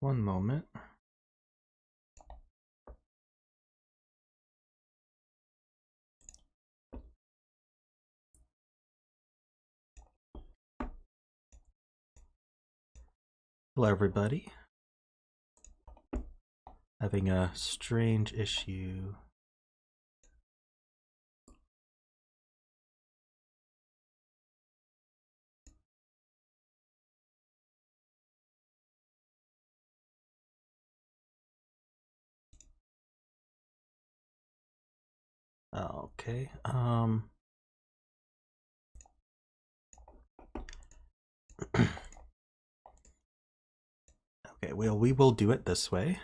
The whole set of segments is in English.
One moment. Hello, everybody. Having a strange issue. Okay. Okay, well, we will do it this way.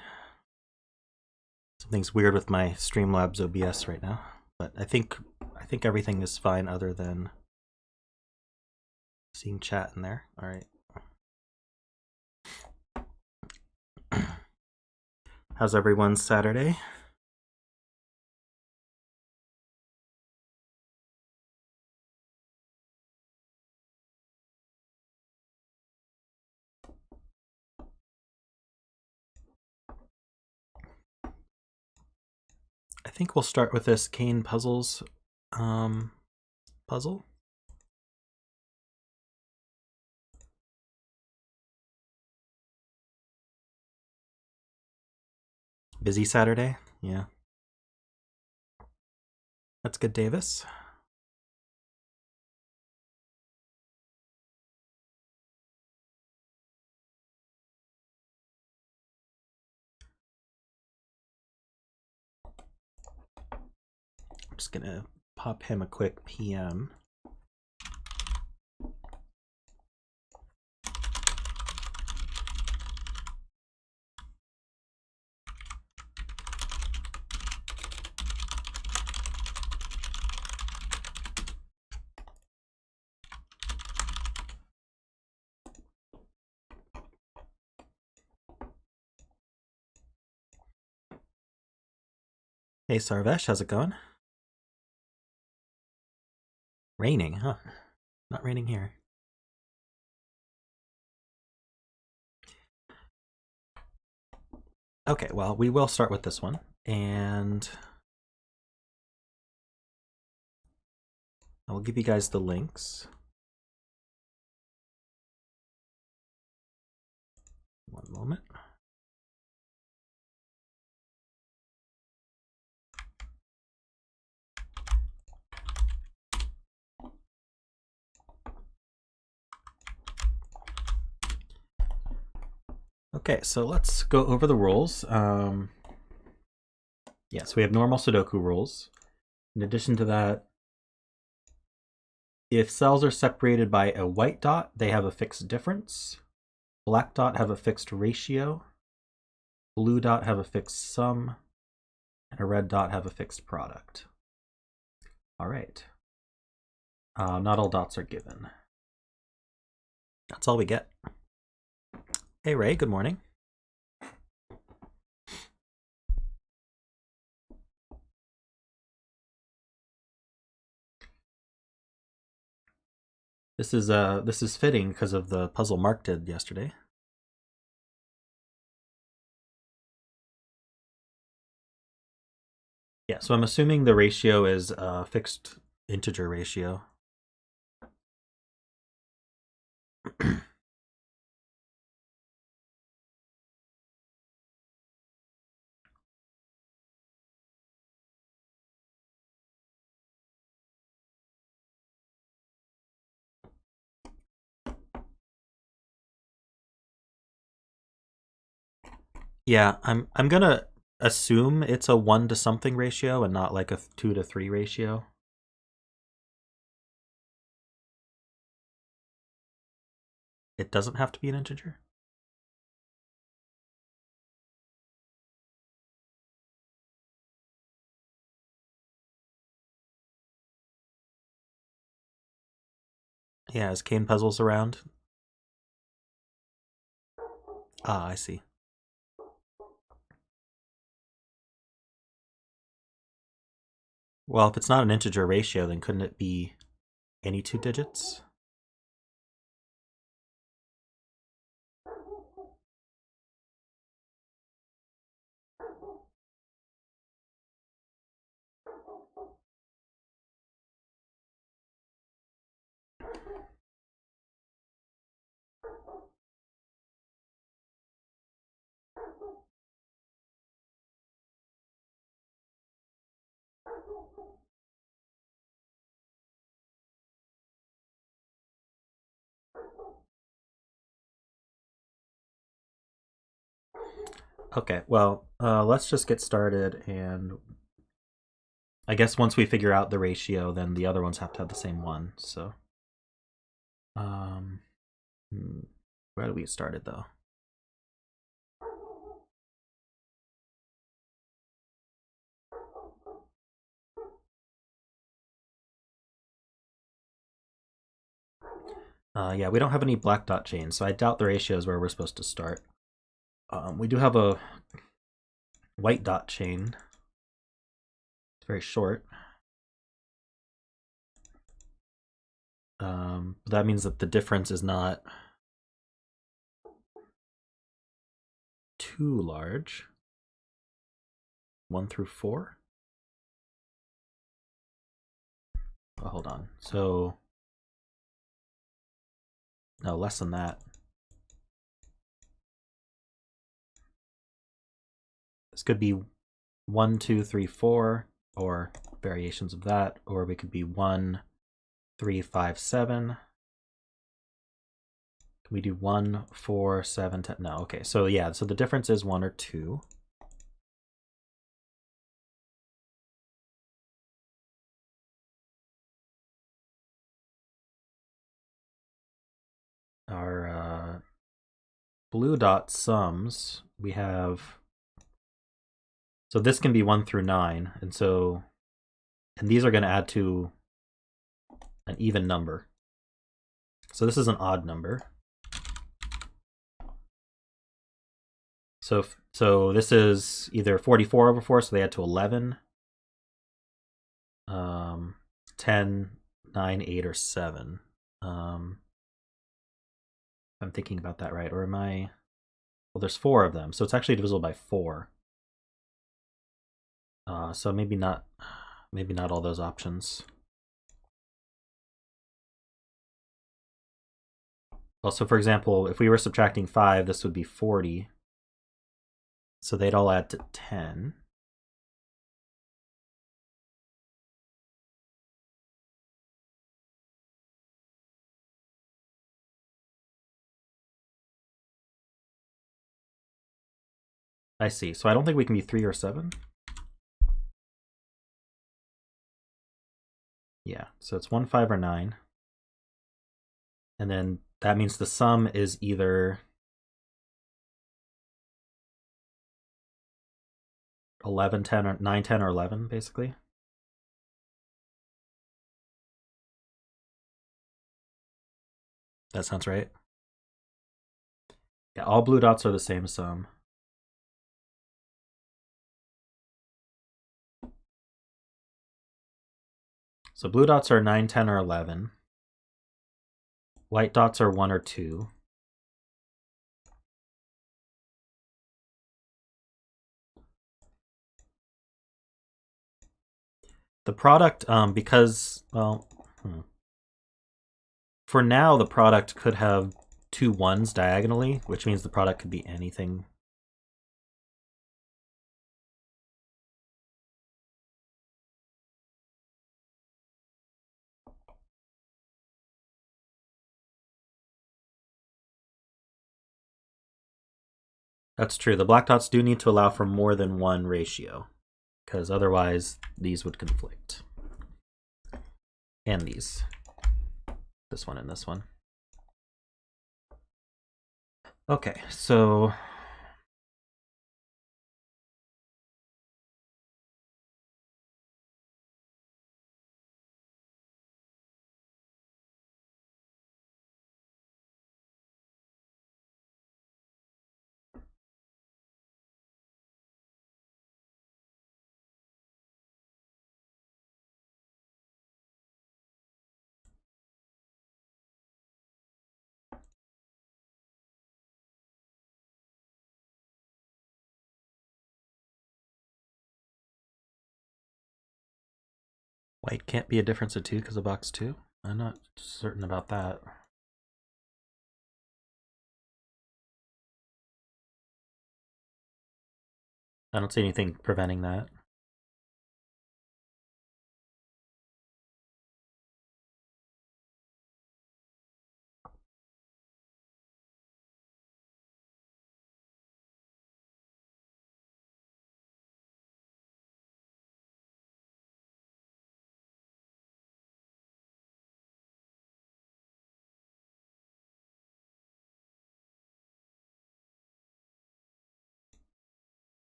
Something's weird with my Streamlabs OBS right now, but I think everything is fine other than seeing chat in there. All right. How's everyone's Saturday? I think we'll start with this Kane Puzzles puzzle. Busy Saturday? Yeah. That's good, Davis. I'm just gonna pop him a quick PM. Hey Sarvesh, how's it going? Raining, huh? Not raining here. Okay, well, we will start with this one, and I will give you guys the links. One moment. Okay, so let's go over the rules. Yes, we have normal Sudoku rules. In addition to that, if cells are separated by a white dot, they have a fixed difference. Black dot have a fixed ratio. Blue dot have a fixed sum. And a red dot have a fixed product. All right. Not all dots are given. That's all we get. Hey Ray, good morning. This is fitting because of the puzzle Mark did yesterday. Yeah, so I'm assuming the ratio is a fixed integer ratio. Yeah, I'm gonna assume it's a 1 to something ratio and not like a 2 to 3 ratio. It doesn't have to be an integer. Yeah, is Kane Puzzles around? Ah, I see. Well, if it's not an integer ratio, then couldn't it be any 2 digits? Okay, well, let's just get started, and I guess once we figure out the ratio, then the other ones have to have the same one. So, um, where do we get started though? Yeah, we don't have any black dot chains, so I doubt the ratio is where we're supposed to start. We do have a white dot chain. It's very short. But that means that the difference is not too large. 1 through 4. Oh, hold on. So, no, less than that. This could be 1, 2, 3, 4, or variations of that, or we could be 1, 3, 5, 7. Can we do 1, 4, 7, 10? No, okay. So yeah, so the difference is 1 or 2. Our blue dot sums, we have, so this can be 1 through 9, and these are going to add to an even number. So this is an odd number. So this is either 44 over 4, so they add to 11, 10, 9, 8, or 7. I'm thinking about that right, or am I? Well, there's 4 of them, so it's actually divisible by 4. So maybe not all those options. Also, for example, if we were subtracting 5, this would be 40. So they'd all add to 10. I see. So I don't think we can be 3 or 7. Yeah, so it's 1, 5, or 9. And then that means the sum is either 11, 10, or 9, 10, or 11, basically. That sounds right. Yeah, all blue dots are the same sum. So blue dots are 9, 10, or 11. White dots are 1 or 2. The product, because, well, for now, the product could have 2 1s diagonally, which means the product could be anything. That's true. The black dots do need to allow for more than 1 ratio, because otherwise these would conflict. And these. This one and this one. Okay, so white can't be a difference of 2 because of box 2? I'm not certain about that. I don't see anything preventing that.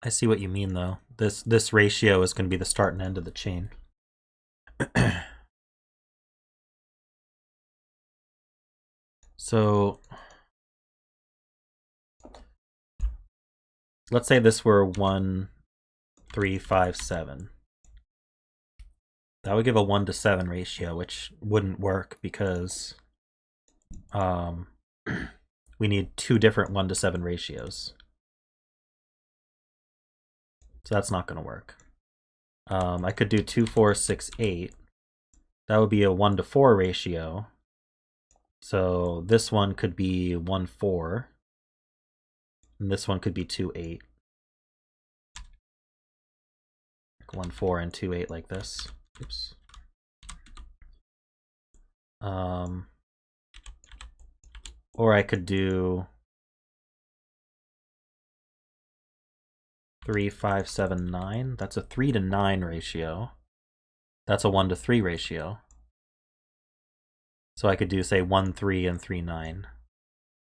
I see what you mean, though. This ratio is going to be the start and end of the chain. So let's say this were 1, 3, 5, 7. That would give a 1 to 7 ratio, which wouldn't work because we need 2 different 1 to 7 ratios. So that's not going to work. I could do 2, 4, 6, 8. That would be a 1 to 4 ratio. So this one could be 1, 4. And this one could be 2, 8. 1, 4 and 2, 8 like this. Oops. Or I could do 3, 5, 7, 9. That's a 3 to 9 ratio. That's a 1 to 3 ratio. So I could do, say, 1, 3 and 3, 9.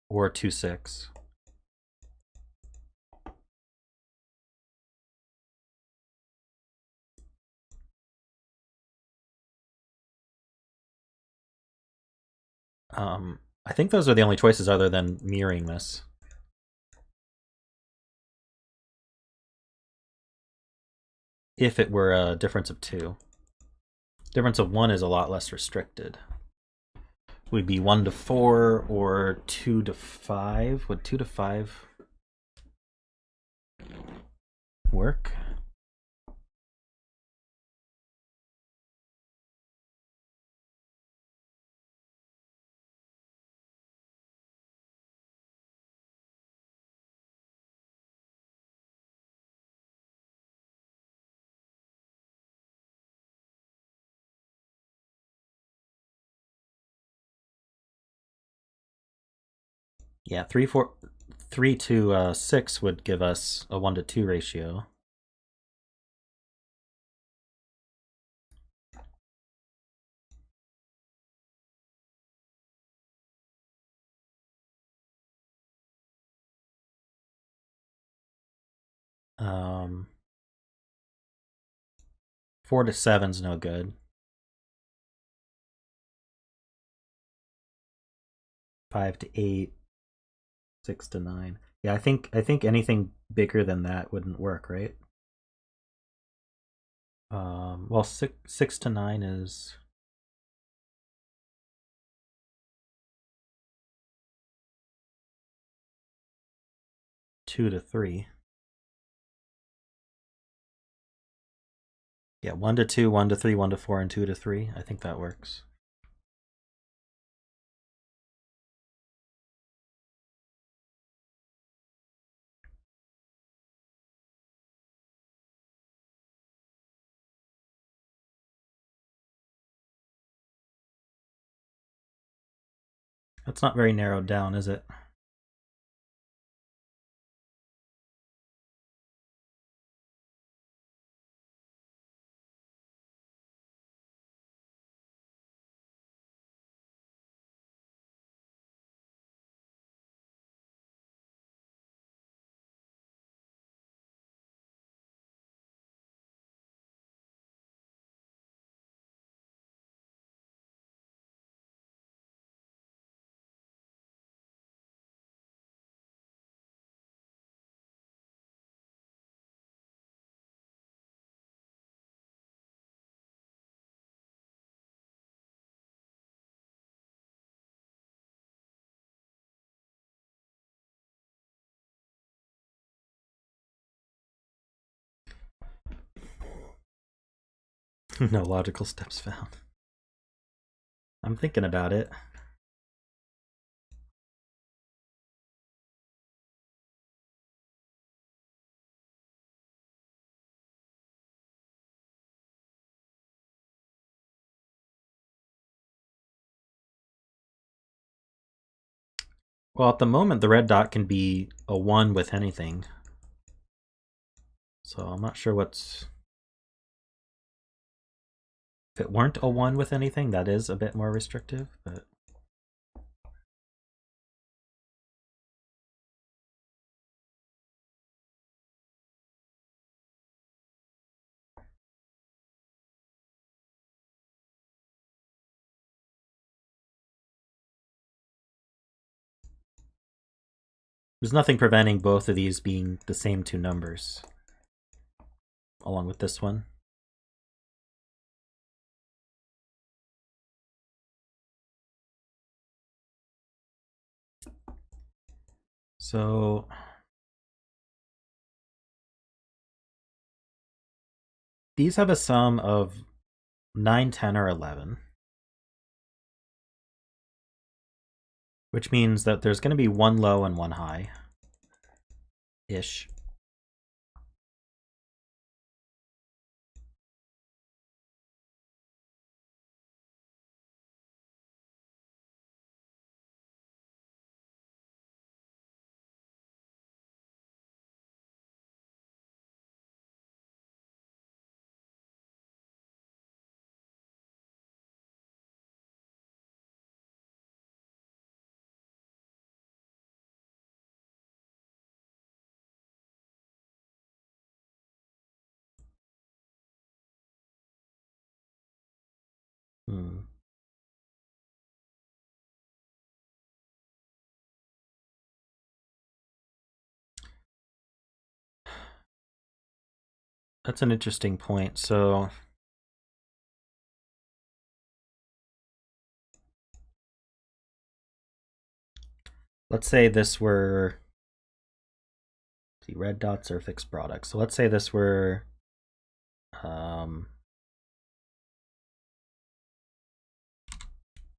Or 2, 6. I think those are the only choices other than mirroring this. If it were a difference of 2. Difference of 1 is a lot less restricted. Would be 1 to 4 or 2 to 5. Would 2 to 5 work? Yeah, 3 to 6 would give us a 1 to 2 ratio. Um, 4 to 7's no good. 5 to 8, 6 to 9. Yeah, I think anything bigger than that wouldn't work, right? Well, 6 to 9 is 2 to 3. Yeah, 1 to 2, 1 to 3, 1 to 4, and 2 to 3. I think that works. That's not very narrowed down, is it? No logical steps found. I'm thinking about it. Well, at the moment, the red dot can be a 1 with anything. So I'm not sure what's... If it weren't a 1 with anything, that is a bit more restrictive, but... There's nothing preventing both of these being the same two numbers, along with this one. So these have a sum of 9, 10, or 11. Which means that there's going to be one low and one high-ish. That's an interesting point. So let's say this were, see, red dots are fixed products. So let's say this were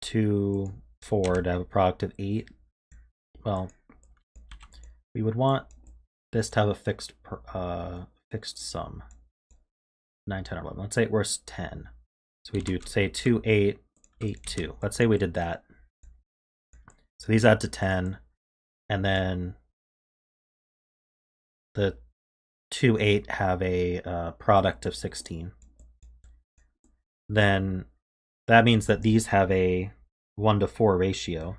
2, 4 to have a product of 8. Well, we would want this to have a fixed sum, 9, 10, or 11. Let's say it was 10. So we do, say, 2, 8, 8, 2. Let's say we did that. So these add to 10, and then the 2, 8 have a product of 16. Then that means that these have a 1-to-4 ratio.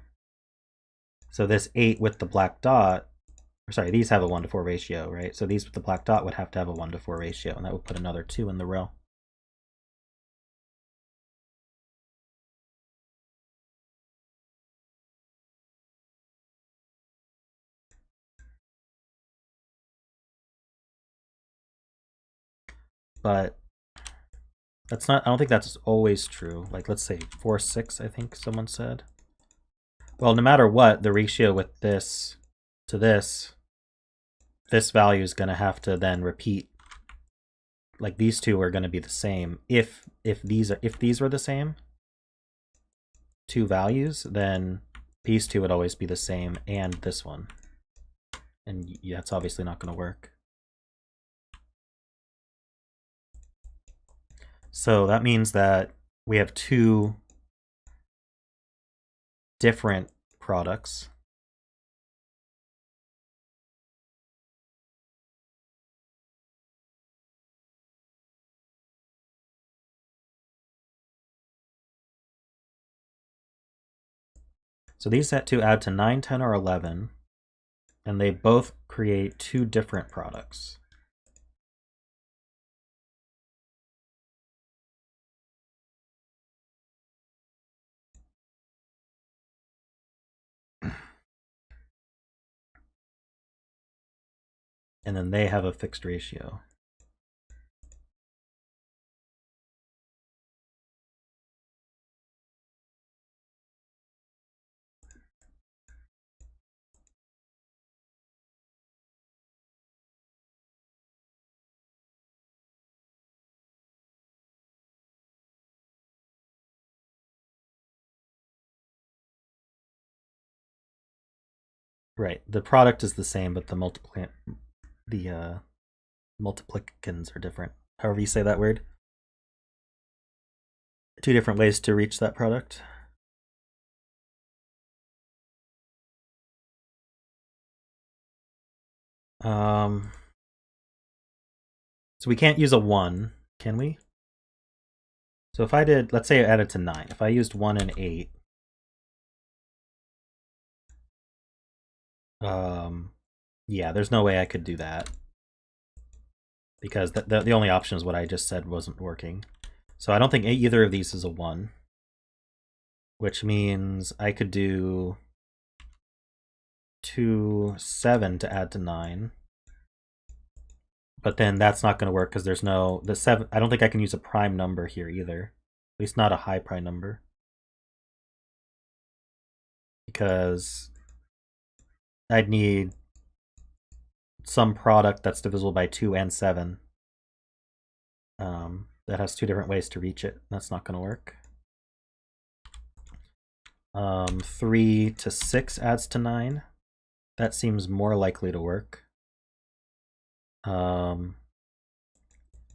So this 8 with the black dot, or sorry, these have a 1-to-4 ratio, right? So these with the black dot would have to have a 1-to-4 ratio, and that would put another 2 in the row. But that's not, I don't think that's always true. Like, let's say 4, 6, I think someone said. Well, no matter what, the ratio with this to this value is going to have to then repeat. Like, these two are going to be the same. If these were the same, two values, then these two would always be the same, and this one. And that's obviously not going to work. So that means that we have two different products. So these two add to 9, 10, or 11, and they both create two different products. And then they have a fixed ratio. Right, the product is the same, but the multiplicans are different. However you say that word. Two different ways to reach that product. So we can't use a 1, can we? So if I did, let's say I added to 9. If I used 1 and 8, yeah, there's no way I could do that, because the only option is what I just said wasn't working. So I don't think either of these is a 1, which means I could do to 7 to add to 9. But then that's not going to work because there's no, the 7, I don't think I can use a prime number here either. At least not a high prime number. Because I'd need some product that's divisible by 2 and 7. That has 2 different ways to reach it. That's not going to work. 3 to 6 adds to 9. That seems more likely to work.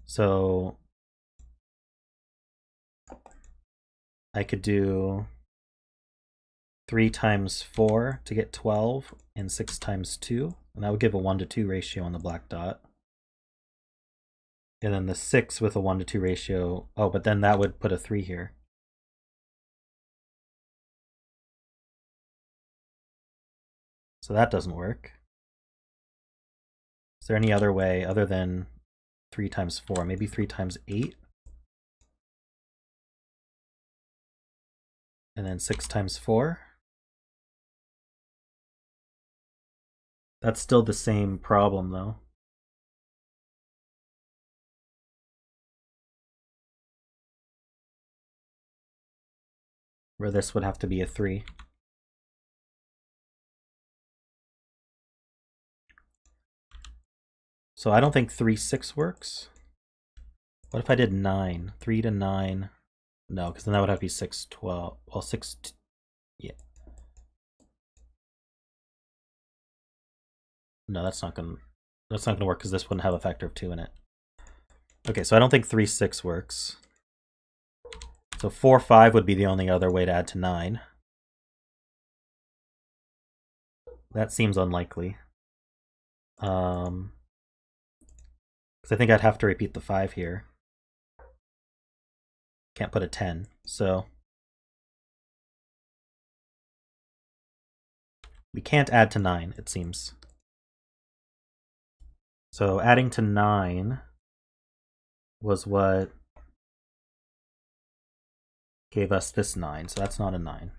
So I could do 3 times 4 to get 12 and 6 times 2. And that would give a 1 to 2 ratio on the black dot. And then the 6 with a 1 to 2 ratio. Oh, but then that would put a 3 here. So that doesn't work. Is there any other way other than 3 times 4? Maybe 3 times 8? And then 6 times 4? That's still the same problem though. Where this would have to be a 3. So I don't think 3, 6 works. What if I did 9? 3 to 9. No, because then that would have to be 6, 12. Well, 6, yeah. No, that's not gonna work because this wouldn't have a factor of 2 in it. Okay, so I don't think 3, 6 works. So 4, 5 would be the only other way to add to 9. That seems unlikely. Because I think I'd have to repeat the 5 here. Can't put a 10, so we can't add to 9, it seems. So adding to 9 was what gave us this 9, so that's not a 9.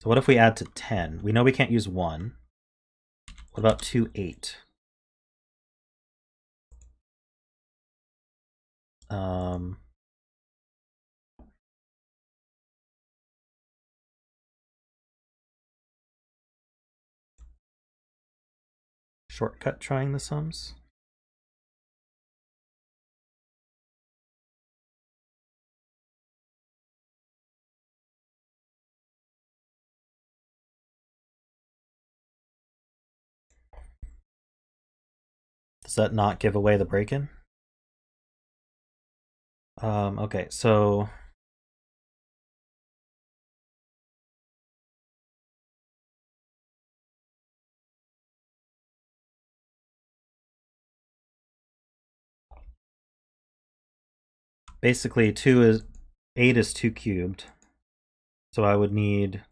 So what if we add to 10? We know we can't use 1. What about 2, 8? Shortcut trying the sums. Does that not give away the break-in? Okay, so basically 8 is 2 cubed. So I would need,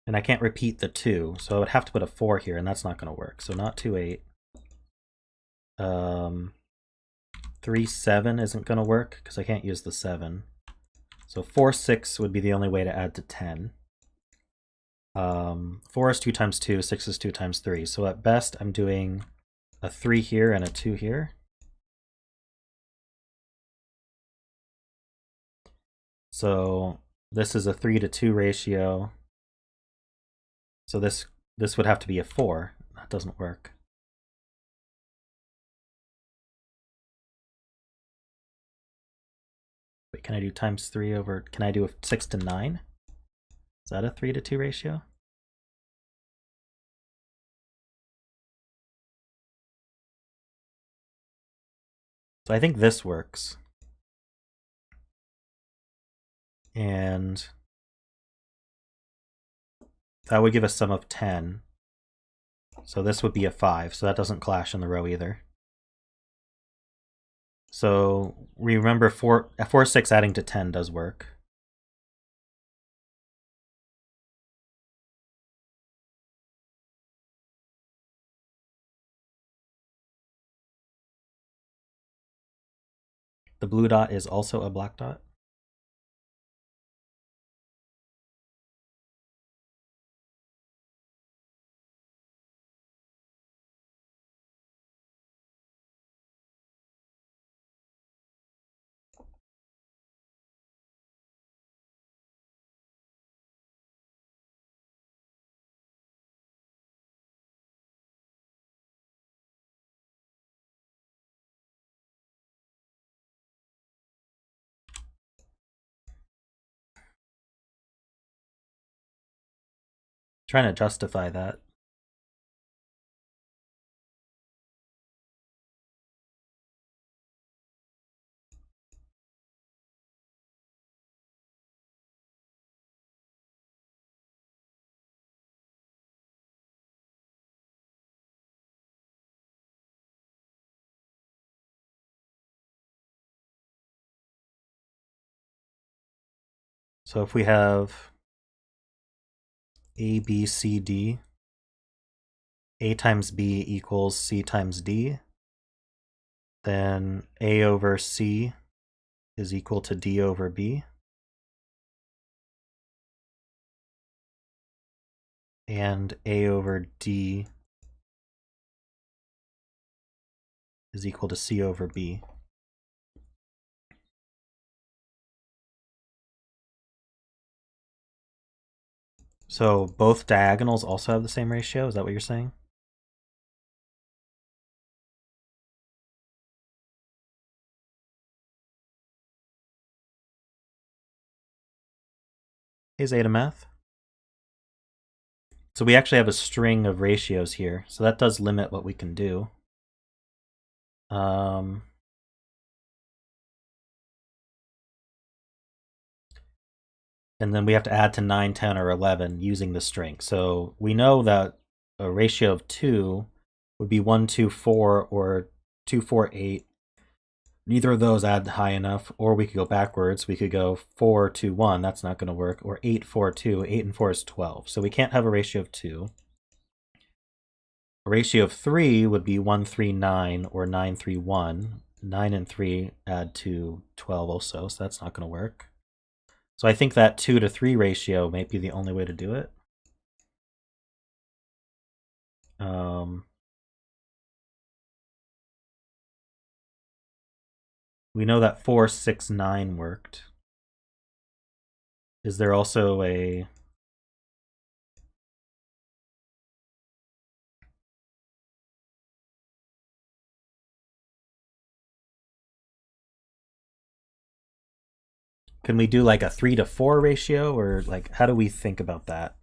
and I can't repeat the 2, so I would have to put a 4 here, and that's not going to work. So not 2, 8. 3, 7 isn't going to work because I can't use the 7. So 4, 6 would be the only way to add to 10. 4 is 2 times 2, 6 is 2 times 3. So at best, I'm doing a 3 here and a 2 here. So this is a 3 to 2 ratio. So this would have to be a 4. That doesn't work. Wait, can I do times 3 over, can I do a 6 to 9? Is that a 3 to 2 ratio? So I think this works. And that would give a sum of 10. So this would be a 5, so that doesn't clash in the row either. So we remember 4, 6 adding to 10 does work. The blue dot is also a black dot. Trying to justify that. So if we have A, B, C, D, A times B equals C times D, then A over C is equal to D over B. And A over D is equal to C over B. So both diagonals also have the same ratio? Is that what you're saying? Hey, Zeta Math. So we actually have a string of ratios here, so that does limit what we can do. And then we have to add to 9, 10, or 11 using the string. So we know that a ratio of 2 would be 1, 2, 4, or 2, 4, 8. Neither of those add high enough, or we could go backwards. We could go 4, 2, 1. That's not going to work. Or 8, 4, 2. 8 and 4 is 12. So we can't have a ratio of 2. A ratio of 3 would be 1, 3, 9, or 9, 3, 1. 9 and 3 add to 12 also, so that's not going to work. So I think that 2 to 3 ratio might be the only way to do it. We know that 4, 6, 9 worked. Is there also a... Can we do like a 3 to 4 ratio, or like how do we think about that?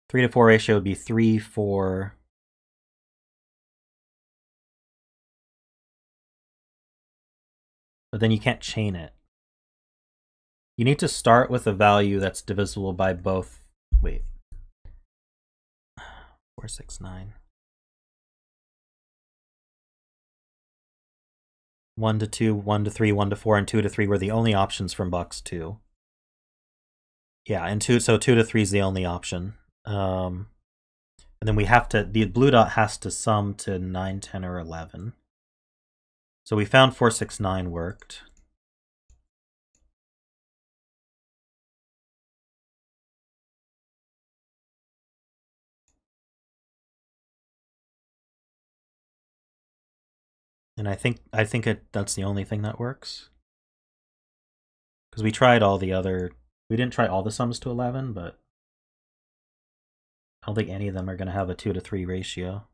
3 to 4 ratio would be 3, 4. But then you can't chain it. You need to start with a value that's divisible by both. Wait. 4, 6, 9. 1 to 2, 1 to 3, 1 to 4, and 2 to 3 were the only options from box 2. Yeah, and 2, so 2 to 3 is the only option. And then we have to, the blue dot has to sum to 9, 10, or 11. So we found 4, 6, 9 worked. And I think that's the only thing that works. Because we tried all the other, we didn't try all the sums to 11, but I don't think any of them are going to have a 2 to 3 ratio.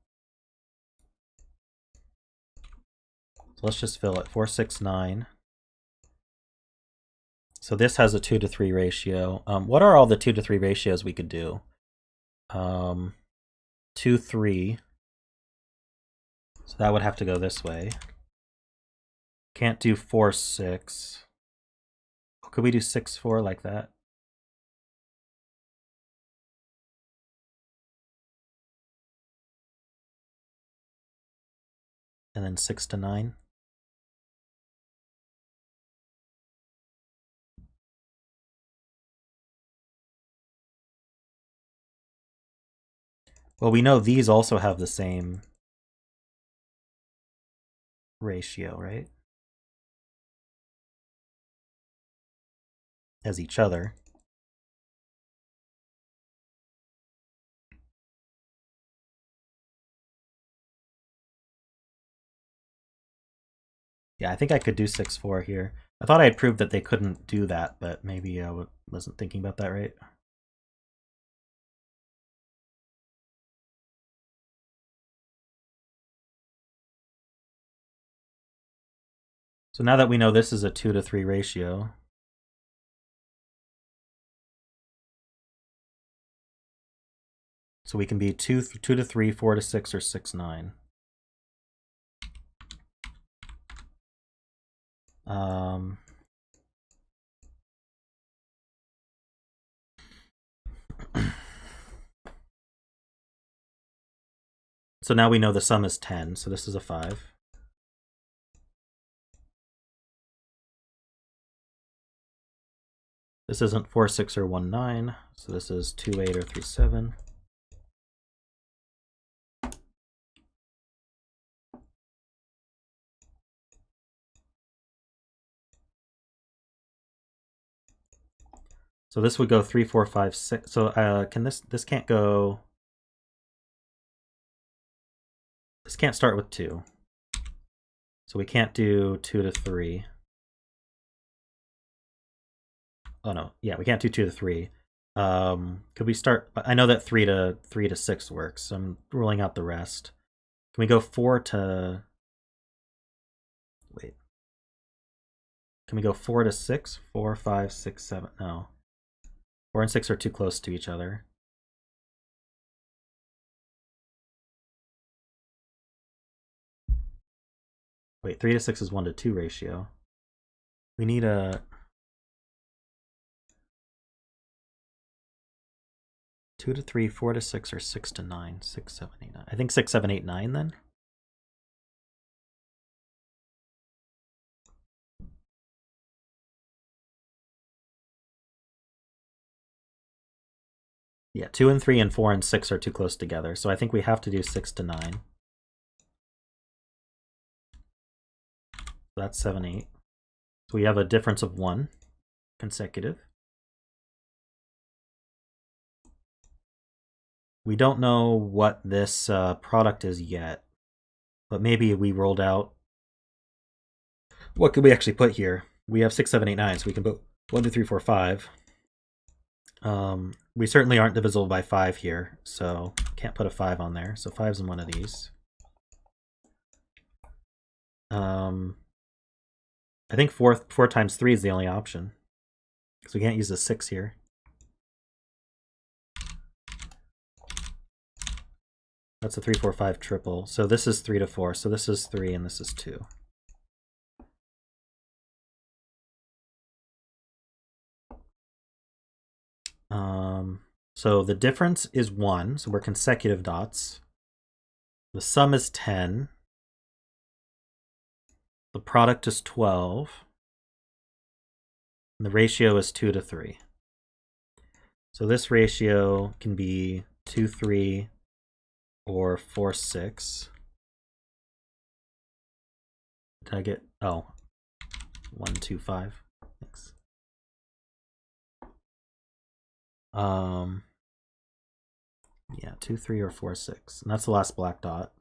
So let's just fill it. 4, 6, 9. So this has a 2 to 3 ratio. What are all the 2 to 3 ratios we could do? 2, 3. So that would have to go this way. Can't do 4, 6. Could we do 6, 4 like that? And then 6 to 9. Well, we know these also have the same ratio, right? As each other. Yeah, I think I could do 6, 4 here. I thought I had proved that they couldn't do that, but maybe I wasn't thinking about that right. So now that we know this is a 2 to 3 ratio, so we can be 2 to 3, 4 to 6, or 6 9. So now we know the sum is 10, so this is a 5. This isn't 4 6 or 1 9, so this is 2 8 or 3 7. So this would go 3 4 5 6. So can this can't go. This can't start with 2. So we can't do 2 to 3. Oh no, yeah, we can't do 2 to 3. Could we start? I know that 3 to 6 works, so I'm ruling out the rest. Can we go 4 to? Wait. Can we go 4 to 6? 4 5 6 7. No. 4 and 6 are too close to each other. Wait, 3 to 6 is 1 to 2 ratio. We need a 2 to 3, 4 to 6, or 6 to 9. 6, 7, 8, 9. I think 6, 7, 8, 9 then. Yeah, 2 and 3 and 4 and 6 are too close together, so I think we have to do 6 to 9. So that's 7, 8. So we have a difference of 1 consecutive. We don't know what this product is yet, but maybe we rolled out. What could we actually put here? We have 6, 7, 8, 9, so we can put 1, 2, 3, 4, 5. We certainly aren't divisible by 5 here, so can't put a 5 on there. So 5's in one of these. I think 4 times 3 is the only option, because we can't use a 6 here. That's a 3, 4, 5 triple. So this is 3 to 4. So this is 3 and this is 2. So the difference is 1. So we're consecutive dots. The sum is 10. The product is 12. And the ratio is 2 to 3. So this ratio can be 2, 3, or 4, 6. Did I get, oh, 1, 2, 5. Thanks. Yeah, 2, 3, or 4, 6. And that's the last black dot.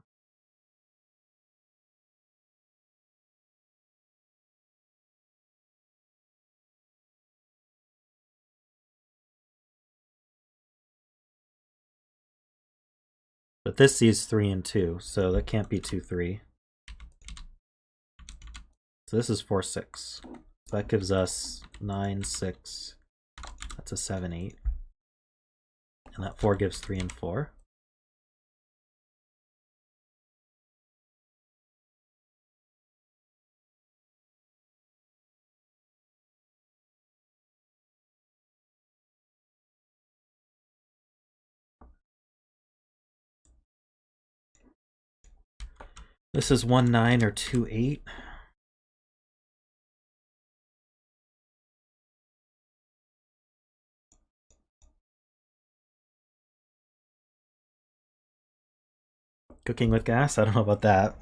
But this sees 3 and 2, so that can't be 2, 3. So this is 4, 6. So that gives us 9, 6. That's a 7, 8. And that 4 gives 3 and 4. This is 1, 9, or 2, 8. Cooking with gas? I don't know about that.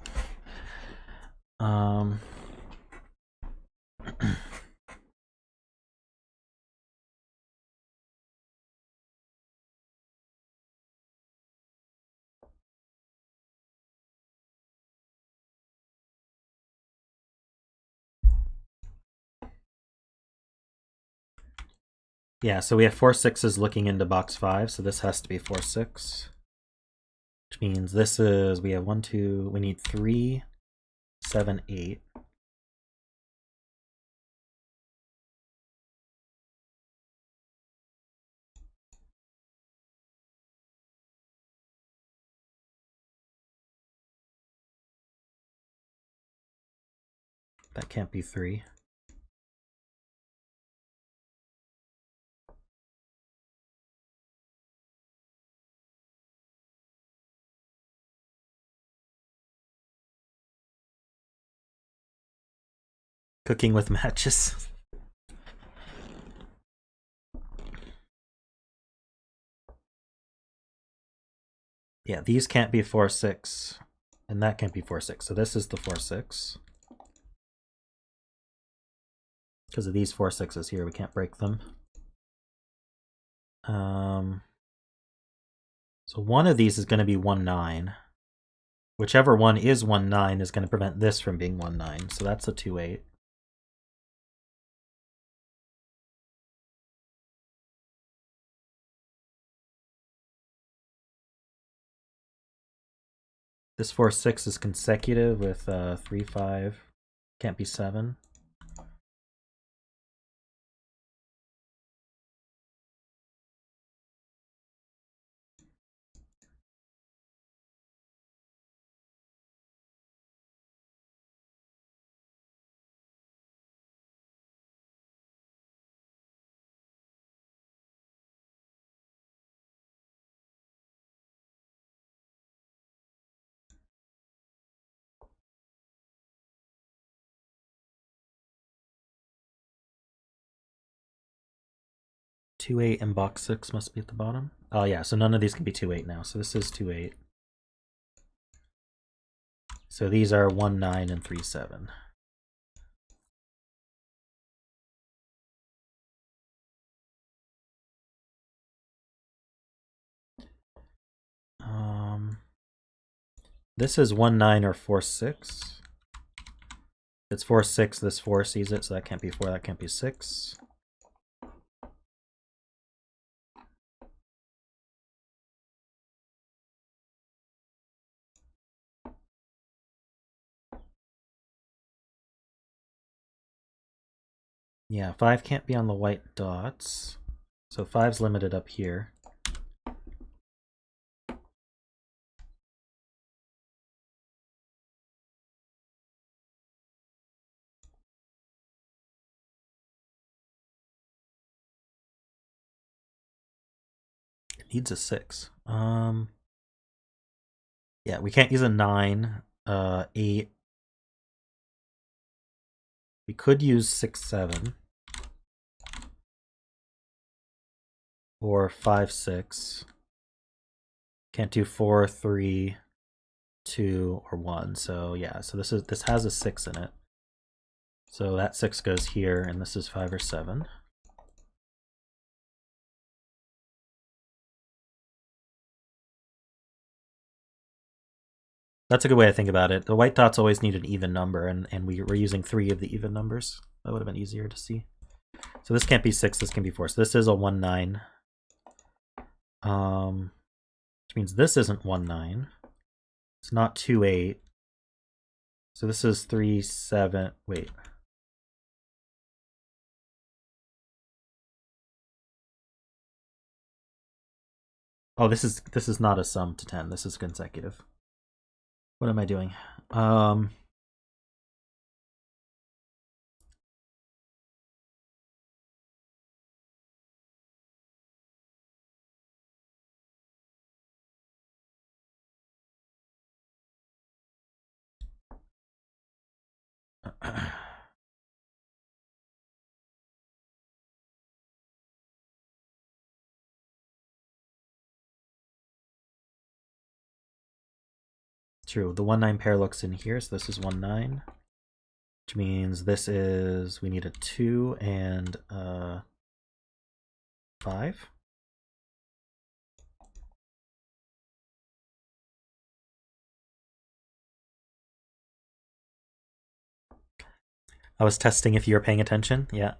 Yeah, so we have 4 6s looking into box 5, so this has to be 4, 6. Which means this is, we have 1, 2, we need 3, 7, 8. That can't be 3. Cooking with matches. Yeah, these can't be 4, 6. And that can't be 4, 6. So this is the 4, 6. Because of these 4, 6s here, we can't break them. So one of these is going to be 1, 9. Whichever one is 1, 9 is going to prevent this from being 1, 9. So that's a 2, 8. This 4, 6 is consecutive with 3, 5. Can't be 7. Two, 8 and box 6 must be at the bottom. Oh yeah, so none of these can be 2, 8 now. So this is 2, 8. So these are 1, 9 and 3, 7. This is 1, 9 or 4, 6. It's 4, 6. This 4 sees it, so that can't be 4. That can't be 6. Yeah, 5 can't be on the white dots. So 5's limited up here. It needs a 6. Yeah, we can't use a 9, 8. We could use 6, 7. Or 5, 6. Can't do 4, 3, 2, or 1. So yeah, so this has a 6 in it. So that 6 goes here, and this is 5 or 7. That's a good way to think about it. The white dots always need an even number, and we were using 3 of the even numbers. That would have been easier to see. So this can't be 6, this can be 4. So this is a 1, 9. Which means this isn't 1, 9. It's not 2, 8. So this is 3, 7. Wait. Oh, this is not a sum to 10. This is consecutive. What am I doing? True. The 1, 9 pair looks in here, so this is 1, 9. Which means this is, we need a 2 and 5. I was testing if you were paying attention. Yeah.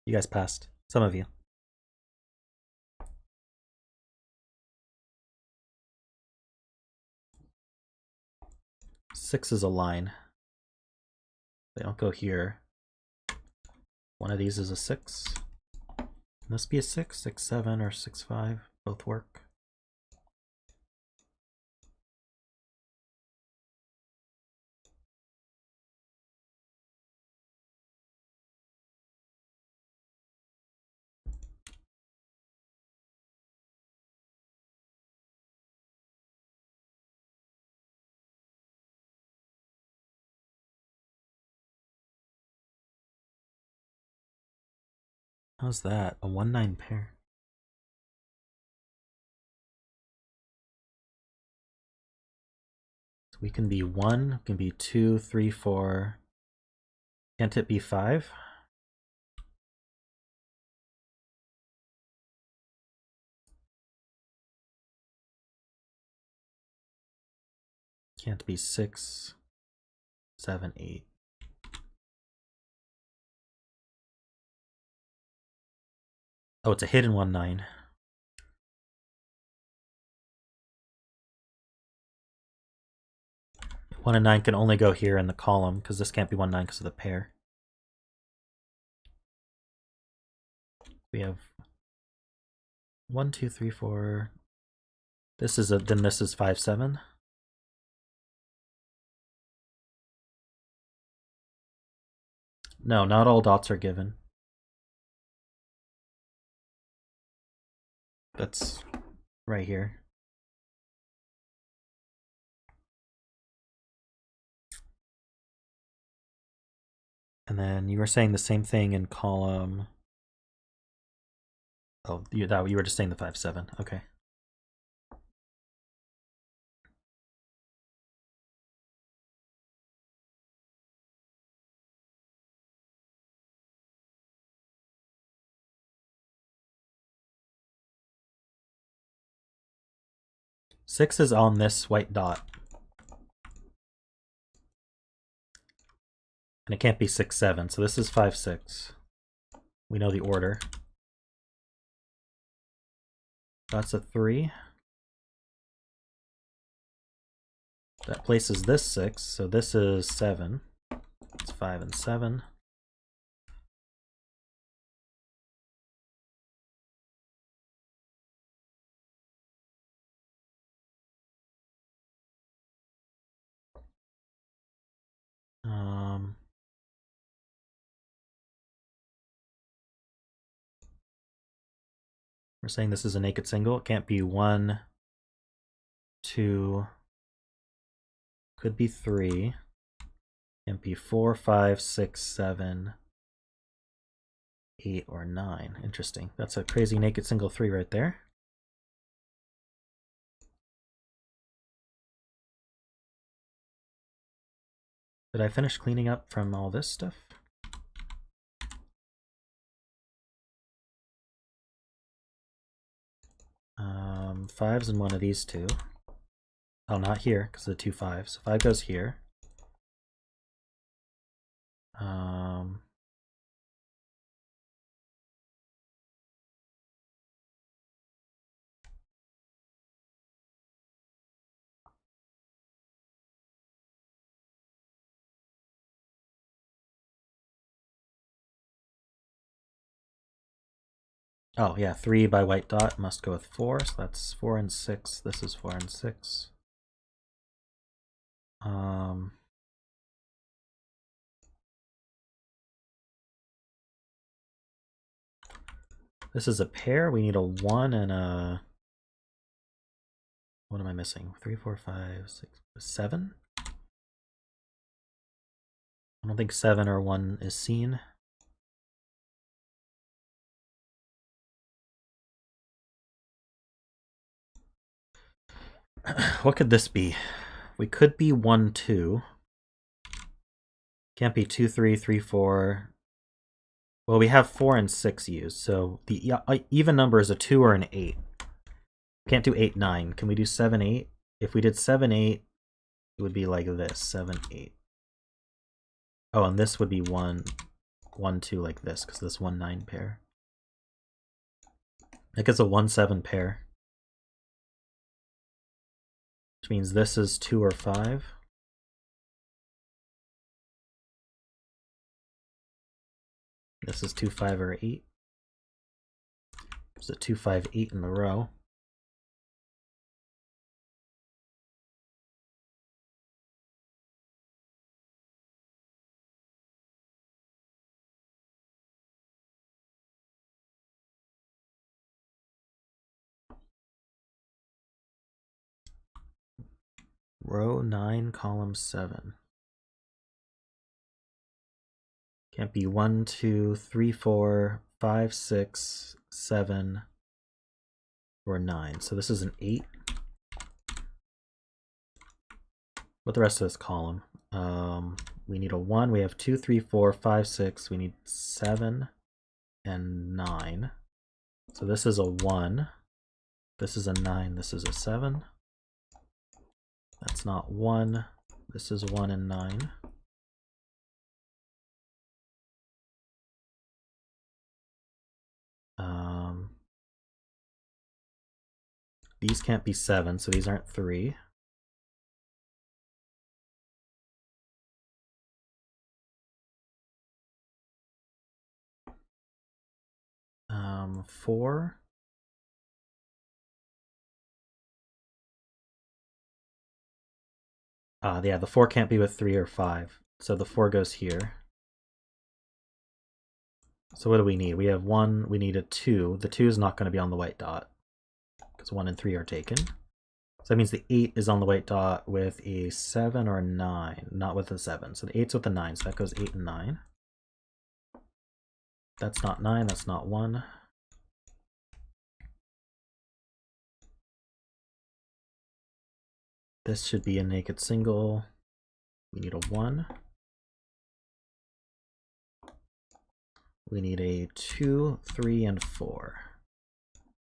You guys passed. Some of you. Six is a line. They don't go here. One of these is a 6. Can this be a 6, 6, 7, or 6, 5? Both work. How's that? A 1-9 pair. So we can be 1, can be 2, 3, 4. Can't it be 5? Can't be 6, 7, 8. Oh, it's a hidden 1-9. One and 9 can only go here in the column because this can't be 1-9 because of the pair. We have 1, 2, 3, 4. This is then this is 5, 7. No, not all dots are given. That's right here. And then you were saying the same thing in column. Oh, you were just saying the 5, 7. Okay. Six is on this white dot. And it can't be 6, 7. So this is 5, 6. We know the order. That's a 3. That places this 6, so this is 7. It's 5 and 7. We're saying this is a naked single. It can't be 1, 2, could be 3. Can't be 4, 5, 6, 7, 8, or 9. Interesting. That's a crazy naked single 3 right there. Did I finish cleaning up from all this stuff? Fives in one of these two. Oh, not here, because of the 2 5s. So 5 goes here. Oh, yeah, 3 by white dot must go with 4, so that's 4 and 6. This is 4 and 6. This is a pair. We need a 1 and a... What am I missing? 3, 4, 5, 6, 7? I don't think 7 or 1 is seen. What could this be? We could be 1, 2. Can't be 2, 3, 3, 4. Well, we have 4 and 6 used, so the even number is a 2 or an 8. Can't do 8, 9. Can we do 7, 8? If we did 7, 8, it would be like this, 7, 8. Oh, and this would be 1, 1, 2 like this, because this 1, 9 pair. Like it's a 1, 7 pair. Which means this is 2 or 5. This is 2, 5, or 8. There's a 2, 5, 8 in the row. Row 9, column 7. Can't be 1, 2, 3, 4, 5, 6, 7, or 9. So this is an 8. What the rest of this column? We need a 1. We have 2, 3, 4, 5, 6. We need 7 and 9. So this is a 1. This is a 9. This is a 7. That's not 1. This is 1 and 9. These can't be 7, so these aren't 3. Four. Yeah, the 4 can't be with 3 or 5. So the 4 goes here. So what do we need? We have 1, we need a 2. The 2 is not going to be on the white dot because 1 and 3 are taken. So that means the 8 is on the white dot with a 7 or 9, not with a 7. So the 8's with the 9, so that goes 8 and 9. That's not 9, that's not 1. This should be a naked single. We need a 1. We need a 2, 3, and 4.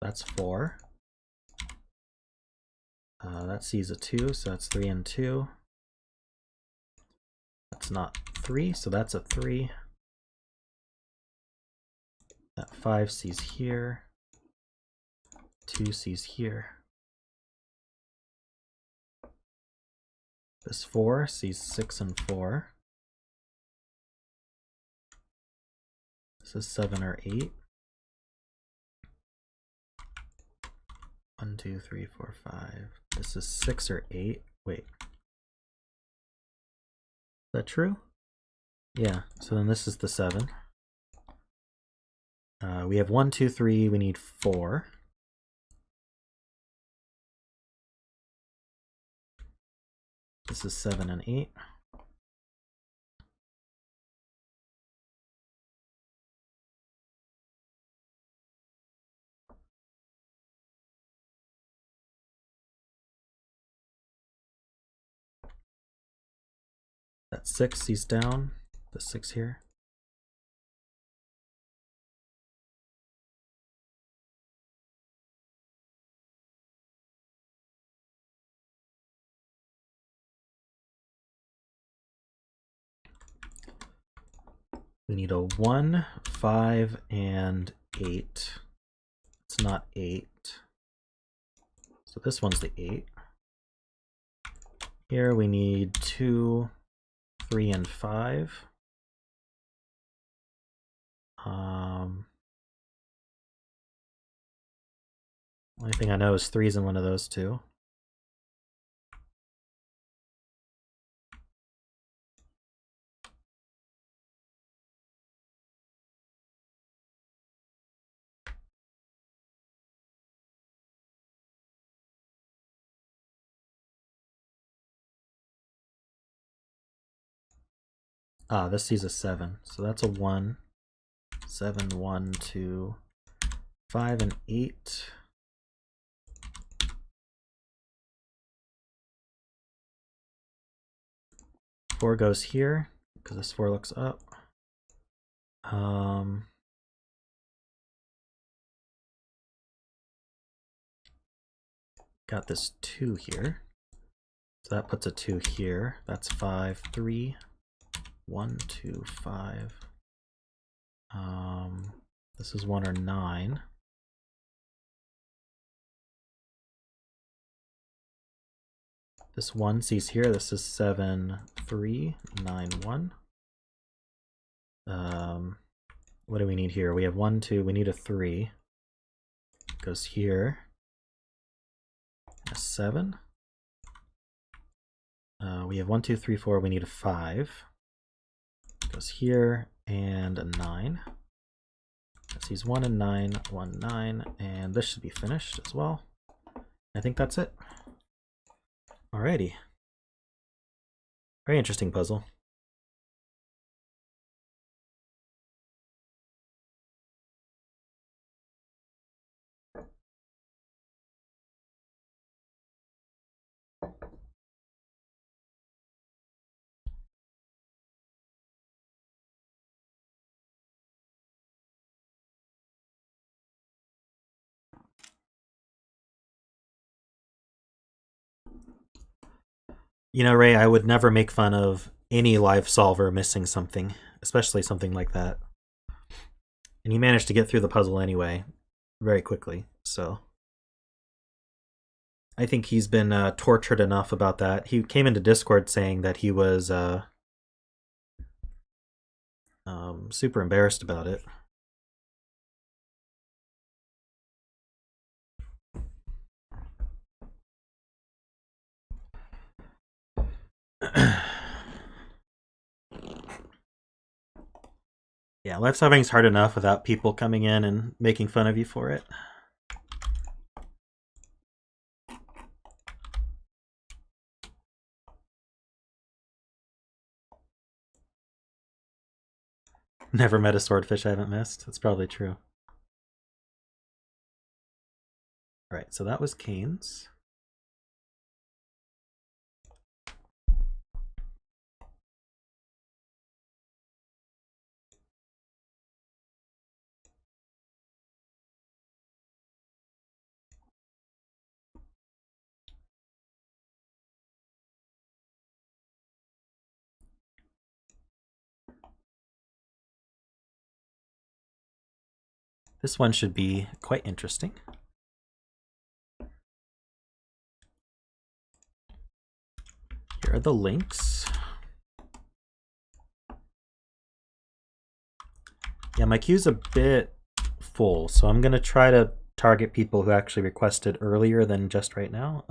That's 4. That sees a 2, so that's 3 and 2. That's not 3, so that's a 3. That 5 sees here. 2 sees here. This 4 sees 6 and 4. This is 7 or 8. 1, 2, 3, 4, 5. This is 6 or 8. Wait. Is that true? Yeah, so then this is the 7. We have 1, 2, 3. We need 4. This is 7 and 8. That 6 sees down, the 6 here. We need a 1, 5, and 8. It's not 8. So this one's the 8. Here we need 2, 3, and 5. Only thing I know is 3's in one of those two. This sees a 7, so that's a 1. 7, 1, 2, 5, and 8. Four goes here because this 4 looks up. Got this 2 here, so that puts a 2 here. That's 5, 3, 1, 2, 5. This is 1 or 9. This 1 sees here. This is 7, 3, 9, 1. What do we need here? We have 1, 2. We need a 3. Goes here. A 7. We have 1, 2, 3, 4. We need a 5. Goes here and a 9. That sees 1 and 9, 1, 9, and this should be finished as well. I think that's it. Alrighty. Very interesting puzzle. You know, Ray, I would never make fun of any live solver missing something, especially something like that. And you managed to get through the puzzle anyway, very quickly, so I think he's been tortured enough about that. He came into Discord saying that he was super embarrassed about it. Yeah, live solving's hard enough without people coming in and making fun of you for it. Never met a swordfish I haven't missed. That's probably true. Alright, so that was Kane's. This one should be quite interesting. Here are the links. Yeah, my queue's a bit full, so I'm going to try to target people who actually requested earlier than just right now.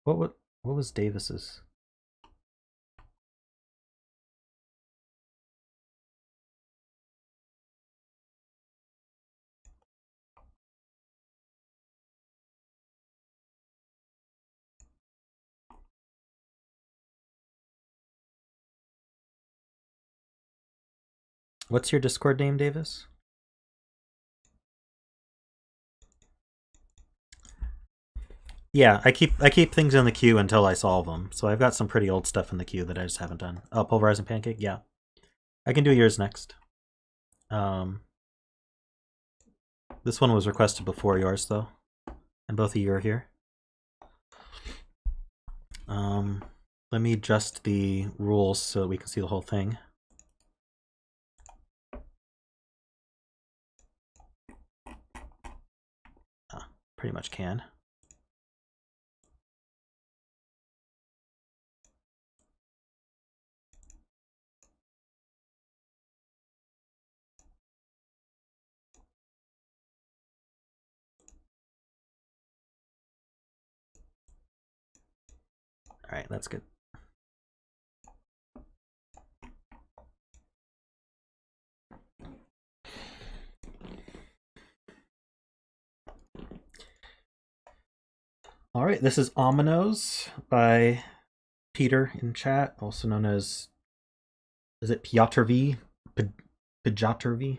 What was Davis's? What's your Discord name, Davis? Yeah, I keep things in the queue until I solve them. So I've got some pretty old stuff in the queue that I just haven't done. Oh, PulverizingPancake, yeah. I can do yours next. This one was requested before yours, though. And both of you are here. Let me adjust the rules so we can see the whole thing. Pretty much can. All right, that's good. All right, this is Ominoes by Peter in chat, also known as, is it PjotrV? PjotrV?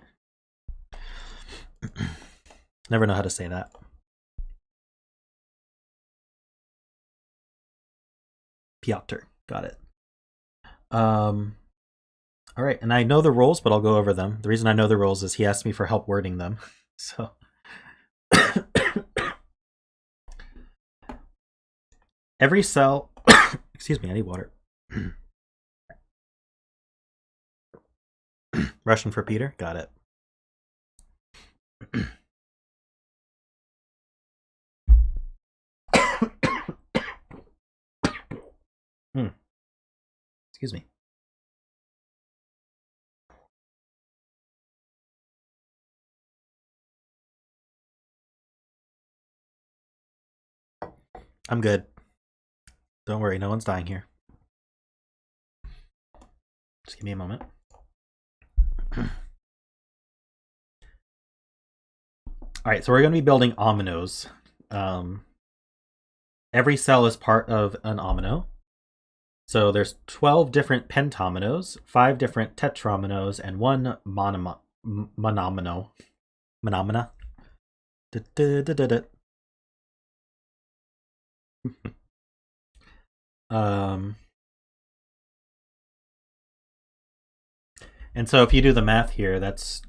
Never know how to say that. Piotr, got it. All right, and I know the rules, but I'll go over them. The reason I know the rules is he asked me for help wording them. So every cell, excuse me, I need water. Russian for Peter, got it. Excuse me. I'm good. Don't worry, no one's dying here. Just give me a moment. All right, so we're going to be building Ominoes. Every cell is part of an Omino. So there's 12 different Pentominoes, 5 different Tetrominoes, and 1 Monomino. Monomina. And so if you do the math here, that's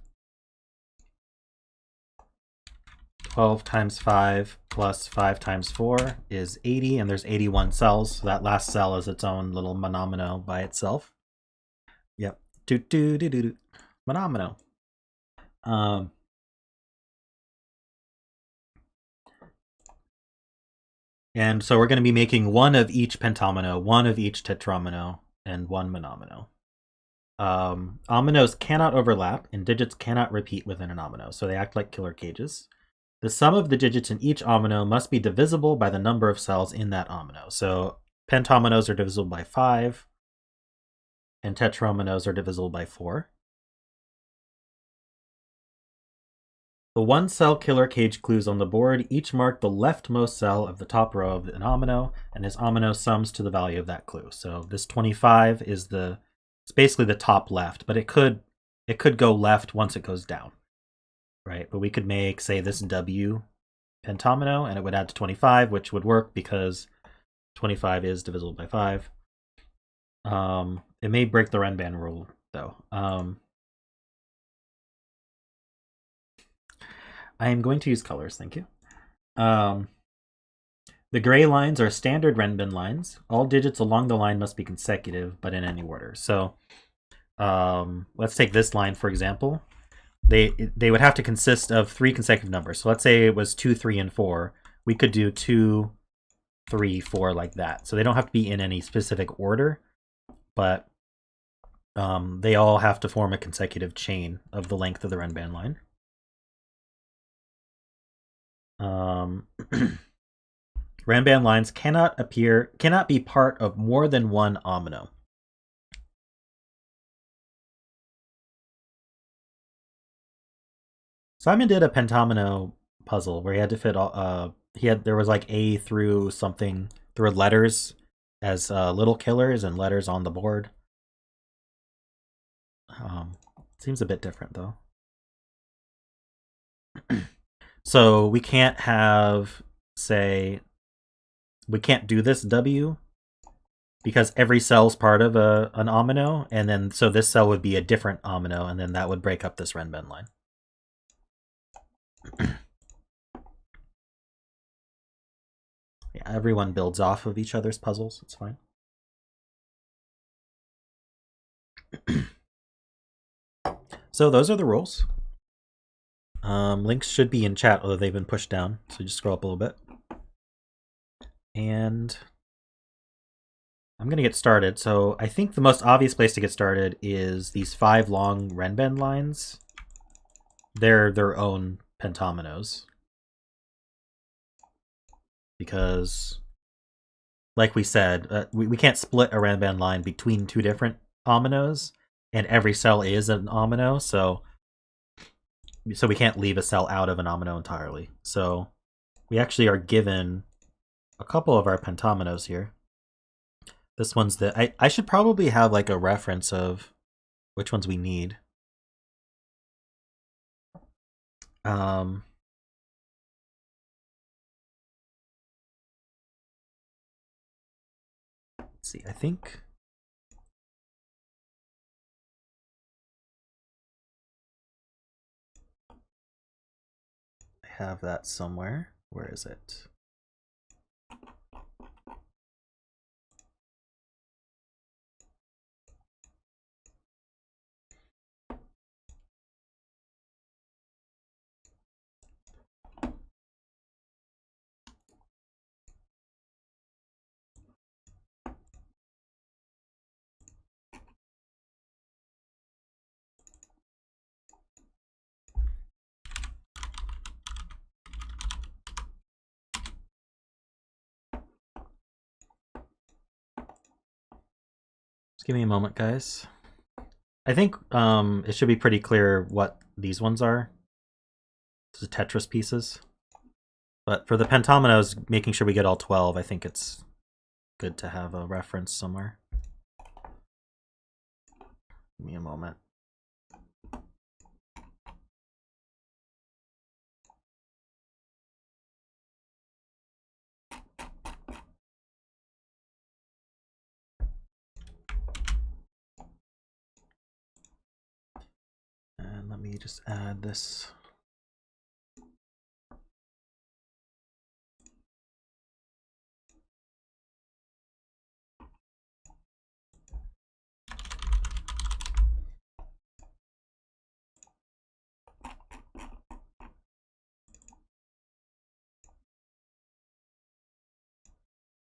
12 times 5 plus 5 times 4 is 80, and there's 81 cells. So that last cell is its own little monomino by itself. Yep. Monomino. And so we're going to be making one of each pentomino, one of each tetromino, and one monomino. Ominoes cannot overlap, and digits cannot repeat within an omino, so they act like killer cages. The sum of the digits in each omino must be divisible by the number of cells in that omino. So pentominoes are divisible by 5, and tetrominoes are divisible by 4. The one cell killer cage clues on the board each mark the leftmost cell of the top row of an omino, and this omino sums to the value of that clue. So this 25 is it's basically the top left, but it could go left once it goes down, right? But we could make, say, this W pentomino, and it would add to 25, which would work because 25 is divisible by 5. It may break the Renban rule, though. I am going to use colors, thank you. The gray lines are standard Renban lines. All digits along the line must be consecutive, but in any order. So let's take this line, for example. They would have to consist of 3 consecutive numbers. So let's say it was 2, 3, and 4. We could do 2, 3, 4 like that. So they don't have to be in any specific order, but they all have to form a consecutive chain of the length of the Renban line. Renban lines cannot be part of more than one omino. Simon did a pentomino puzzle where he had to fit all. There was like A through something. There were letters as little killers and letters on the board. Seems a bit different though. So we can't have, say, we can't do this W because every cell's part of an omino, and then so this cell would be a different omino, and then that would break up this Renban line. Yeah, everyone builds off of each other's puzzles. It's fine. So those are the rules. Links should be in chat, although they've been pushed down. So just scroll up a little bit. And I'm going to get started. So I think the most obvious place to get started is these 5 long Renban lines. They're their own pentominoes. Because, like we said, we can't split a Renban line between 2 different ominoes, and every cell is an omino, so we can't leave a cell out of an omino entirely. So we actually are given a couple of our pentominoes here. This one's I should probably have like a reference of which ones we need. Let's see, I think I have that somewhere. Where is it? Just give me a moment, guys. I think it should be pretty clear what these ones are. These are Tetris pieces. But for the pentominoes, making sure we get all 12, I think it's good to have a reference somewhere. Give me a moment. maybe just add this.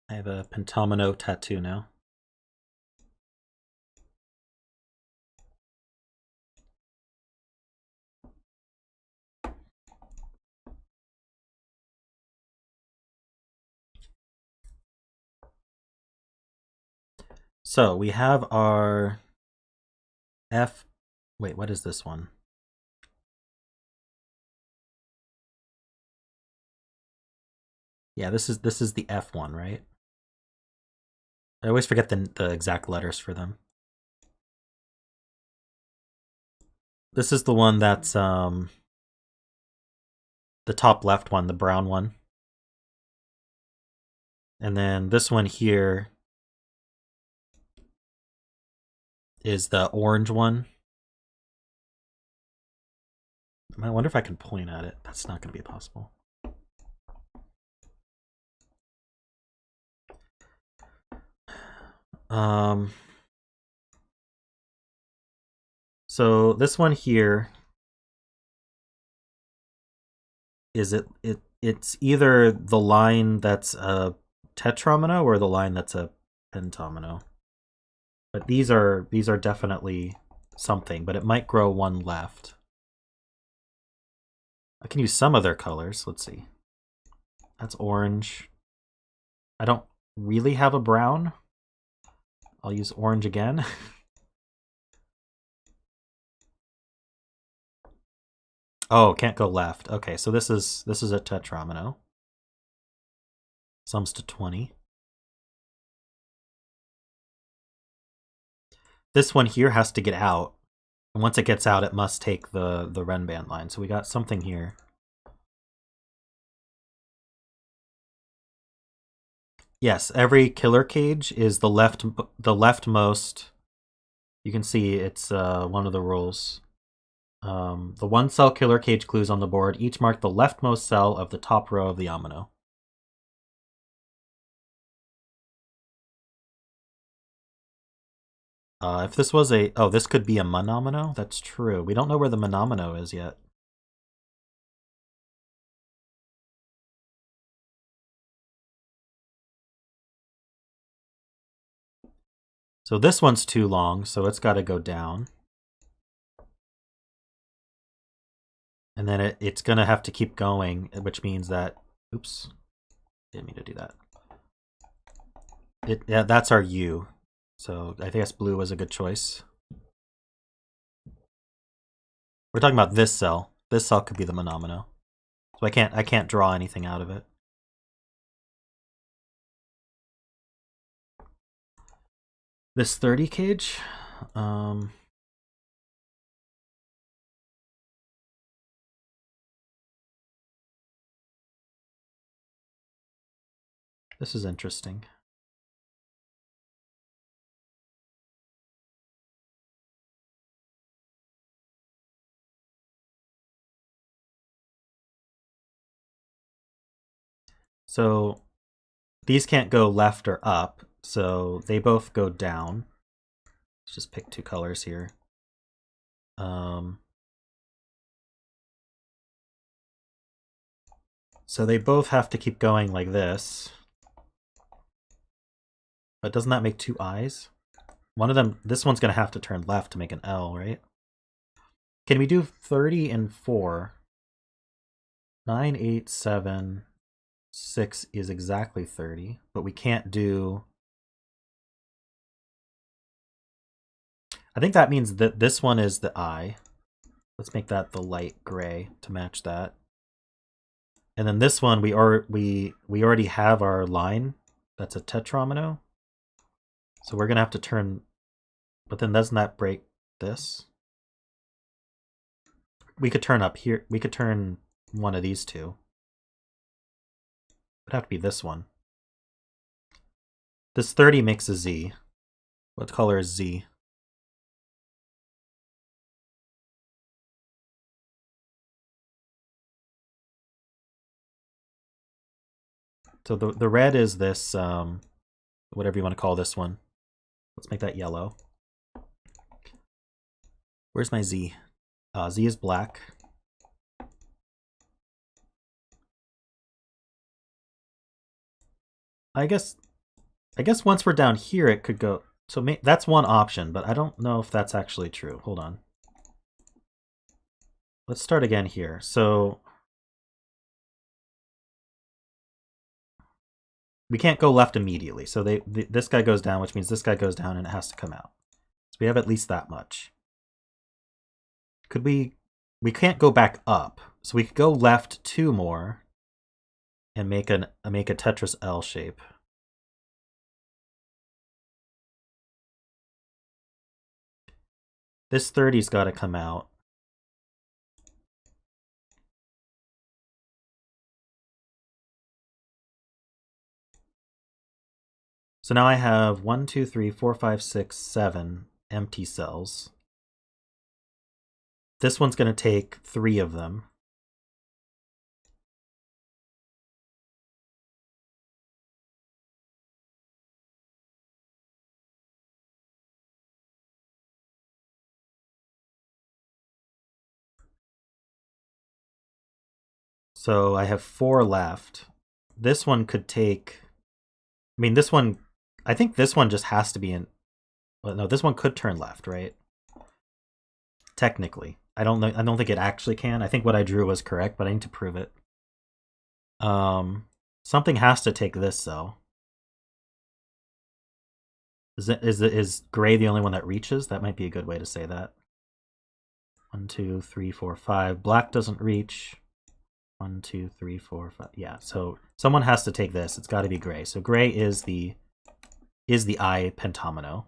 I have a Pentomino tattoo now. So we have our F. Wait, what is this one? Yeah, this is the F one, right? I always forget the exact letters for them. This is the one that's the top left one, the brown one. And then this one here is the orange one. I wonder if I can point at it. That's not going to be possible. So this one here is it's either the line that's a Tetromino or the line that's a Pentomino. But these are definitely something, but it might grow one left. I can use some of their colors. Let's see. That's orange. I don't really have a brown. I'll use orange again. Oh, can't go left. Okay, so this is a Tetromino. Sums to 20. This one here has to get out. And once it gets out, it must take the Renband line. So we got something here. Yes, every killer cage is the leftmost. You can see it's one of the rules. The one cell killer cage clues on the board each mark the leftmost cell of the top row of the Omino. If this was this could be a Monomino. That's true. We don't know where the Monomino is yet. So this one's too long, so it's got to go down. And then it's going to have to keep going, which means that... Oops. Didn't mean to do that. Yeah, that's our U. So I guess blue was a good choice. We're talking about this cell. This cell could be the Monomino. So I can't draw anything out of it. This 30 cage, this is interesting. So these can't go left or up, so they both go down. Let's just pick two colors here. So they both have to keep going like this. But doesn't that make two eyes? One of them, this one's going to have to turn left to make an L, right? Can we do 30 and 4? 9, 8, 7, 6 is exactly 30, but we can't do... I think that means that this one is the eye. Let's make that the light gray to match that. And then this one, we already have our line. That's a Tetromino. So we're going to have to turn... But then doesn't that break this? We could turn up here. We could turn one of these two. It would have to be this one. This 30 makes a Z. What color is Z? So the red is this, whatever you want to call this one. Let's make that yellow. Where's my Z? Z is black. I guess once we're down here, it could go. So that's one option, but I don't know if that's actually true. Hold on. Let's start again here. So we can't go left immediately. So this guy goes down, which means this guy goes down and it has to come out. So we have at least that much. Could we can't go back up. So we could go left 2 more and make a Tetris L shape. This 30's got to come out. So now I have 1, 2, 3, 4, 5, 6, 7 empty cells. This one's going to take 3 of them. So I have 4 left. This one could take, I mean, this one, I think this one just has to be in, well, no, this one could turn left, right? Technically. I don't think it actually can. I think what I drew was correct, but I need to prove it. Something has to take this cell. Is gray the only one that reaches? That might be a good way to say that. 1, 2, 3, 4, 5. Black doesn't reach. 1, 2, 3, 4, 5. Yeah, so someone has to take this. It's got to be gray. So gray is the I pentomino.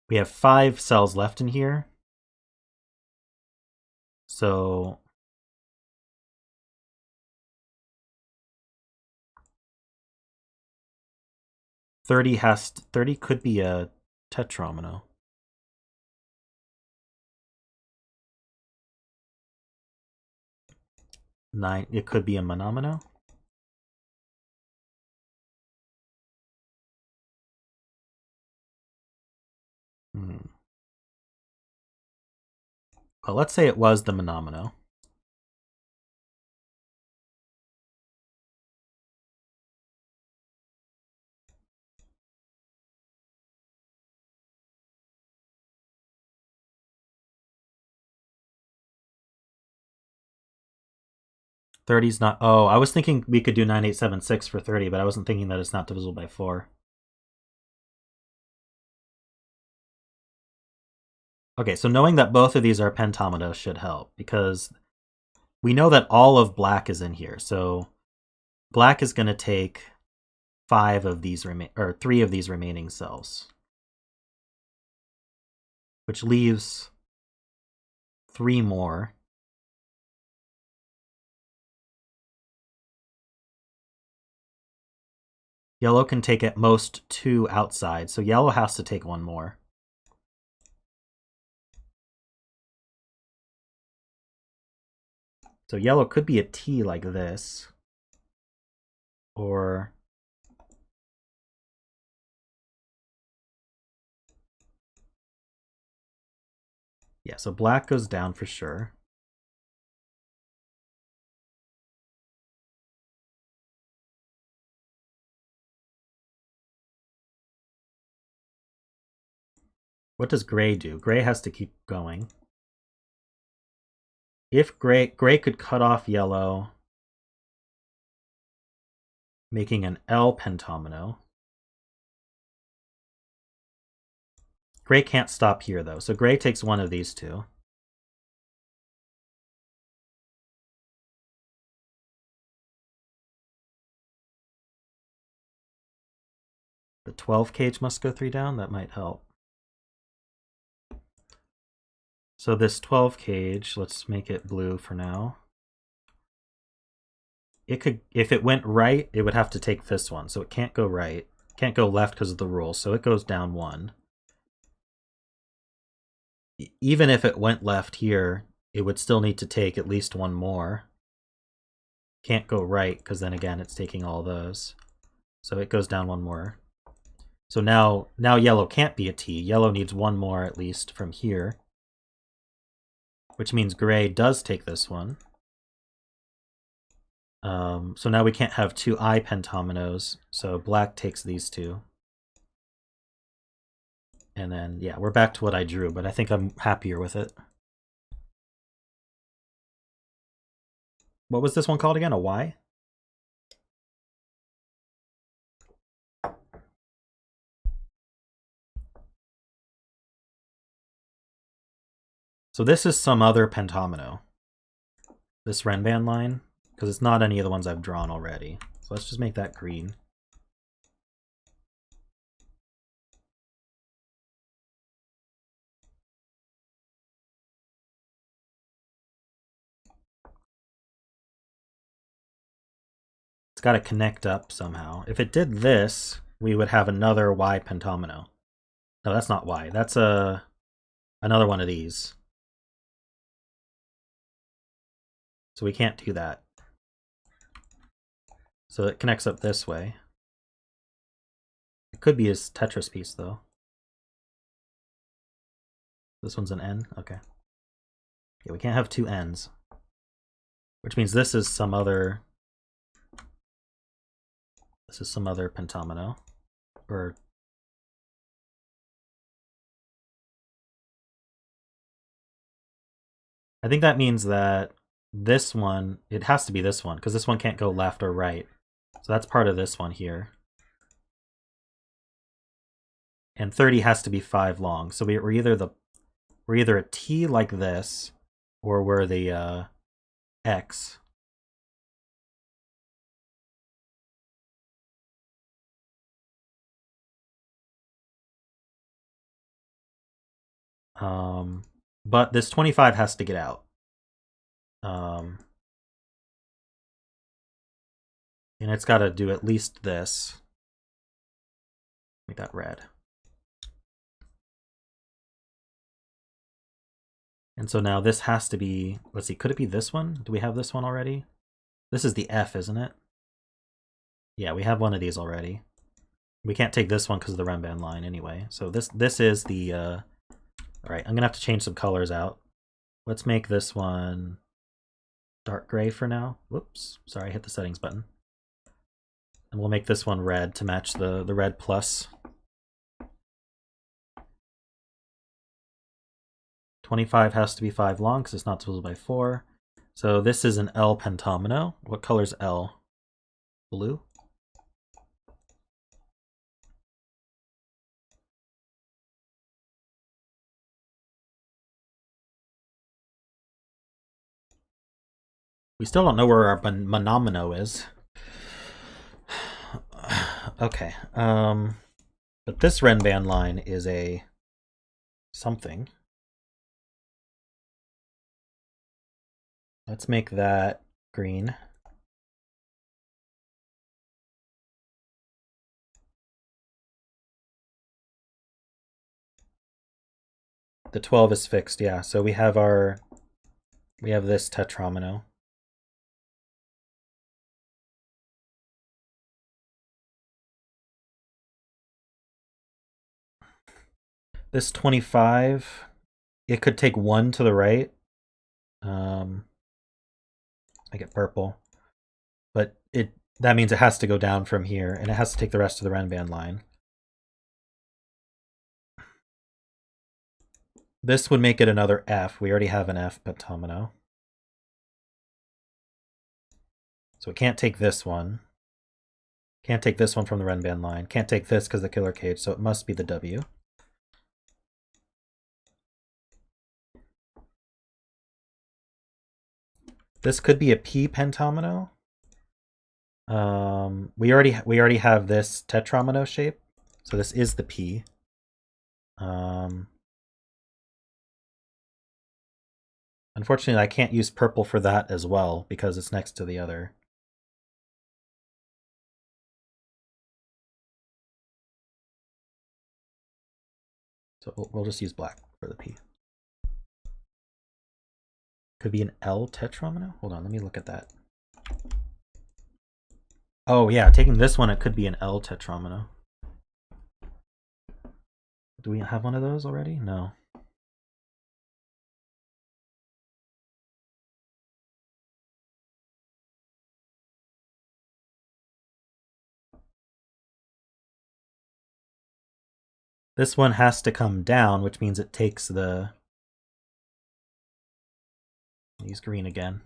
We have 5 cells left in here. So thirty could be a tetromino. It could be a monomino. Well, let's say it was the monomino. Thirty's not. Oh, I was thinking we could do 9876 for 30, but I wasn't thinking that it's not divisible by 4. Okay, so knowing that both of these are pentominoes should help, because we know that all of black is in here. So black is going to take 5 of these 3 of these remaining cells, which leaves 3 more. Yellow can take at most 2 outside, so yellow has to take 1 more. So yellow could be a T like this, or yeah, so black goes down for sure. What does gray do? Gray has to keep going. If gray could cut off yellow, making an L pentomino. Gray can't stop here though, so gray takes 1 of these 2. The 12 cage must go 3 down. That might help. So this 12 cage, let's make it blue for now. It could, if it went right, it would have to take this one. So it can't go right. Can't go left because of the rule. So it goes down 1. Even if it went left here, it would still need to take at least 1 more. can't go right because then again it's taking all those. So it goes down one more. So now yellow can't be a T. Yellow needs one more at least from here, which means gray does take this one. So now we can't have two I Pentominoes, so black takes these two. And then, yeah, we're back to what I drew, but I think I'm happier with it. What was this one called again? A Y? So this is some other Pentomino. This Renban line, because it's not any of the ones I've drawn already. So let's just make that green. It's got to connect up somehow. If it did this, we would have another Y Pentomino. No, that's not Y. That's another one of these. So we can't do that. So it connects up this way. It could be his Tetris piece, though. This one's an N? Okay. Yeah, we can't have two N's. Which means this is some other... This is some other Pentomino. Or... I think that means that this one, it has to be this one, because this one can't go left or right. So that's part of this one here. And 30 has to be 5 long. So we're either a T like this, or we're the X. But this 25 has to get out. And it's got to do at least this. Make that red. And so now this has to be, let's see, could it be this one? Do we have this one already? This is the F, isn't it? Yeah, we have one of these already. We can't take this one because of the Renban line anyway. So this is the, all right, I'm gonna have to change some colors out. Let's make this one dark gray for now. Whoops, sorry, I hit the settings button. And we'll make this one red to match the red plus. 25 has to be 5 long because it's not divisible by 4. So this is an L Pentomino. What color's L? Blue? We still don't know where our Monomino is. Okay. But this Renban line is a something. Let's make that green. The 12 is fixed, yeah. So we have this Tetromino. This 25, it could take 1 to the right. Make it purple. But that means it has to go down from here, and it has to take the rest of the Renban line. This would make it another F. We already have an F Pentomino. So it can't take this one. Can't take this one from the Renban line. Can't take this because of the killer cage, so it must be the W. This could be a P Pentomino. We already have this Tetromino shape, so this is the P. Unfortunately, I can't use purple for that as well because it's next to the other. So we'll just use black for the P. Could be an L Tetromino? Hold on, let me look at that. Oh yeah, taking this one, it could be an L tetromino. Do we have one of those already? No. This one has to come down, which means it takes the... Use green again.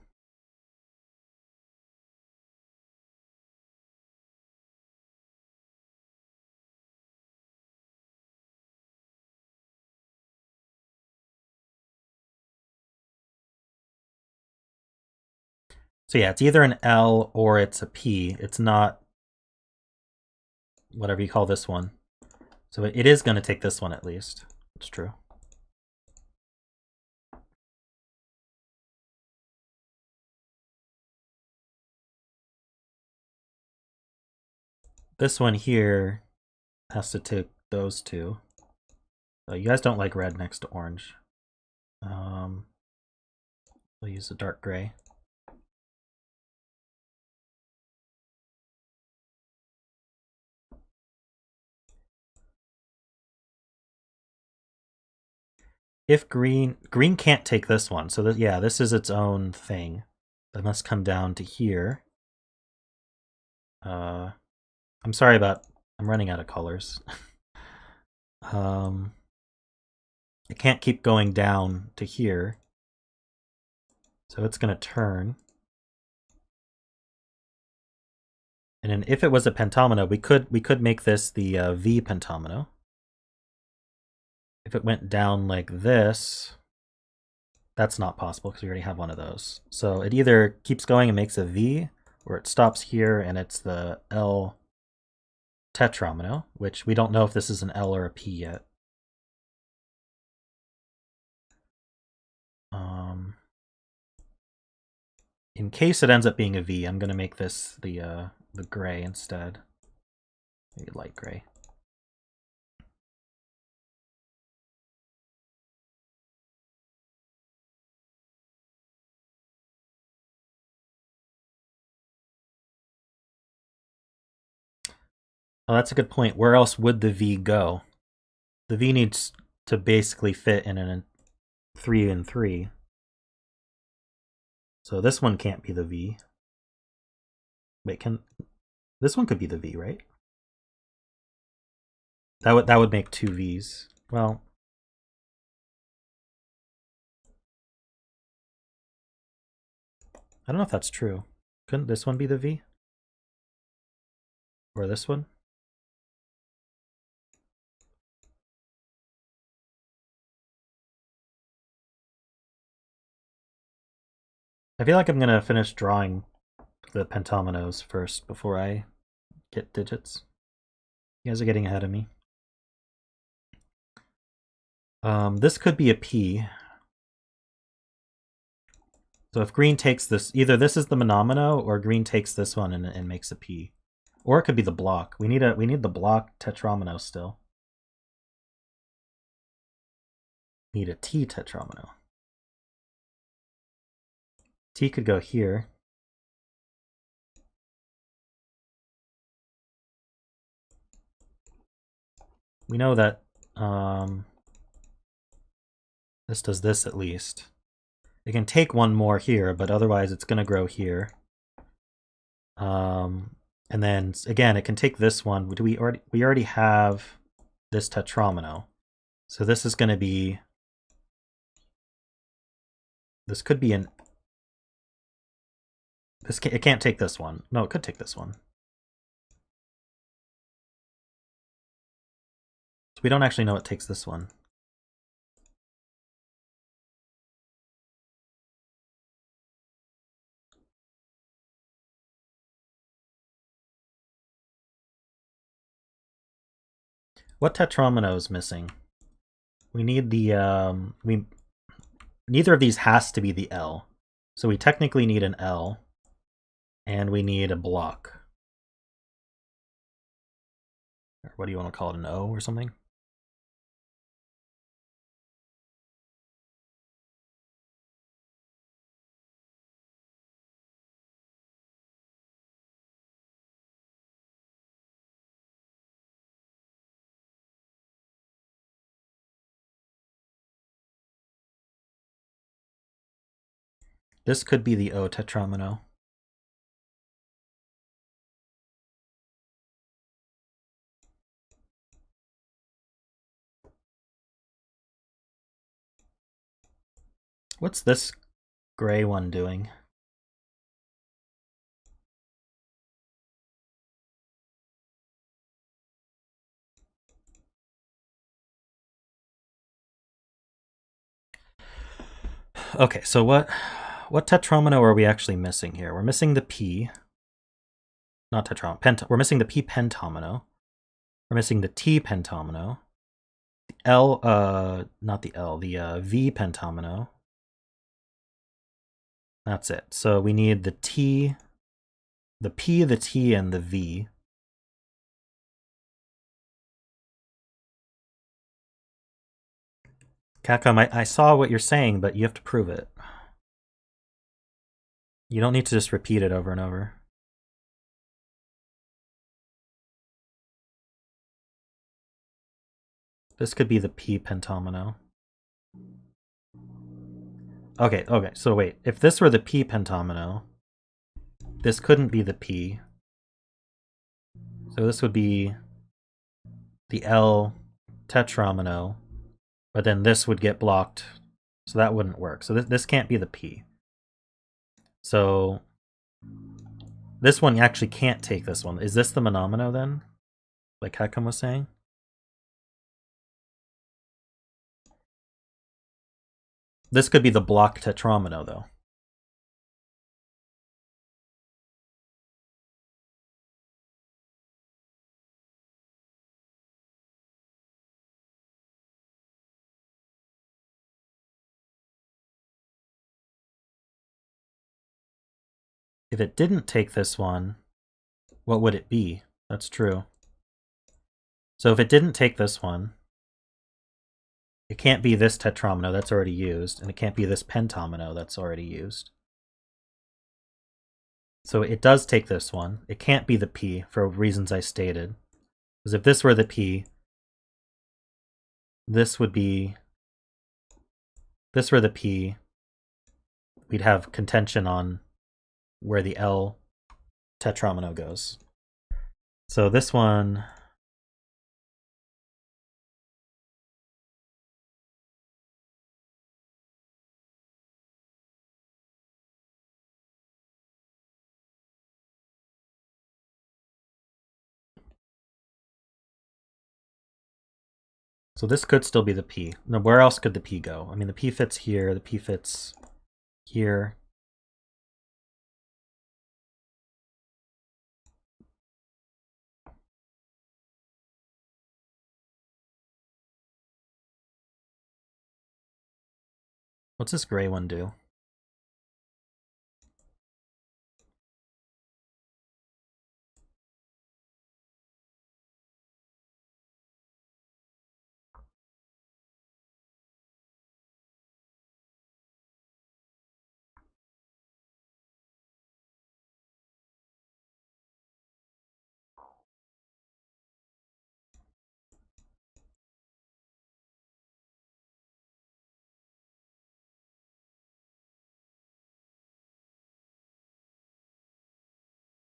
So yeah, it's either an L or it's a P. It's not whatever you call this one. So it is going to take this one at least. It's true. This one here has to take those two. You guys don't like red next to orange. We'll use a dark gray. If green can't take this one, so that, yeah, this is its own thing. That must come down to here. I'm sorry about, I'm running out of colors. It can't keep going down to here. So it's going to turn. And then if it was a pentomino, we could make this the V pentomino. If it went down like this, that's not possible because we already have one of those. So it either keeps going and makes a V, or it stops here and it's the L tetromino, which we don't know if this is an L or a P yet. In case it ends up being a V, I'm going to make this the gray instead. Maybe light gray. Oh, that's a good point. Where else would the V go? The V needs to basically fit in a 3 and 3. So this one can't be the V. Wait, this one could be the V, right? That would make 2 V's. Well, I don't know if that's true. Couldn't this one be the V? Or this one? I feel like I'm gonna finish drawing the Pentominoes first before I get digits. You guys are getting ahead of me. This could be a P. So if green takes this, either this is the Monomino or green takes this one and makes a P. Or it could be the block. We need the block Tetromino still. Need a T Tetromino. T could go here. We know that this does this at least. It can take one more here, but otherwise it's going to grow here. And then again, it can take this one. We already have this Tetromino. So this is going to be, this could be an, it can't take this one. No, it could take this one. So we don't actually know it takes this one. What Tetromino is missing? We need the, neither of these has to be the L. So we technically need an L, and we need a block. Or what do you want to call it, an O or something? This could be the O tetromino. What's this gray one doing? Okay, so what tetromino are we actually missing here? We're missing the P. Not tetromino. We're missing the P pentomino. We're missing the T pentomino. The L, not the L, the V pentomino. That's it. So we need the T, the P, the T, and the V. Capcom, I saw what you're saying, but you have to prove it. You don't need to just repeat it over and over. This could be the P pentomino. Okay, so wait. If this were the P pentomino, this couldn't be the P. So this would be the L tetromino, but then this would get blocked, so that wouldn't work. So this can't be the P. So this one actually can't take this one. Is this the monomino then? Like Hakim was saying? This could be the block tetromino though. If it didn't take this one, what would it be? That's true. So if it didn't take this one, it can't be this tetromino that's already used, and it can't be this pentomino that's already used. So it does take this one. It can't be the P for reasons I stated. Because if this were the P, this would be... This were the P, we'd have contention on where the L tetromino goes. So this one... So this could still be the P. Now, where else could the P go? I mean, the P fits here, the P fits here. What's this gray one do?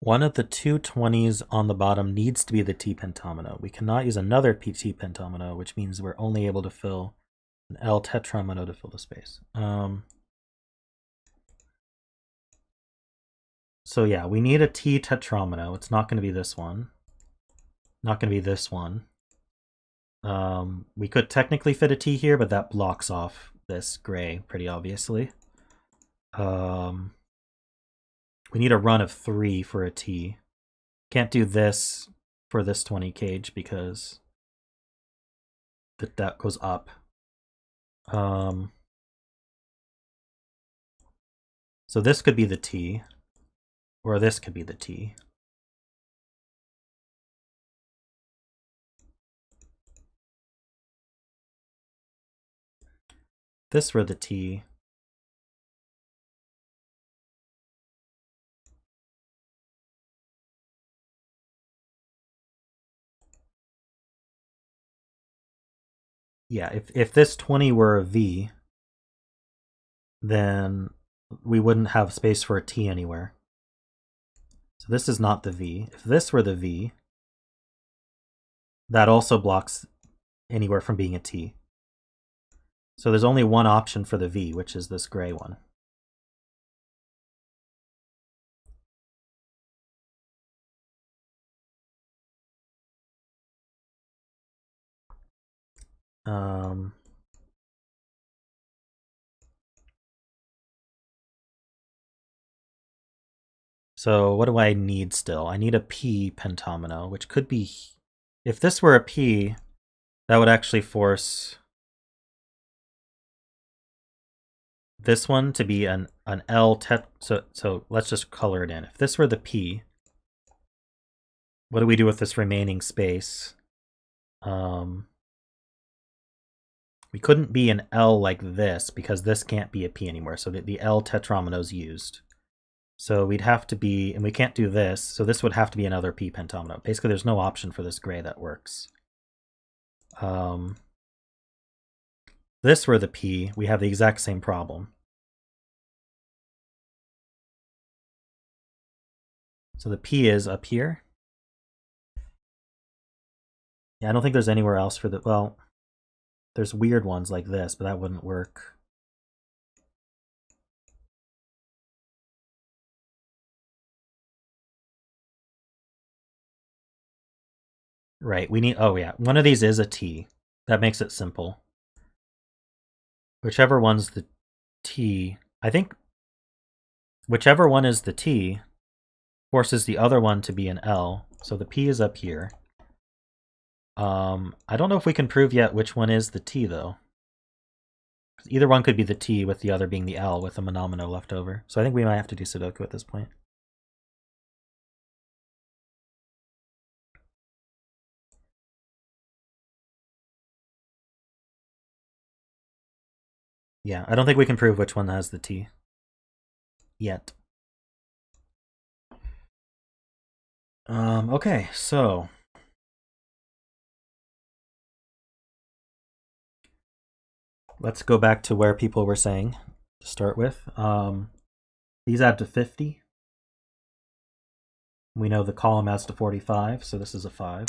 One of the two 20s on the bottom needs to be the T pentomino. We cannot use another PT pentomino, which means we're only able to fill an L tetromino to fill the space. So yeah, we need a T tetromino. It's not going to be this one. Not going to be this one. We could technically fit a T here, but that blocks off this gray pretty obviously. We need a run of 3 for a T. Can't do this for this 20 cage because that goes up. So this could be the T, or this could be the T. This were the T. Yeah, if this 20 were a V, then we wouldn't have space for a t anywhere. So this is not the v. If this were the v, that also blocks anywhere from being a t. So there's only one option for the v, which is this gray one. So what do I need still? I need a p pentomino, which could be... If this were a p, that would actually force this one to be an L so let's just color it in. If this were the p, what do we do with this remaining space? We couldn't be an L like this because this can't be a p anymore. So the L Tetrominoes used. So we'd have to be, and we can't do this, so this would have to be another p pentomino. Basically, there's no option for this gray that works. This were the p, we have the exact same problem. So the p is up here. Yeah, I don't think there's anywhere else for the, well, there's weird ones like this, but that wouldn't work. Right, we need, oh yeah, one of these is a t. That makes it simple. Whichever one's the t, I think whichever one is the t forces the other one to be an L. So the p is up here. I don't know if we can prove yet which one is the t though. Either one could be the t with the other being the L with a monomino left over. So I think we might have to do Sudoku at this point. Yeah, I don't think we can prove which one has the t yet. Okay, so let's go back to where people were saying to start with. These add to 50. We know the column adds to 45, so this is a 5.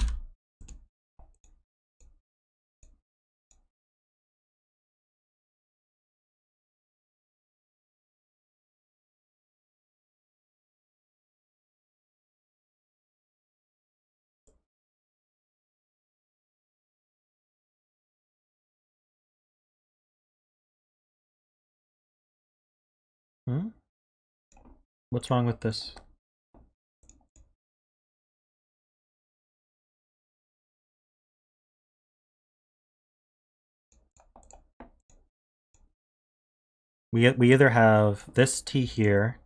What's wrong with this? We either have this T here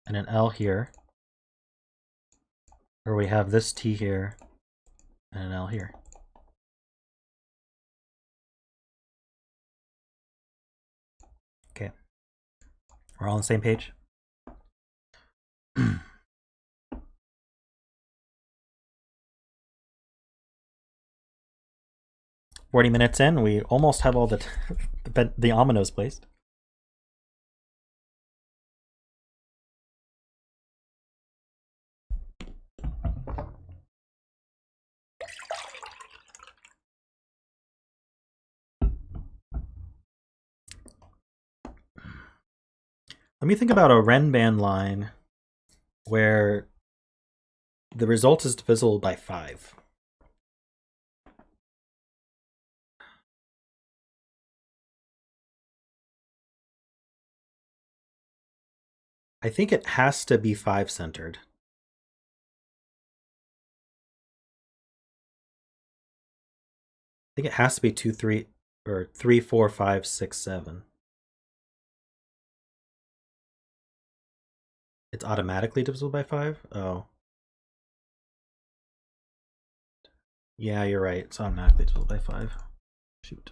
and an L here, or we have this T here and an L here. Okay, we're all on the same page. 40 minutes in, we almost have all the Ominoes placed. Let me think about a Renban line where the result is divisible by 5. I think it has to be 5-centered. I think it has to be 2, 3, or 3, 4, 5, 6, 7. It's automatically divisible by 5? Oh. Yeah, you're right. It's automatically divisible by 5. Shoot.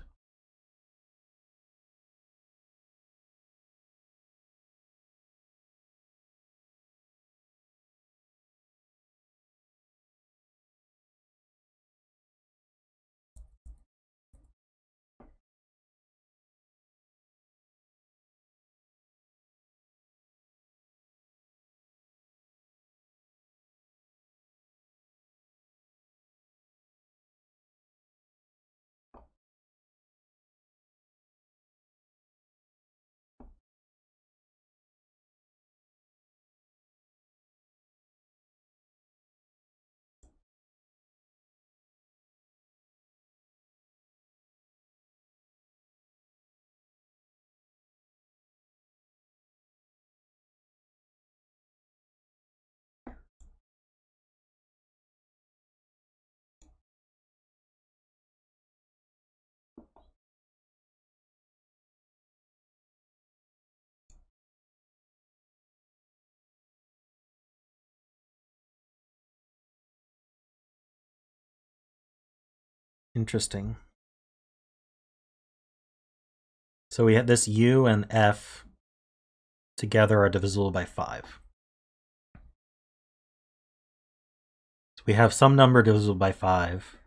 Interesting. So we have this U and F together are divisible by 5. So we have some number divisible by 5.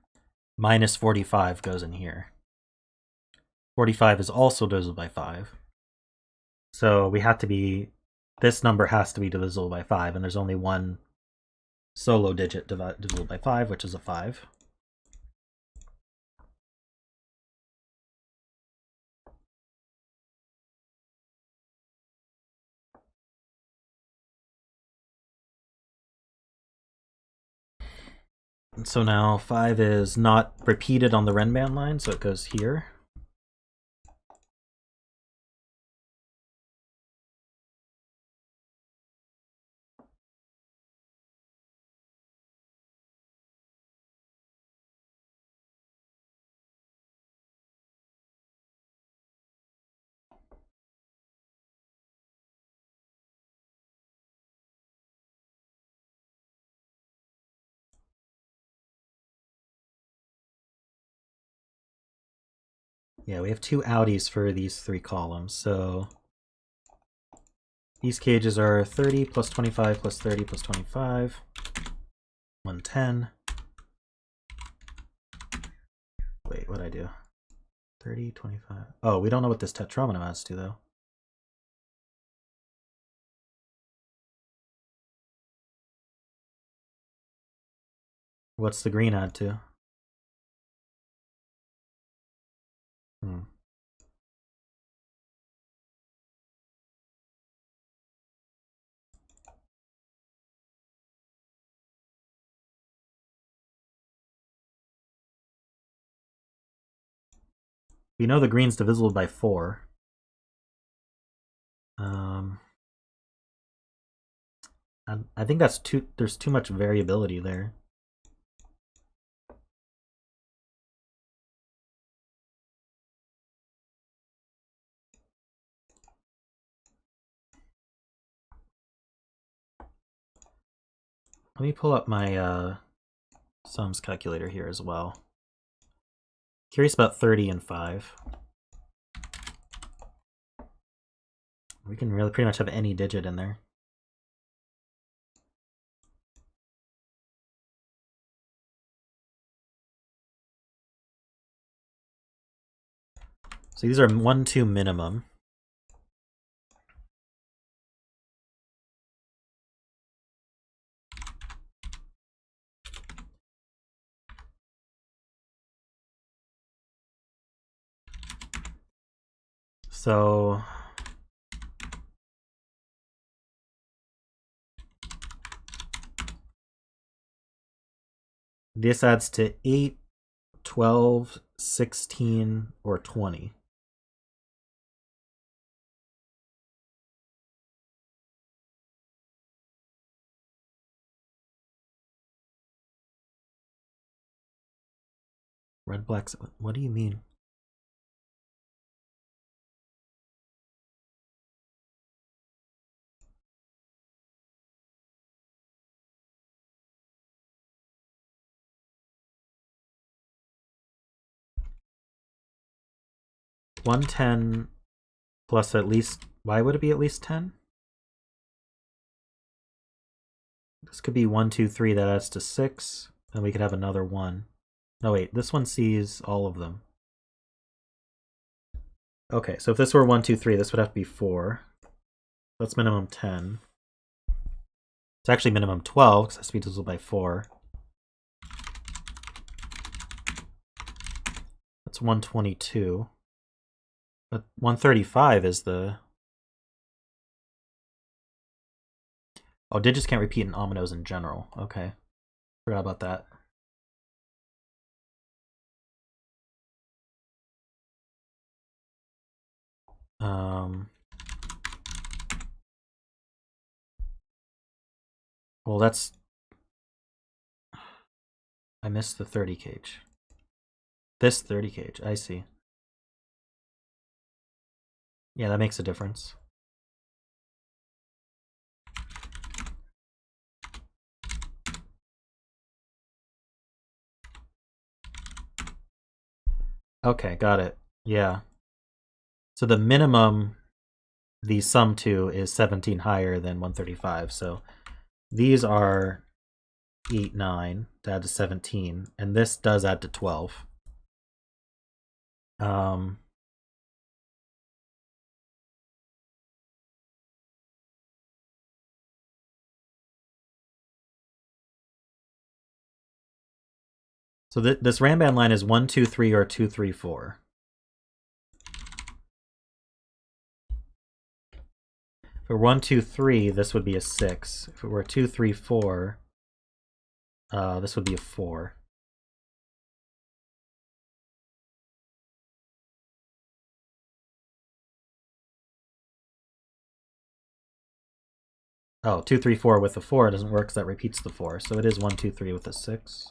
Minus 45 goes in here. 45 is also divisible by 5. So we have to be, this number has to be divisible by 5, and there's only one solo digit divisible by 5, which is a 5. And so now 5 is not repeated on the Renban line, so it goes here. Yeah, we have two outies for these 3 columns. So these cages are 30 plus 25 plus 30 plus 25, 110. Wait, what'd I do? 30, 25. Oh, we don't know what this tetromino adds to, though. What's the green add to? We know the green's divisible by 4. I think that's there's too much variability there. Let me pull up my sums calculator here as well. Curious about 30 and 5. We can really pretty much have any digit in there. So these are 1, 2 minimum. So this adds to 8, 12, 16, or 20. Red, black, what do you mean? $110 plus at least, why would it be at least 10? This could be 1, 2, 3, that adds to 6, and we could have another 1. No, wait, this one sees all of them. Okay, so if this were 1, 2, 3, this would have to be 4. That's minimum 10. It's actually minimum 12, because it has to be divisible by 4. That's 122. But 135 is the... Oh, digits can't repeat in Ominoes in general. Okay. Forgot about that. Well, that's... I missed the 30 cage. This 30 cage, I see. Yeah, that makes a difference. Okay, got it. Yeah. So the minimum the sum to is 17 higher than 135. So these are 8, 9 to add to 17, and this does add to 12. So this Ranban line is 1, 2, 3, or 2, 3, 4. If it were 1, 2, 3, this would be a 6. If it were 2, 3, 4, this would be a 4. Oh, 2, 3, 4 with the 4 doesn't work because that repeats the 4. So it is 1, 2, 3 with a 6.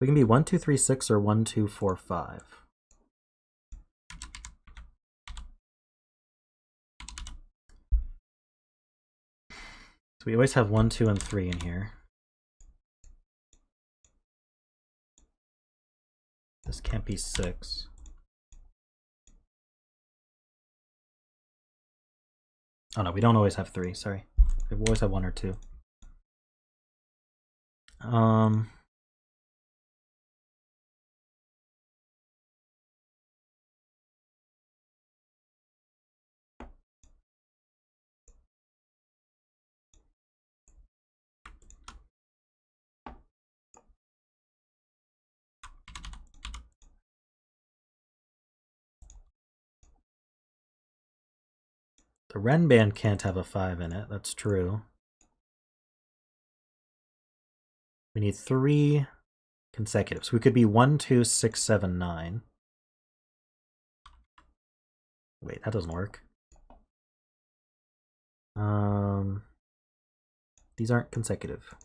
We can be 1, 2, 3, 6 or 1, 2, 4, 5. So we always have 1, 2, and 3 in here. This can't be 6. Oh no, we don't always have 3, sorry. We always have 1 or 2. The Renban can't have a 5 in it, that's true. We need 3 consecutive. So we could be 1, 2, 6, 7, 9. Wait, that doesn't work. These aren't consecutive.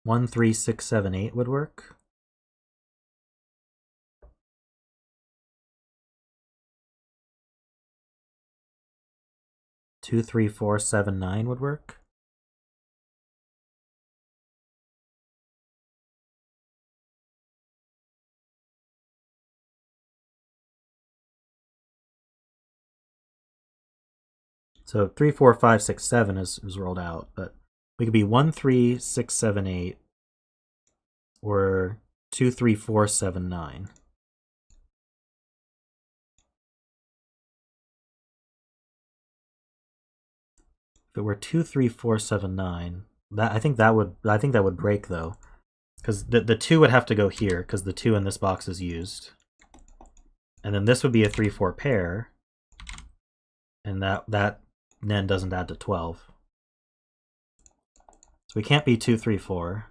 One, 3, 6, 7, 8 would work. Two, 3, 4, 7, 9 would work. So 3, 4, 5, 6, 7 is rolled out, but we could be 1, 3, 6, 7, 8, or 2, 3, 4, 7, 9. If it were 2, 3, 4, 7, 9, I think that would break though, because the 2 would have to go here because the 2 in this box is used, and then this would be a 3, 4 pair, and that then doesn't add to 12. So we can't be 2, 3, 4.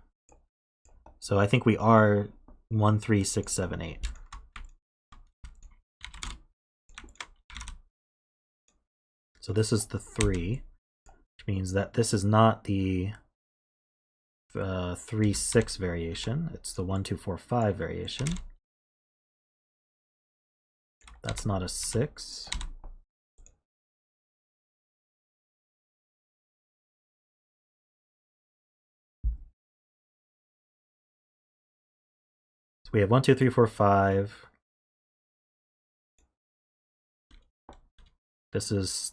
So I think we are 1, 3, 6, 7, 8. So this is the 3, which means that this is not the 3, 6 variation. It's the 1, 2, 4, 5 variation. That's not a 6. So we have 1, 2, 3, 4, 5. This is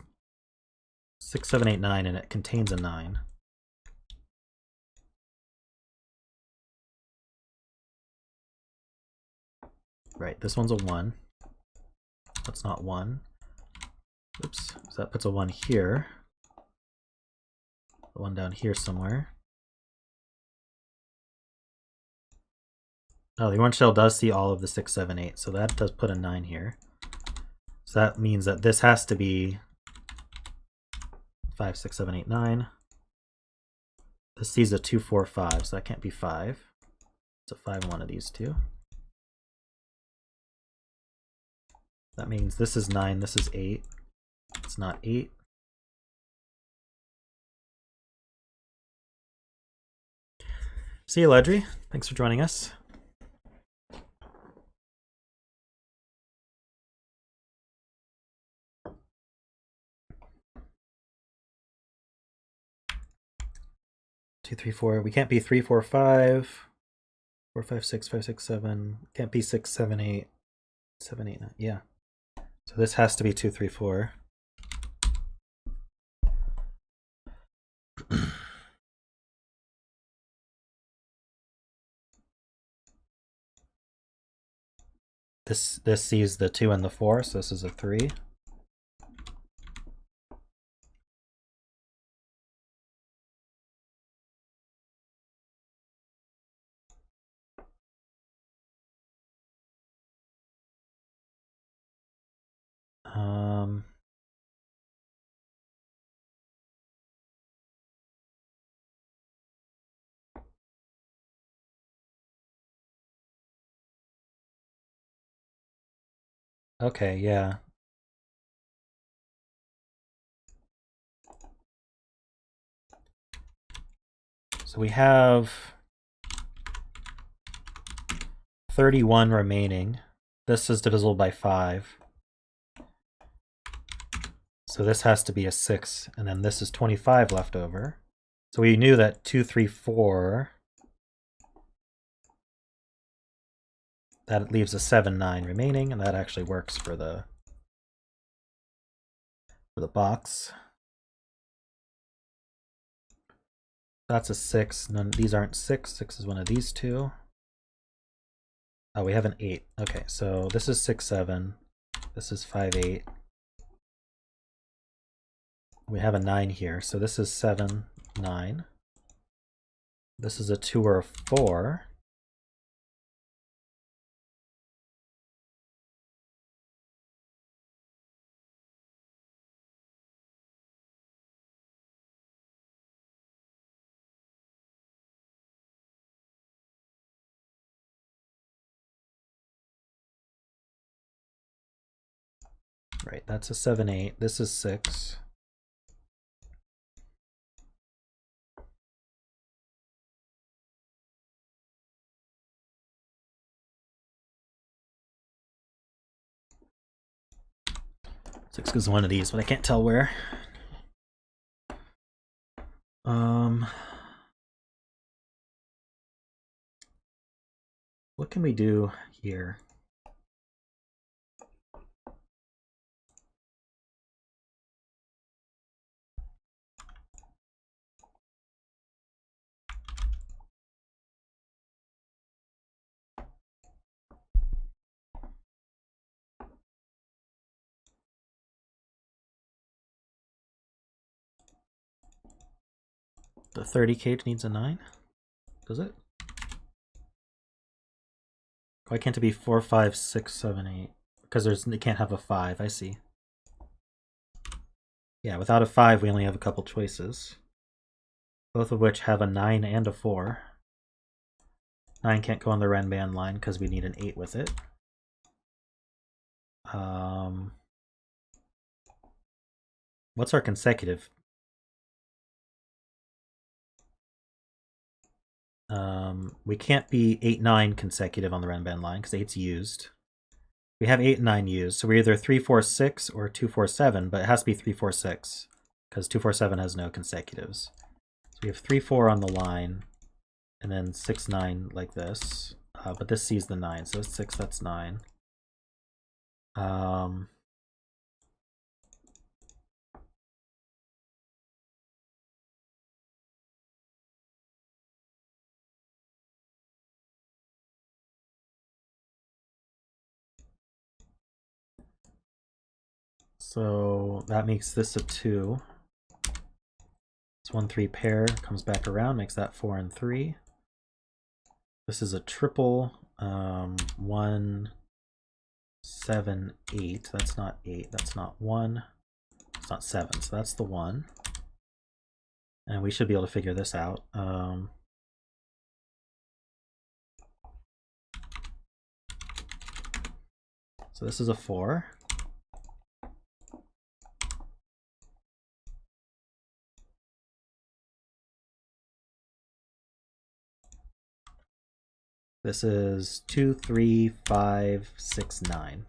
6, 7, 8, 9, and it contains a 9. Right, this one's a 1. That's not 1. Oops, so that puts a 1 here. The 1 down here somewhere. Oh, the orange shell does see all of the 6, 7, 8, so that does put a 9 here. So that means that this has to be 5, 6, 7, 8, 9. This sees a 2, 4, 5, so that can't be 5. It's a 5 in one of these two. That means this is 9, this is 8. It's not 8. See you, Ledry. Thanks for joining us. Two, 3, 4. We can't be 3, 4, 5. 4, 5, 6, 5, 6, 7. Can't be 6, 7, 8. 7, 8, 9. Yeah. So this has to be 2, 3, 4. This sees the 2 and the 4, so this is a 3. Okay, yeah. So we have 31 remaining. This is divisible by 5. So this has to be a 6, and then this is 25 left over. So we knew that 2, 3, 4, that leaves a 7, 9 remaining, and that actually works for the box. That's a 6. None, these aren't 6. 6 is one of these two. Oh, we have an 8. Okay, so this is 6, 7. This is 5, 8. We have a 9 here, so this is 7, 9. This is a 2 or a 4. Right, that's a 7, 8. This is 6. Six is one of these, but I can't tell where. What can we do here? The 30 cage needs a 9? Does it? Why can't it be 4, 5, 6, 7, 8? Because it can't have a 5, I see. Yeah, without a 5 we only have a couple choices. Both of which have a 9 and a 4. 9 can't go on the Renban line because we need an 8 with it. What's our consecutive? We can't be 8, 9 consecutive on the Renban line because 8's used. We have 8 and 9 used, so we're either 3, 4, 6 or 2, 4, 7, but it has to be 3, 4, 6 because 2, 4, 7 has no consecutives. So we have 3, 4 on the line, and then 6, 9 like this. But this sees the 9, so 6, that's 9. So that makes this a 2. It's 1, 3 pair, comes back around, makes that 4 and 3. This is a triple, 1, 7, 8. That's not 8, that's not 1. It's not 7, so that's the 1. And we should be able to figure this out. So this is a 4. This is 2, 3, 5, 6, 9.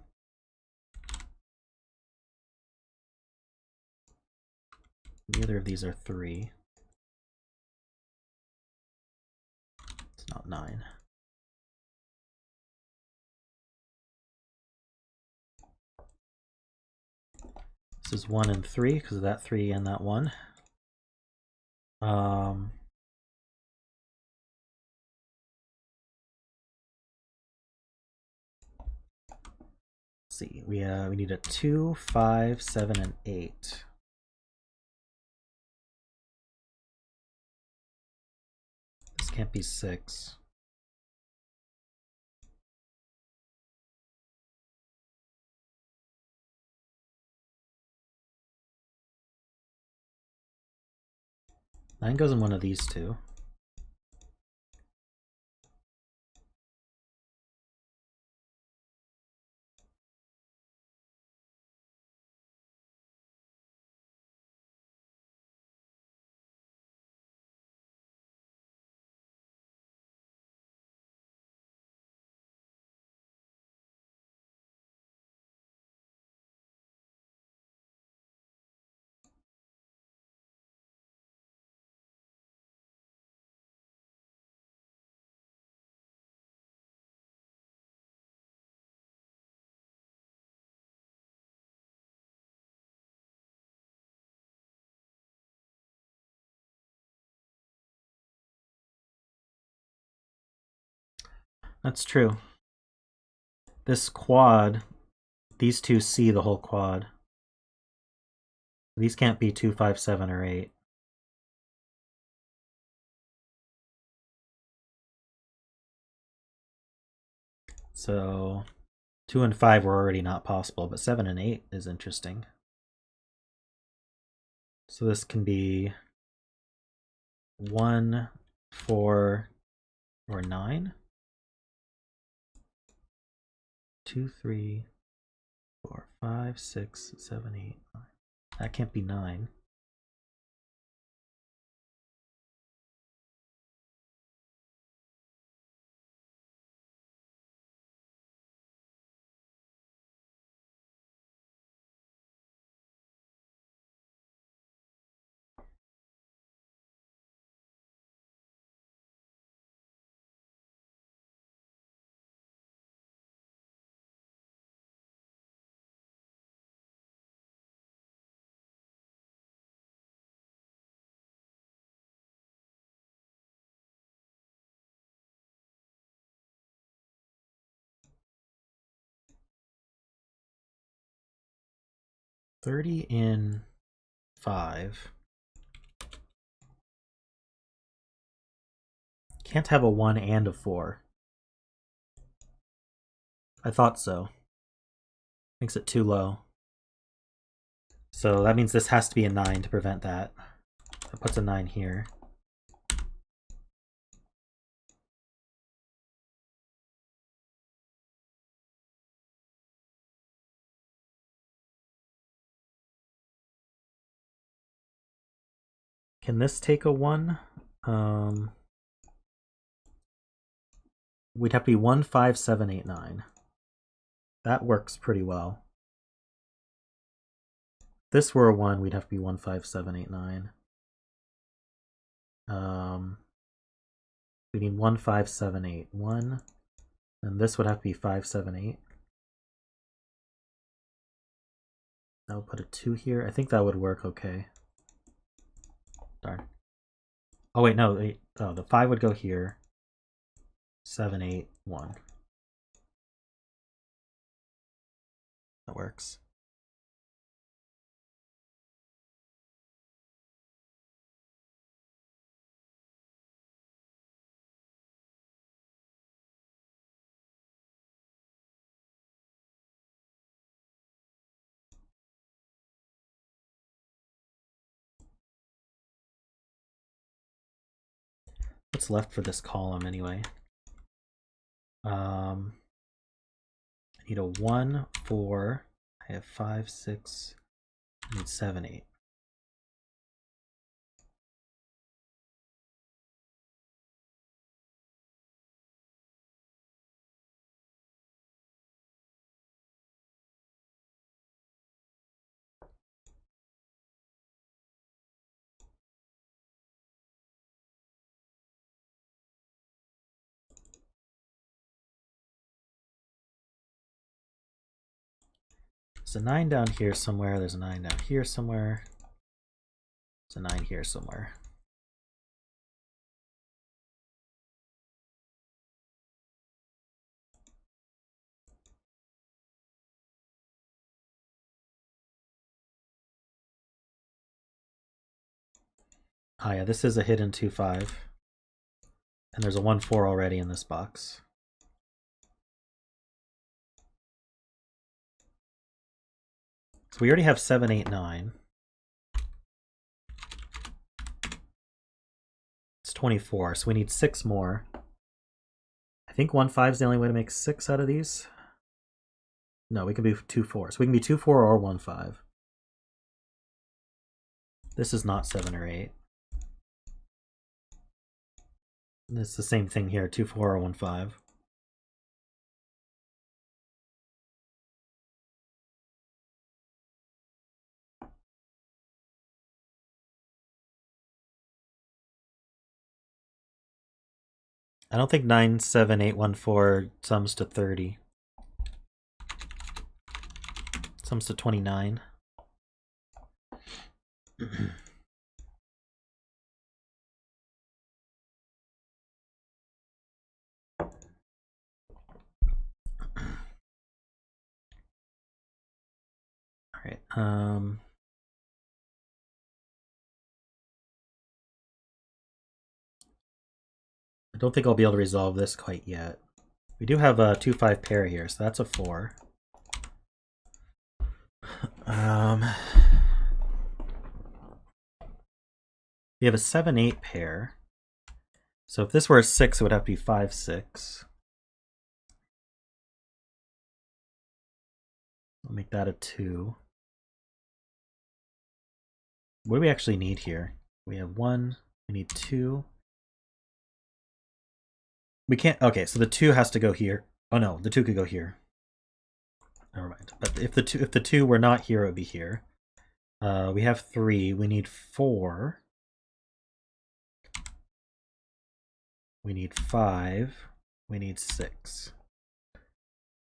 Neither of these are 3. It's not 9. This is 1 and 3 because of that 3 and that 1. Let's see, we need a 2, 5, 7, and 8. This can't be 6. Nine goes in one of these two. That's true. This quad, these two see the whole quad. These can't be 2, 5, 7, or 8. So 2 and 5 were already not possible, but 7 and 8 is interesting. So this can be 1, 4, or 9. 2, 3, 4, 5, 6, 7, 8, 9. That can't be 9. $30 in 5. Can't have a 1 and a 4. I thought so. Makes it too low. So that means this has to be a 9 to prevent that. That puts a 9 here. Can this take a 1? We'd have to be 1, 5, 7, 8, 9. That works pretty well. If this were a 1, we'd have to be 1, 5, 7, 8, 9. We need 1, 5, 7, 8. 1. And this would have to be 5, 7, 8. That would put a 2 here. I think that would work okay. Darn. Oh wait, no, wait. Oh, the 5 would go here. 7, 8, 1. That works. What's left for this column anyway? I need a 1, 4. I have 5, 6. I need 7, 8. There's a 9 down here somewhere. There's a 9 down here somewhere. There's a 9 here somewhere. Ah, yeah, this is a hidden 2, 5. And there's a 1, 4 already in this box. So we already have 7, 8, 9. It's 24, so we need 6 more. I think 1, 5 is the only way to make 6 out of these. No, we can be 2, 4. So we can be 2, 4 or 1, 5. This is not 7 or 8. It's the same thing here, 2, 4 or 1, 5. I don't think 9, 7, 8, 1, 4 sums to 30. It sums to 29. Alright, I don't think I'll be able to resolve this quite yet. We do have a 2, 5 pair here, so that's a 4. We have a 7, 8 pair. So if this were a 6, it would have to be 5, 6. I'll make that a 2. What do we actually need here? We have 1, we need 2. We can't, okay, so the 2 has to go here. Oh no, the 2 could go here. Never mind. But if the 2 were not here, it would be here. We have 3, we need 4. We need 5, we need 6.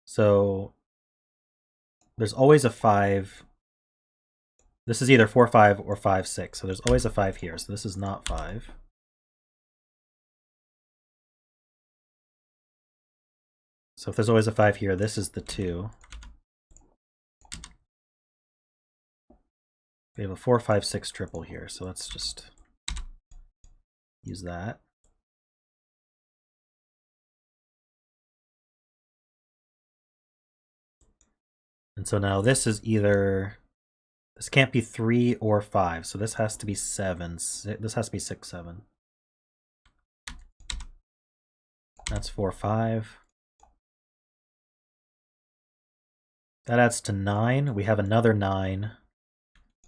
So there's always a 5. This is either 4, 5 or 5, 6. So there's always a 5 here. So this is not 5. So if there's always a 5 here, this is the 2. We have a 4, 5, 6 triple here. So let's just use that. And so now this is either, this can't be 3 or 5, so this has to be 7. This has to be 6, 7. That's 4, 5. That adds to 9. We have another 9.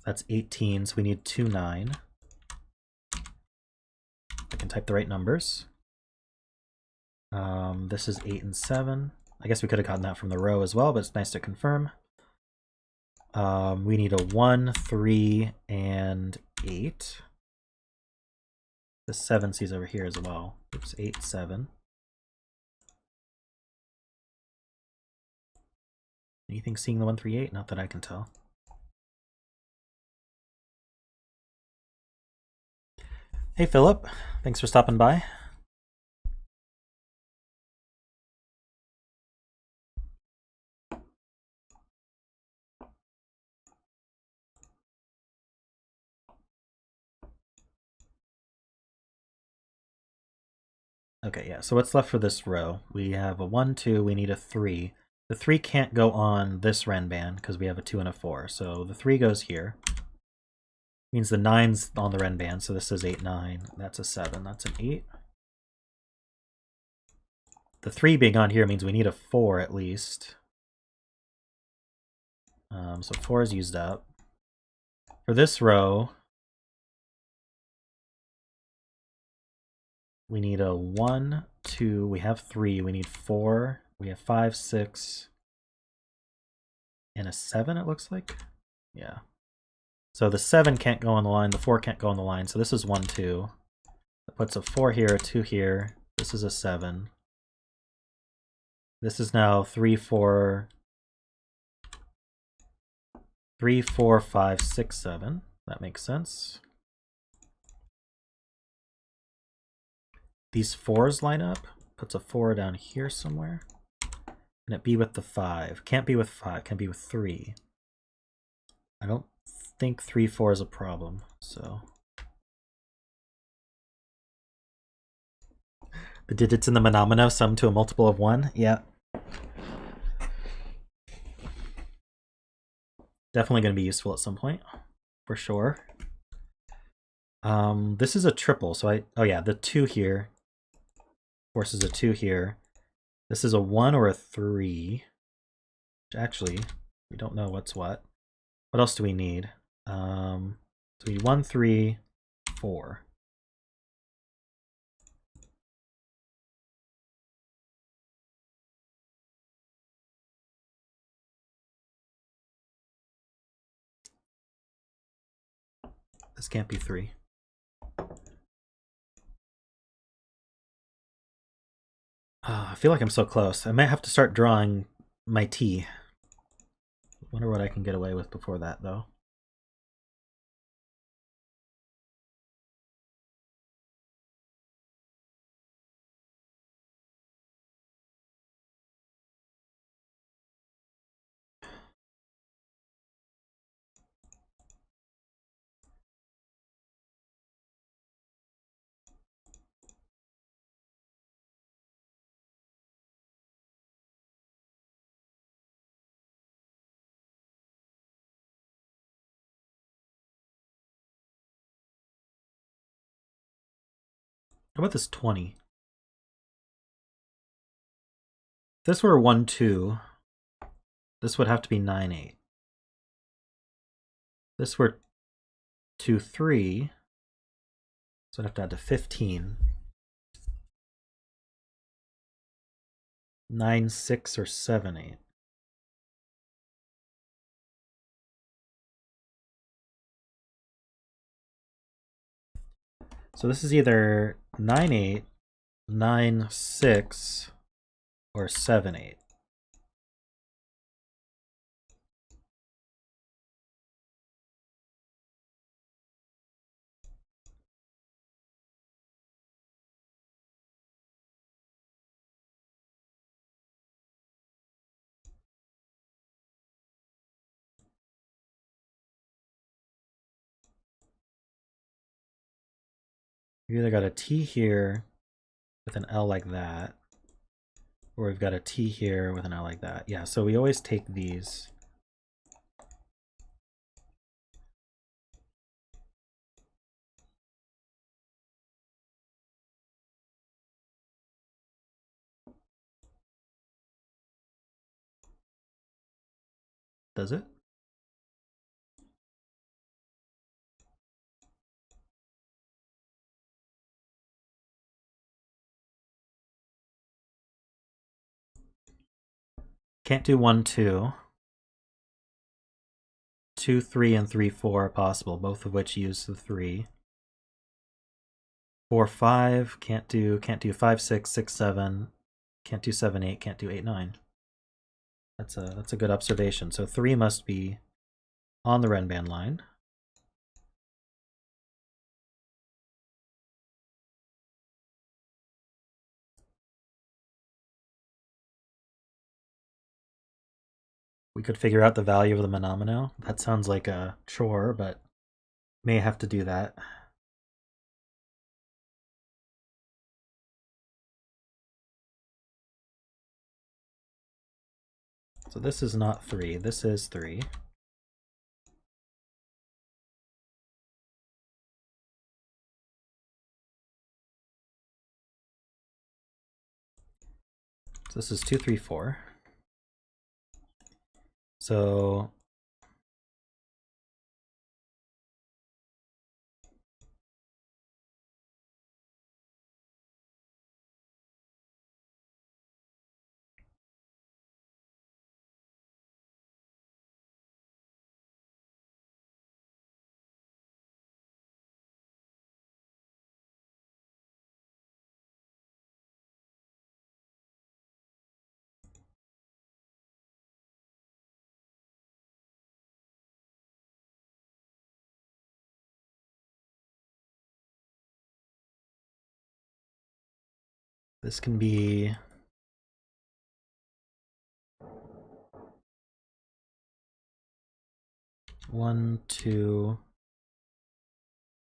That's 18, so we need 2, 9. I can type the right numbers. This is 8 and 7. I guess we could have gotten that from the row as well, but it's nice to confirm. We need a 1, 3, and 8. The 7 sees over here as well. Oops, 8, 7. Anything seeing the 1, 3, 8? Not that I can tell. Hey Philip, thanks for stopping by. Okay, yeah, so what's left for this row? We have a 1, 2, we need a 3. The 3 can't go on this Renban because we have a 2 and a 4. So the 3 goes here. Means the 9's on the Renban, so this is 8, 9. That's a 7, that's an 8. the 3 being on here means we need a 4 at least. So 4 is used up. For this row, we need a 1, 2, we have 3, we need 4, we have 5, 6, and a 7 it looks like. Yeah. So the 7 can't go on the line, the 4 can't go on the line, so this is 1, 2. That puts a 4 here, a 2 here, this is a 7. This is now 3, 4, 3, 4, 5, 6, 7. That makes sense. These 4s line up, puts a 4 down here somewhere. Can it be with the 5? Can't be with 5, can be with 3. I don't think 3, 4 is a problem, so. The digits in the Monomino sum to a multiple of 1? Yeah. Definitely going to be useful at some point, for sure. This is a triple, so oh yeah, the 2 here forces a 2 here. This is a 1 or a 3. Which actually, we don't know what's what. What else do we need? So we need 1, 3, 4. This can't be 3. I feel like I'm so close. I might have to start drawing my T. Wonder what I can get away with before that, though. How about this 20? If this were 1, 2, this would have to be 9, 8. This were 2, 3, so I'd have to add to 15. 9, 6, or 7, 8. So this is either 9, 8, 9, 6, or 7, 8. We either got a T here with an L like that, or we've got a T here with an L like that. Yeah, so we always take these. Does it? Can't do 1, 2. 2, 3, and 3, 4 are possible, both of which use the 3. 4, 5, can't do 5, 6, 6, 7, can't do 7, 8, can't do 8, 9. That's a good observation. So 3 must be on the Renban line. We could figure out the value of the Monomino. That sounds like a chore, but may have to do that. So this is not 3, this is 3. So this is 2, 3, 4. So this can be one, two,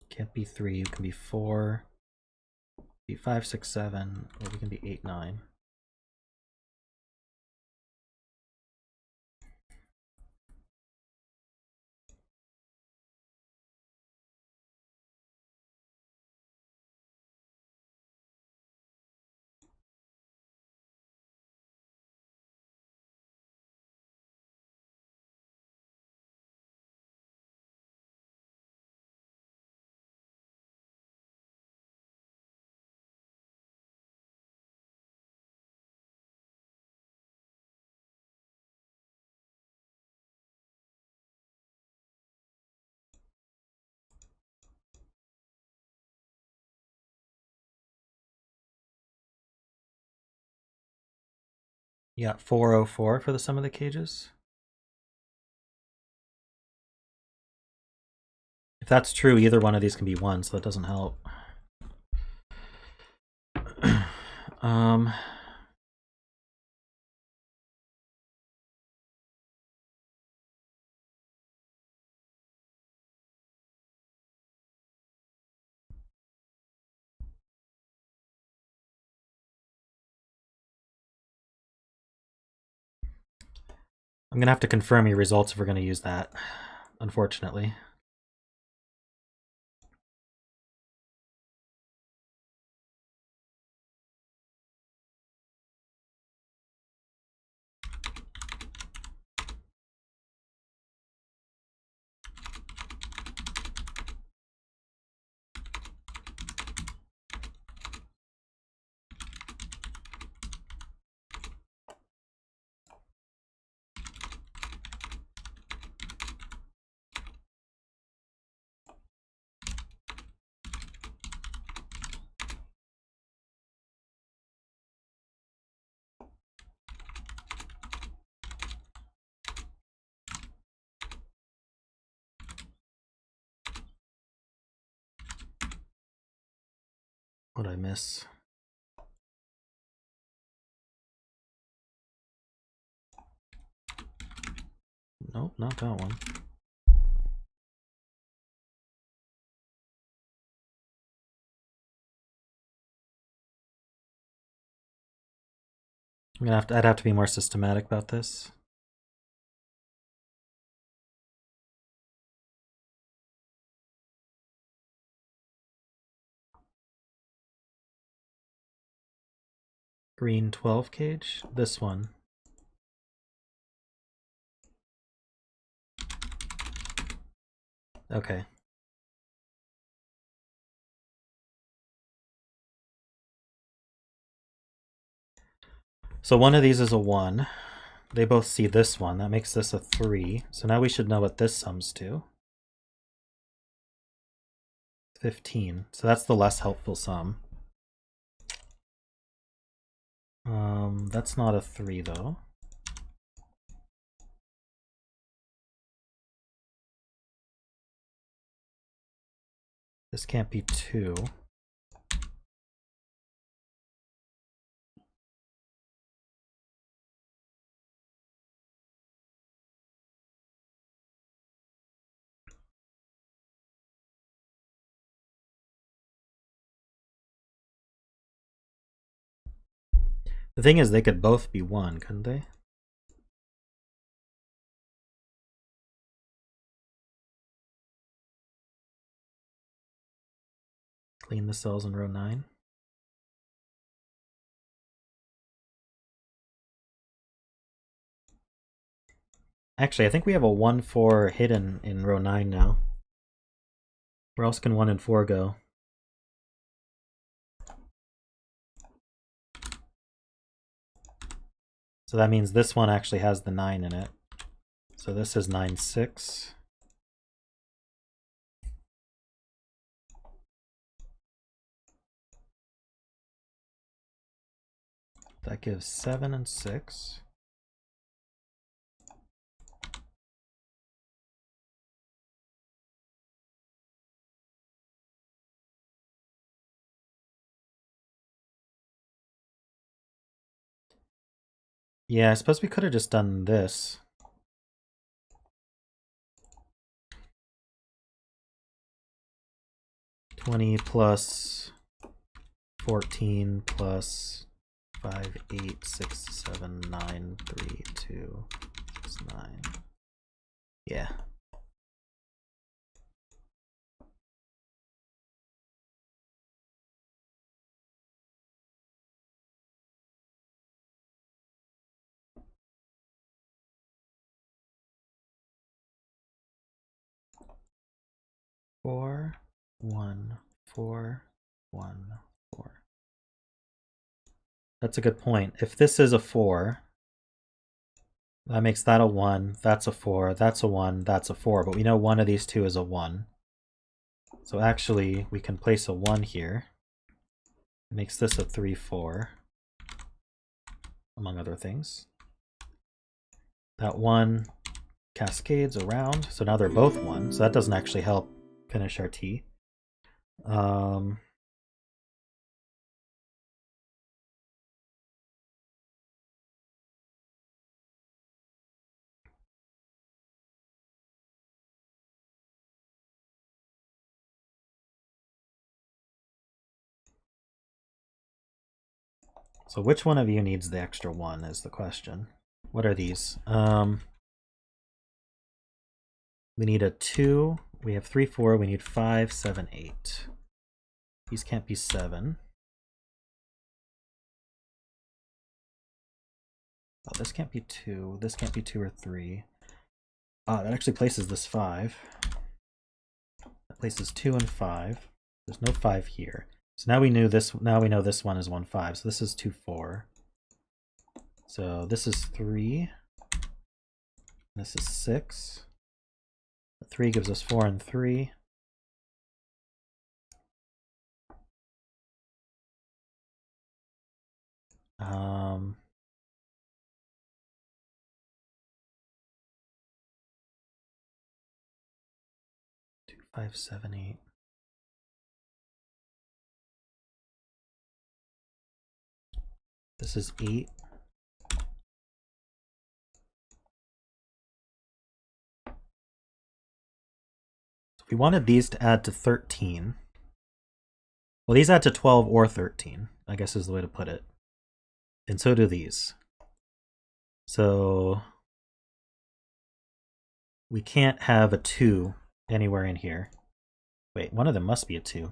can't be 3, it can be 4, be 5, 6, 7, or we can be 8, 9. Yeah, 404 for the sum of the cages. If that's true, either one of these can be 1, so that doesn't help. I'm gonna have to confirm your results if we're gonna use that, unfortunately. What'd I miss? Nope, not that one. I'd have to be more systematic about this. Green 12 cage, this one. Okay. So one of these is a 1. They both see this one. That makes this a 3. So now we should know what this sums to. 15. So that's the less helpful sum. That's not a 3 though. This can't be 2. The thing is, they could both be 1, couldn't they? Clean the cells in row 9. Actually, I think we have a 1, 4 hidden in row 9 now. Where else can 1 and 4 go? So that means this one actually has the 9 in it. So this is 9, 6. That gives 7 and 6. Yeah, I suppose we could have just done this. $20 plus 14 plus 5, 8, 6, 7, 9, 3, 2, 6, 9. Yeah. Four, 1, 4, 1, 4. That's a good point. If this is a 4, that makes that a 1, that's a 4, that's a 1, that's a 4, but we know one of these two is a 1. So actually, we can place a 1 here. It makes this a 3, 4, among other things. That 1 cascades around, so now they're both 1, so that doesn't actually help finish our T. So which one of you needs the extra 1 is the question. What are these? We need a 2. We have 3, 4. We need 5, 7, 8. These can't be 7. Oh, this can't be 2. This can't be 2 or 3. That actually places this 5. That places 2 and 5. There's no 5 here. So now we knew this. Now we know this one is 1, 5. So this is 2, 4. So this is 3. This is 6. 3 gives us 4 and 3. Two, 5, 7, 8. This is 8. If we wanted these to add to 13, well, these add to 12 or 13, I guess is the way to put it. And so do these. So we can't have a 2 anywhere in here. Wait, one of them must be a 2.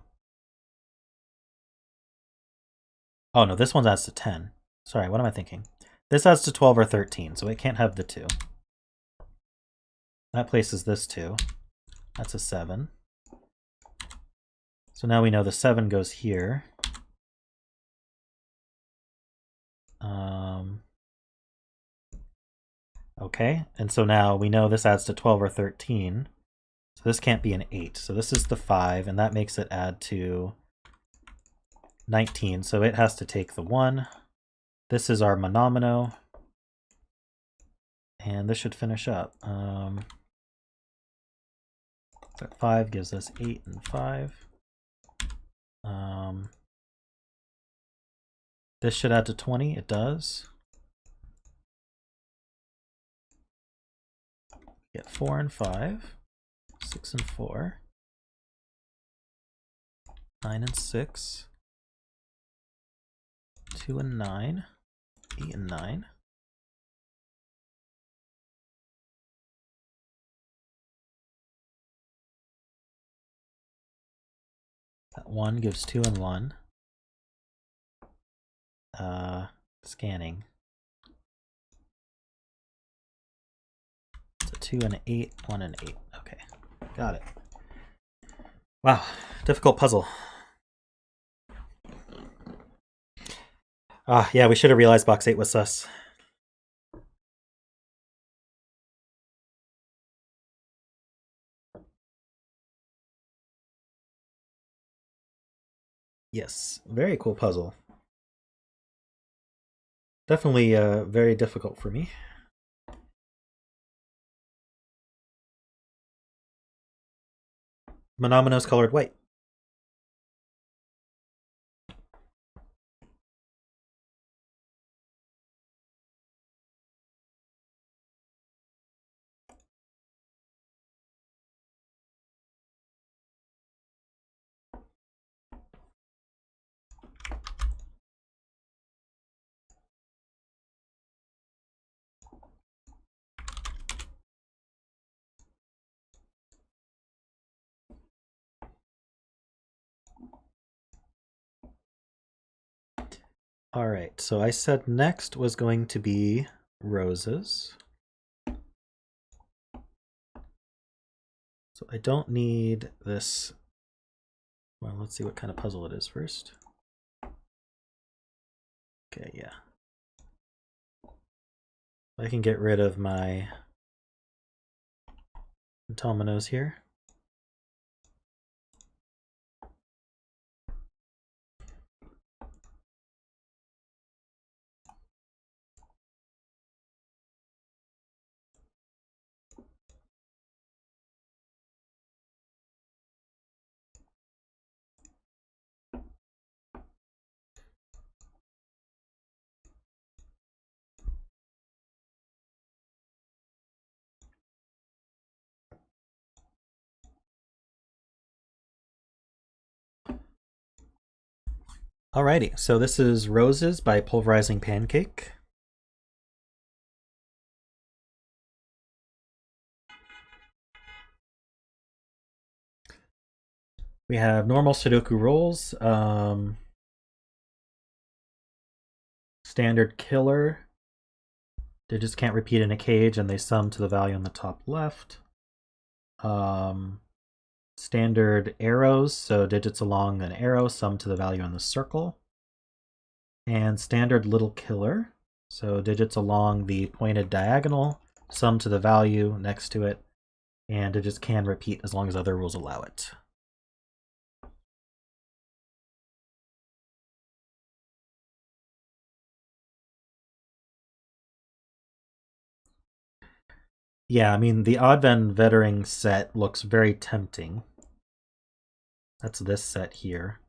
Oh no, this one adds to 10. Sorry, what am I thinking? This adds to 12 or 13, so it can't have the 2. That places this 2. That's a 7. So now we know the 7 goes here. Okay, and so now we know this adds to 12 or 13. So this can't be an 8. So this is the 5, and that makes it add to 19. So it has to take the 1. This is our Monomino. And this should finish up. So 5 gives us 8 and 5. This should add to 20. It does. Get 4 and 5. 6 and 4. 9 and 6. 2 and 9. 8 and 9. That 1 gives 2 and 1. Scanning. 2 and 8, 1 and 8. Okay, got it. Wow, difficult puzzle. Yeah, we should have realized box 8 was sus. Yes, very cool puzzle. Definitely very difficult for me. Monominoes colored white. All right, so I said next was going to be roses. So I don't need this. Well, let's see what kind of puzzle it is first. Okay, yeah. I can get rid of my Pentominoes here. Alrighty, so this is Roses by PulverizingPancake. We have normal Sudoku rolls, standard killer, digits can't repeat in a cage and they sum to the value on the top left. Standard arrows, so digits along an arrow sum to the value on the circle. And standard little killer, so digits along the pointed diagonal sum to the value next to it, and digits can repeat as long as other rules allow it. Yeah, I mean, the Oddven Vettering set looks very tempting. That's this set here.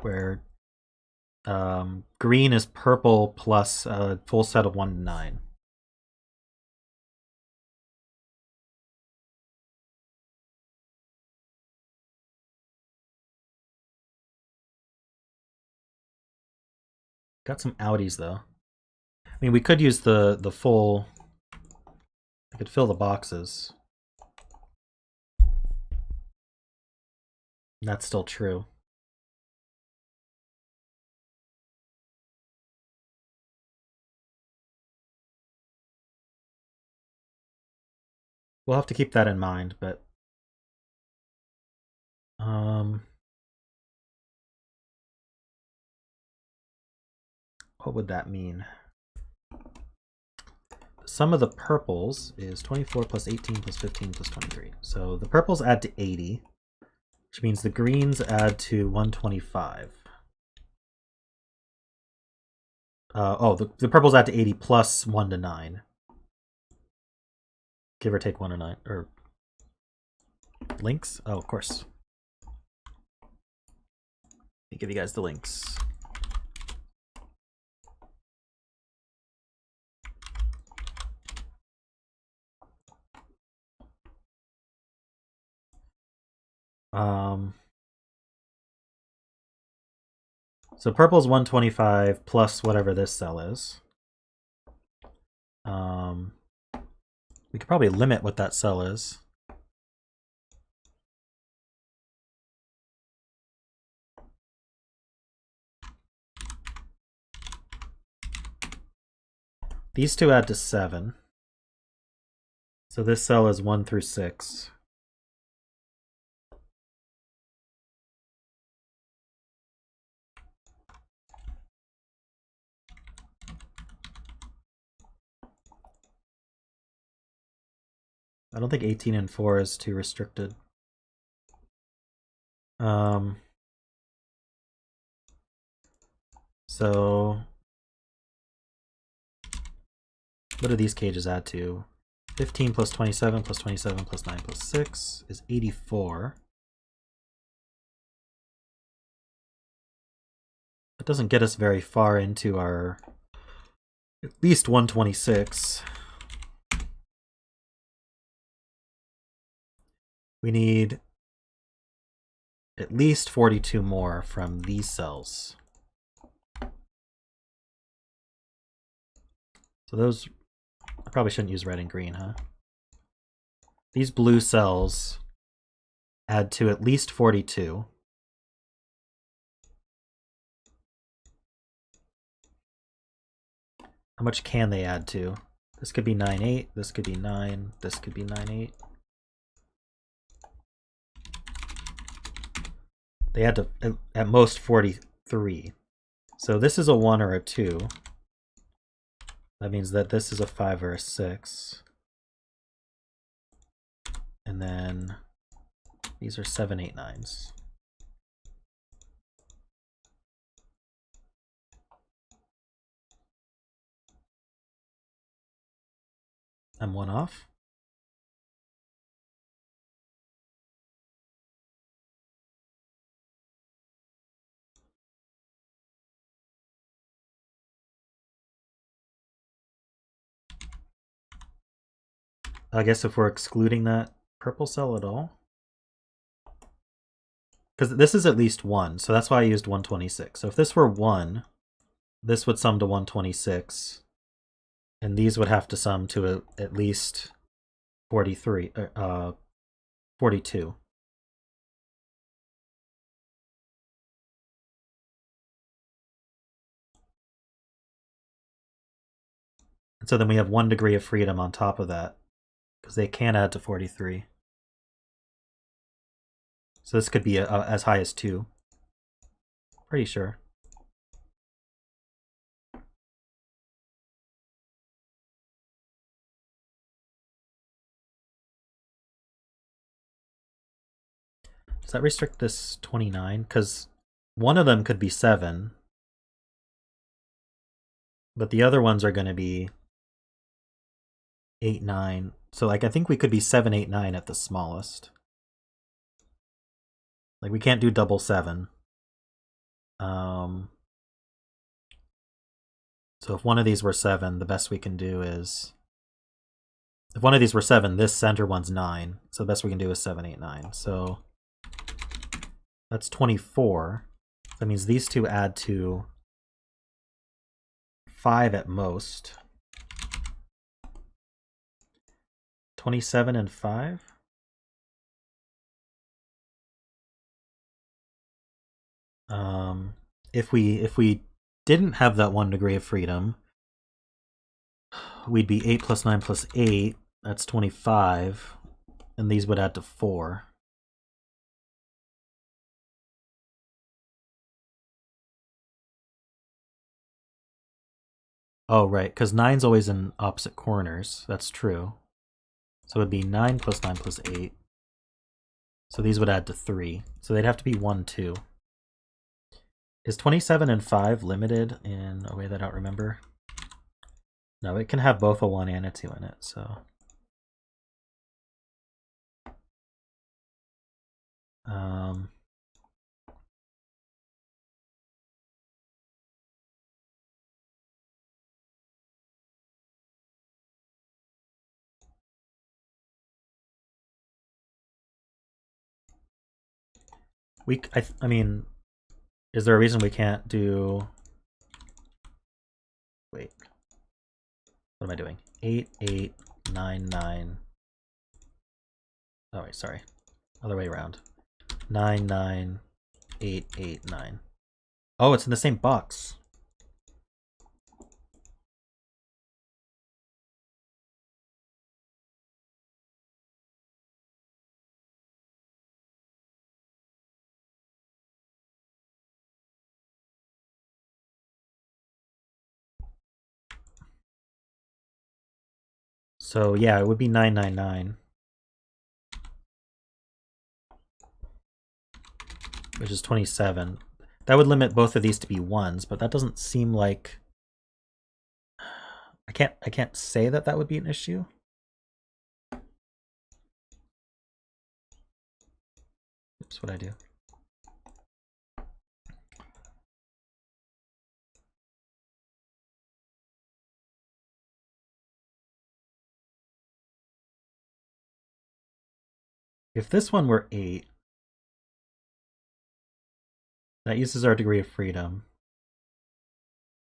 Where green is purple plus a full set of 1 to 9. Got some outies though. I mean, we could use the full. I could fill the boxes. That's still true. We'll have to keep that in mind, but what would that mean? The sum of the purples is 24 plus 18 plus 15 plus 23. So the purples add to 80, which means the greens add to 125. The purples add to 80 plus 1 to 9. Give or take 1 to 9. Or links? Oh, of course. Let me give you guys the links. So purple's 125 plus whatever this cell is. We could probably limit what that cell is. These two add to 7. So this cell is 1 through 6. I don't think 18 and 4 is too restricted. So what do these cages add to? 15 plus 27 plus 27 plus 9 plus 6 is 84. That doesn't get us very far into our at least 126. We need at least 42 more from these cells. So those, I probably shouldn't use red and green, huh? These blue cells add to at least 42. How much can they add to? This could be 9, 8, this could be 9, this could be 9, 8. They add to at most 43. So this is a 1 or a 2. That means that this is a 5 or a 6. And then these are 7, 8, 9s. I'm 1 off. I guess if we're excluding that purple cell at all. Because this is at least 1, so that's why I used 126. So if this were 1, this would sum to 126. And these would have to sum to at least 42. And so then we have 1 degree of freedom on top of that, because they can add to 43. So this could be as high as 2. Pretty sure. Does that restrict this 29? Because one of them could be 7, but the other ones are going to be 8, 9. So like I think we could be 7, 8, 9 at the smallest. Like we can't do double 7. So if one of these were 7, the best we can do is, if one of these were 7, this center one's 9. So the best we can do is 7, 8, 9. So that's 24. That means these two add to 5 at most. 27 and 5. If we didn't have that 1 degree of freedom, we'd be 8 plus 9 plus 8. That's 25, and these would add to 4. Oh, right, because 9's always in opposite corners. That's true. So it would be 9 plus 9 plus 8. So these would add to 3. So they'd have to be 1, 2. Is 27 and 5 limited in a way that I don't remember? No, it can have both a 1 and a 2 in it, so. I mean, is there a reason we can't do, wait, what am I doing? 8, 8, 9, 9. Oh wait, sorry, other way around. 9, 9, 8, 8, 9. Oh, it's in the same box. So yeah, it would be 999. Which is 27. That would limit both of these to be 1s, but that doesn't seem like... I can't say that that would be an issue. Oops, what'd I do? If this one were 8, that uses our degree of freedom.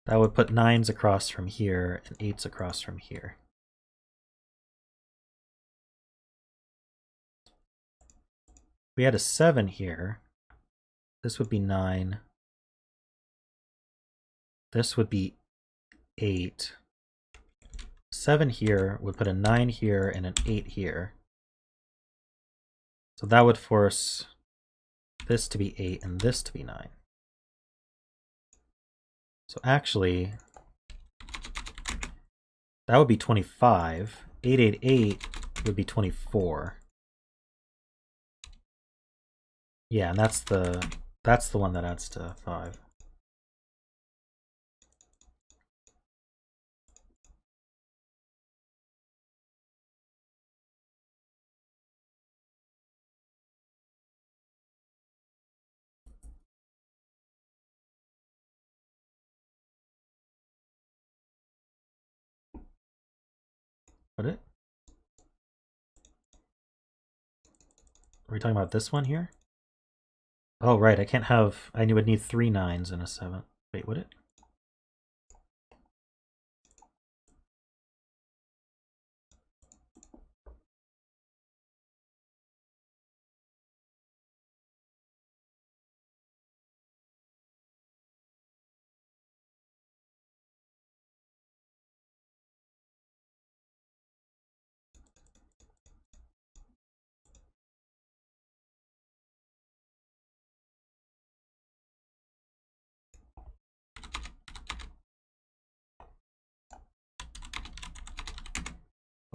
That would put 9s across from here and 8s across from here. If we had a 7 here, this would be 9. This would be 8. 7 here would put a 9 here and an 8 here. So that would force this to be 8 and this to be 9. So actually, that would be 25. 888 would be 24. Yeah, and that's the one that adds to 5. Would it? Are we talking about this one here? Oh, right, I can't have... I would need 3 9s and a 7. Wait, would it?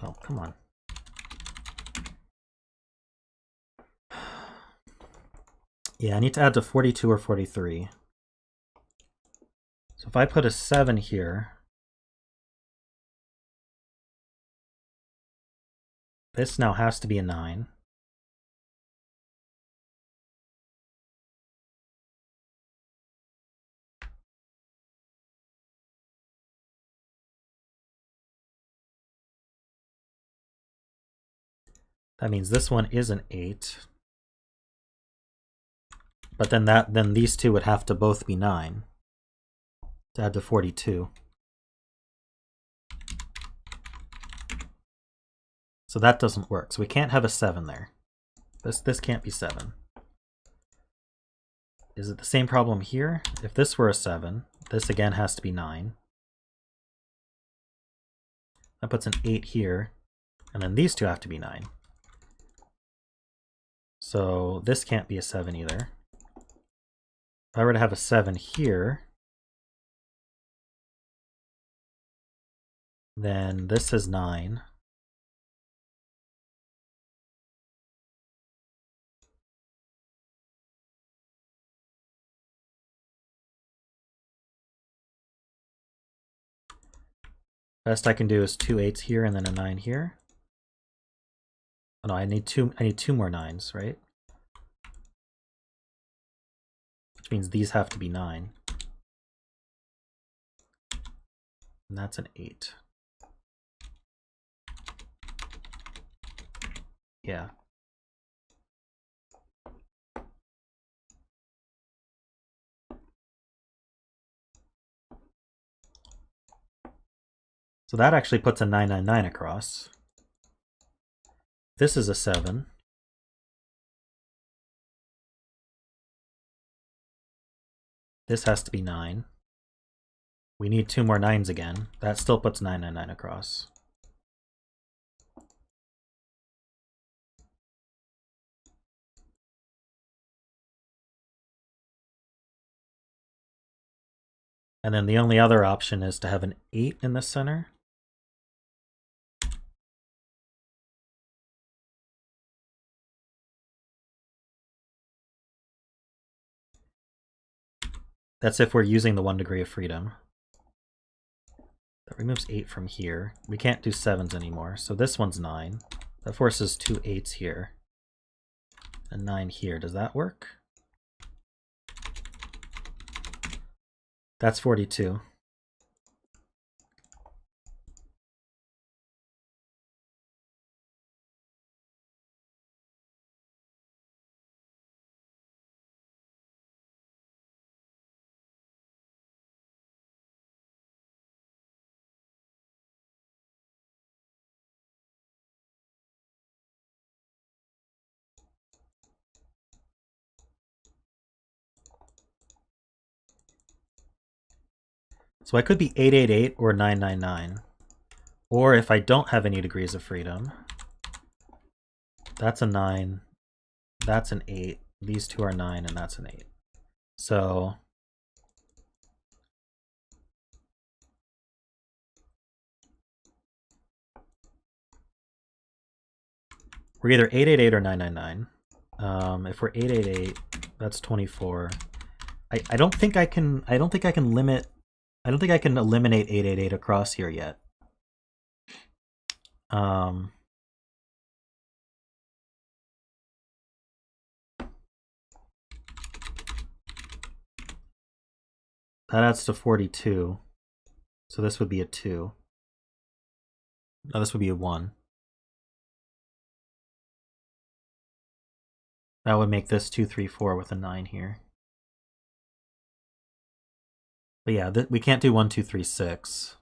Well, come on. Yeah, I need to add to 42 or 43. So if I put a 7 here, this now has to be a 9. That means this one is an 8. But then these two would have to both be 9 to add to 42. So that doesn't work. So we can't have a 7 there. This can't be 7. Is it the same problem here? If this were a 7, this again has to be 9. That puts an 8 here, and then these two have to be 9. So this can't be a 7 either. If I were to have a 7 here, then this is 9. Best I can do is 2 8s here and then a 9 here. Oh no, I need two more 9s, right? Which means these have to be 9. And that's an 8. Yeah. So that actually puts a 999 across. This is a 7. This has to be 9. We need 2 more 9s again. That still puts 999 across. And then the only other option is to have an 8 in the center. That's if we're using the 1 degree of freedom. That removes 8 from here. We can't do 7s anymore, so this one's 9. That forces 2 8s here. And 9 here. Does that work? That's 42. So I could be 888 or 999. Or if I don't have any degrees of freedom, that's a 9, that's an 8, these two are 9, and that's an 8. So we're either 888 or 999. If we're 888, that's 24. I don't think I can eliminate 888 across here yet. That adds to 42. So this would be a 2. No, this would be a 1. That would make this 2, 3, 4 with a 9 here. But yeah, we can't do 1, 2, 3, 6.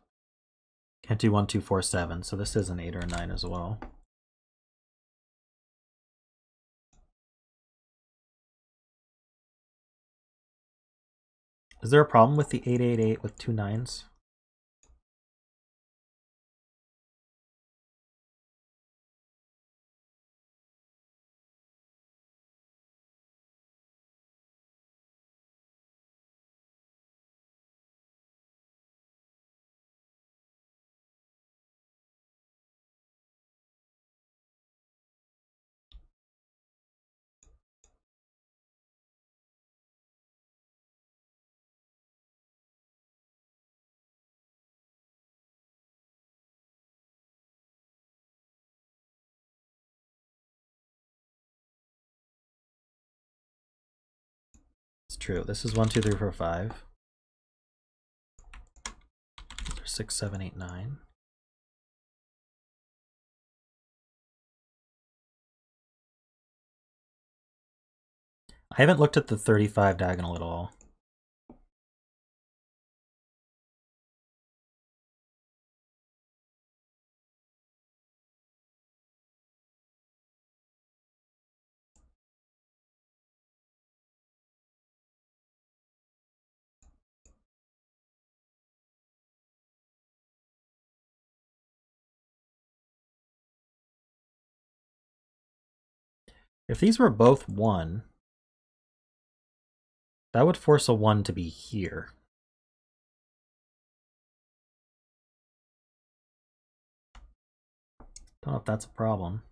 Can't do 1, 2, 4, 7. So this is an 8 or a 9 as well. Is there a problem with the 888 with 2 9s? It's true. This is 1, 2, 3, 4, 5. 6, 7, 8, 9. I haven't looked at the 35 diagonal at all. If these were both 1, that would force a 1 to be here. Don't know if that's a problem.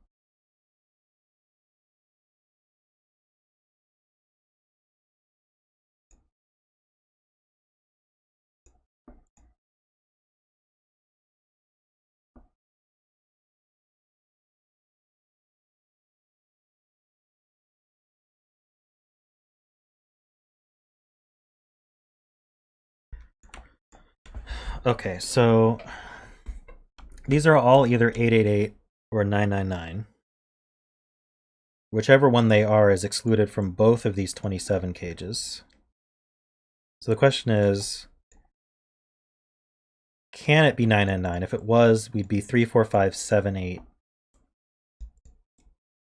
Okay, so these are all either 888 or 999. Whichever one they are is excluded from both of these 27 cages. So the question is, can it be 999? If it was, we'd be 3, 4, 5, 7, 8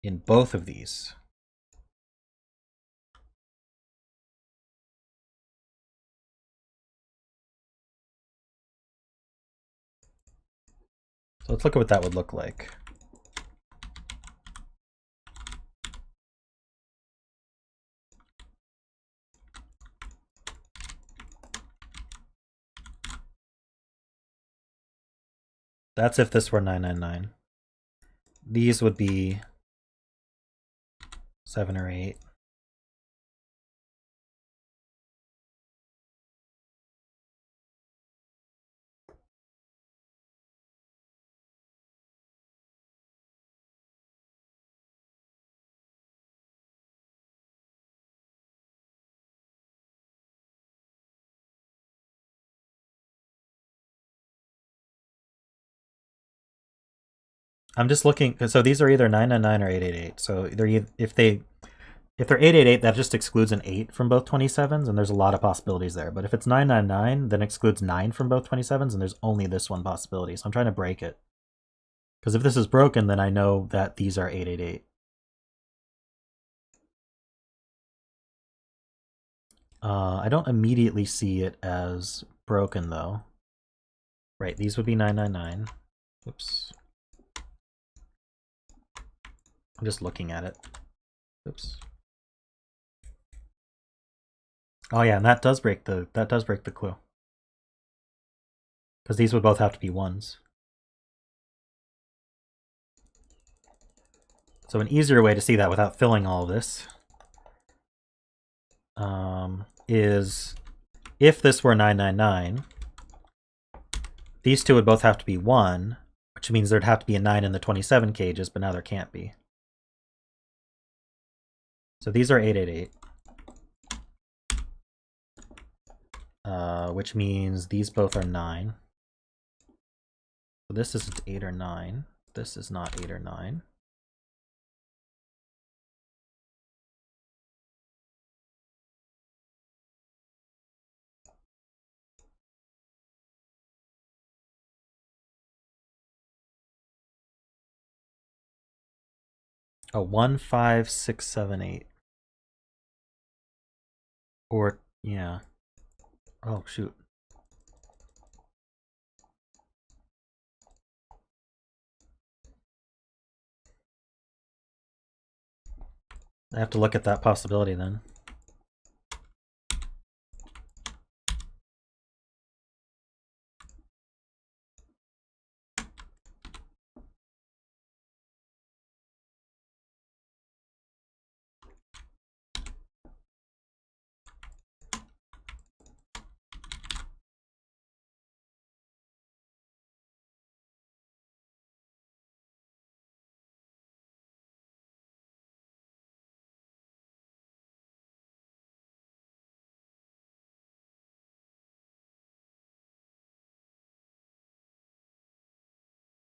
in both of these. So let's look at what that would look like. That's if this were 999. These would be 7 or 8. I'm just looking, so these are either 999 or 888. So if they're 888, that just excludes an 8 from both 27s, and there's a lot of possibilities there. But if it's 999, then excludes 9 from both 27s, and there's only this one possibility. So I'm trying to break it. Because if this is broken, then I know that these are 888. I don't immediately see it as broken, though. Right, these would be 999. Oops. I'm just looking at it. Oops. Oh yeah, and that does break the clue. Because these would both have to be 1s. So an easier way to see that without filling all of this is if this were 999, these two would both have to be 1, which means there'd have to be a 9 in the 27 cages, but now there can't be. So these are 888. Which means these both are 9. So this isn't 8 or 9. This is not 8 or 9. Oh, 1, 5, 6, 7, 8. Or, yeah. Oh, shoot. I have to look at that possibility then.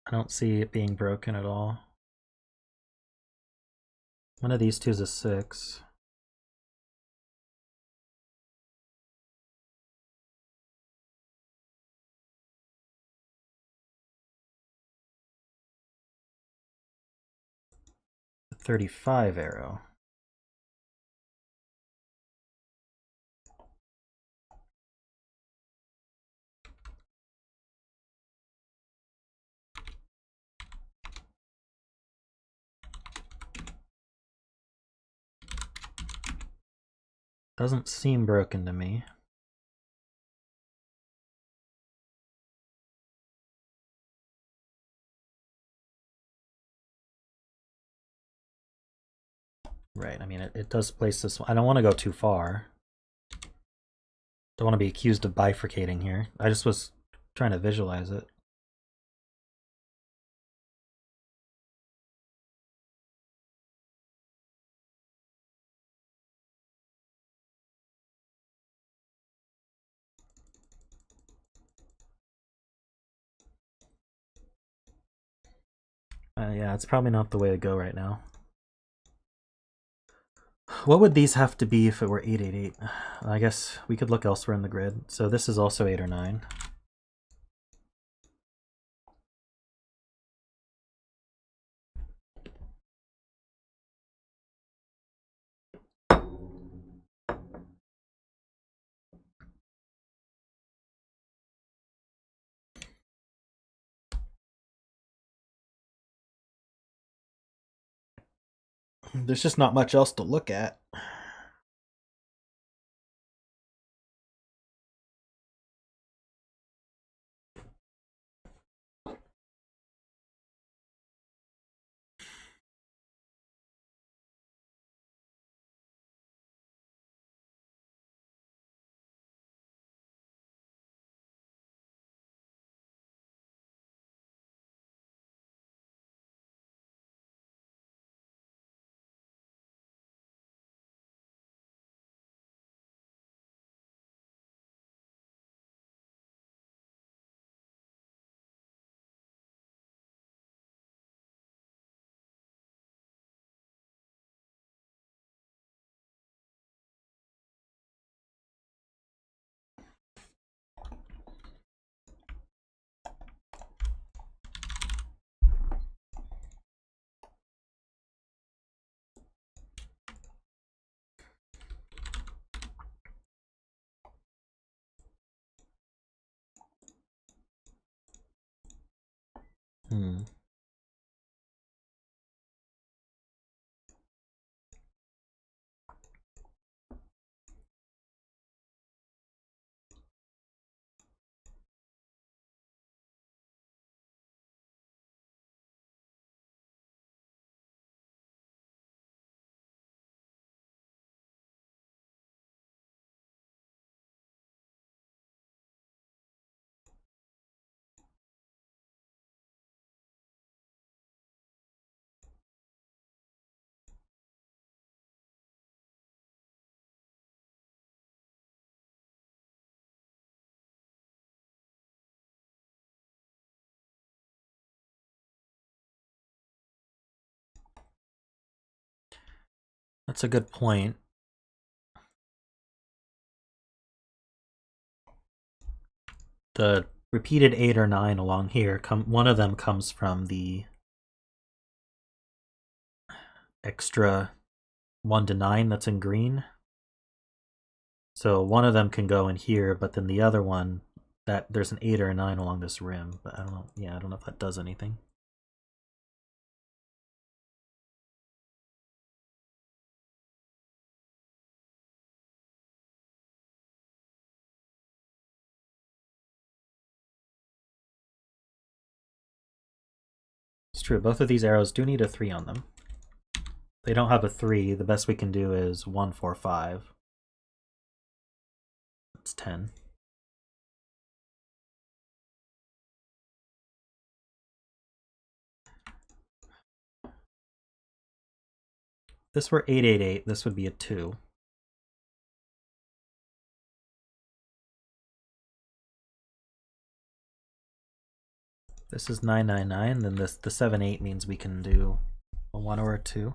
I don't see it being broken at all. One of these two is a 6. A 35 arrow. Doesn't seem broken to me. Right, I mean, it does place this one. I don't want to go too far. Don't want to be accused of bifurcating here. I just was trying to visualize it. Yeah, it's probably not the way to go right now. What would these have to be if it were 888? I guess we could look elsewhere in the grid. So this is also 8 or 9. There's just not much else to look at. That's a good point. The repeated 8 or 9 along here, one of them comes from the extra 1 to 9 that's in green. So one of them can go in here, but then the other one, that there's an 8 or a 9 along this rim, but I don't know. Yeah, I don't know if that does anything. It's true, both of these arrows do need a 3 on them. They don't have a 3, the best we can do is 1, 4, 5. That's 10. If this were 8, 8, 8, this would be a 2. This is 9, 9, 9, then the 7, 8 means we can do a 1 or a 2.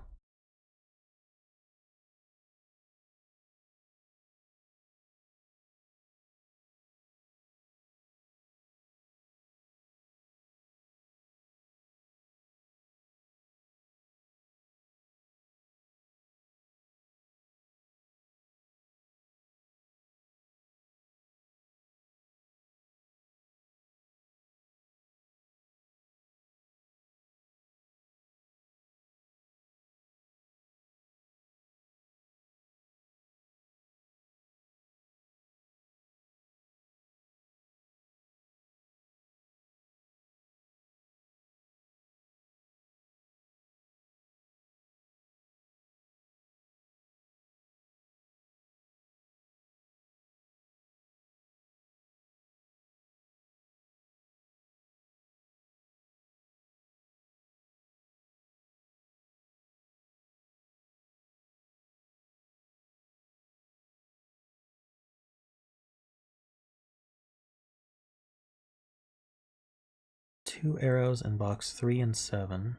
Two arrows in box 3 and 7.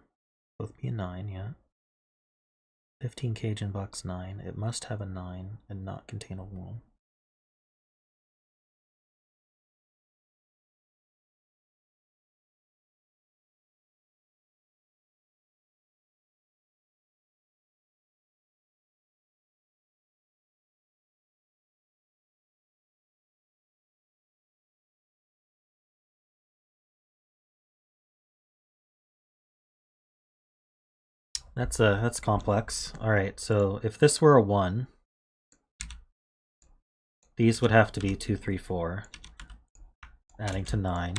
Both be a 9, yeah. 15 cage in box 9. It must have a 9 and not contain a 1. That's complex. All right, so if this were a 1, these would have to be 2, 3, 4, adding to 9.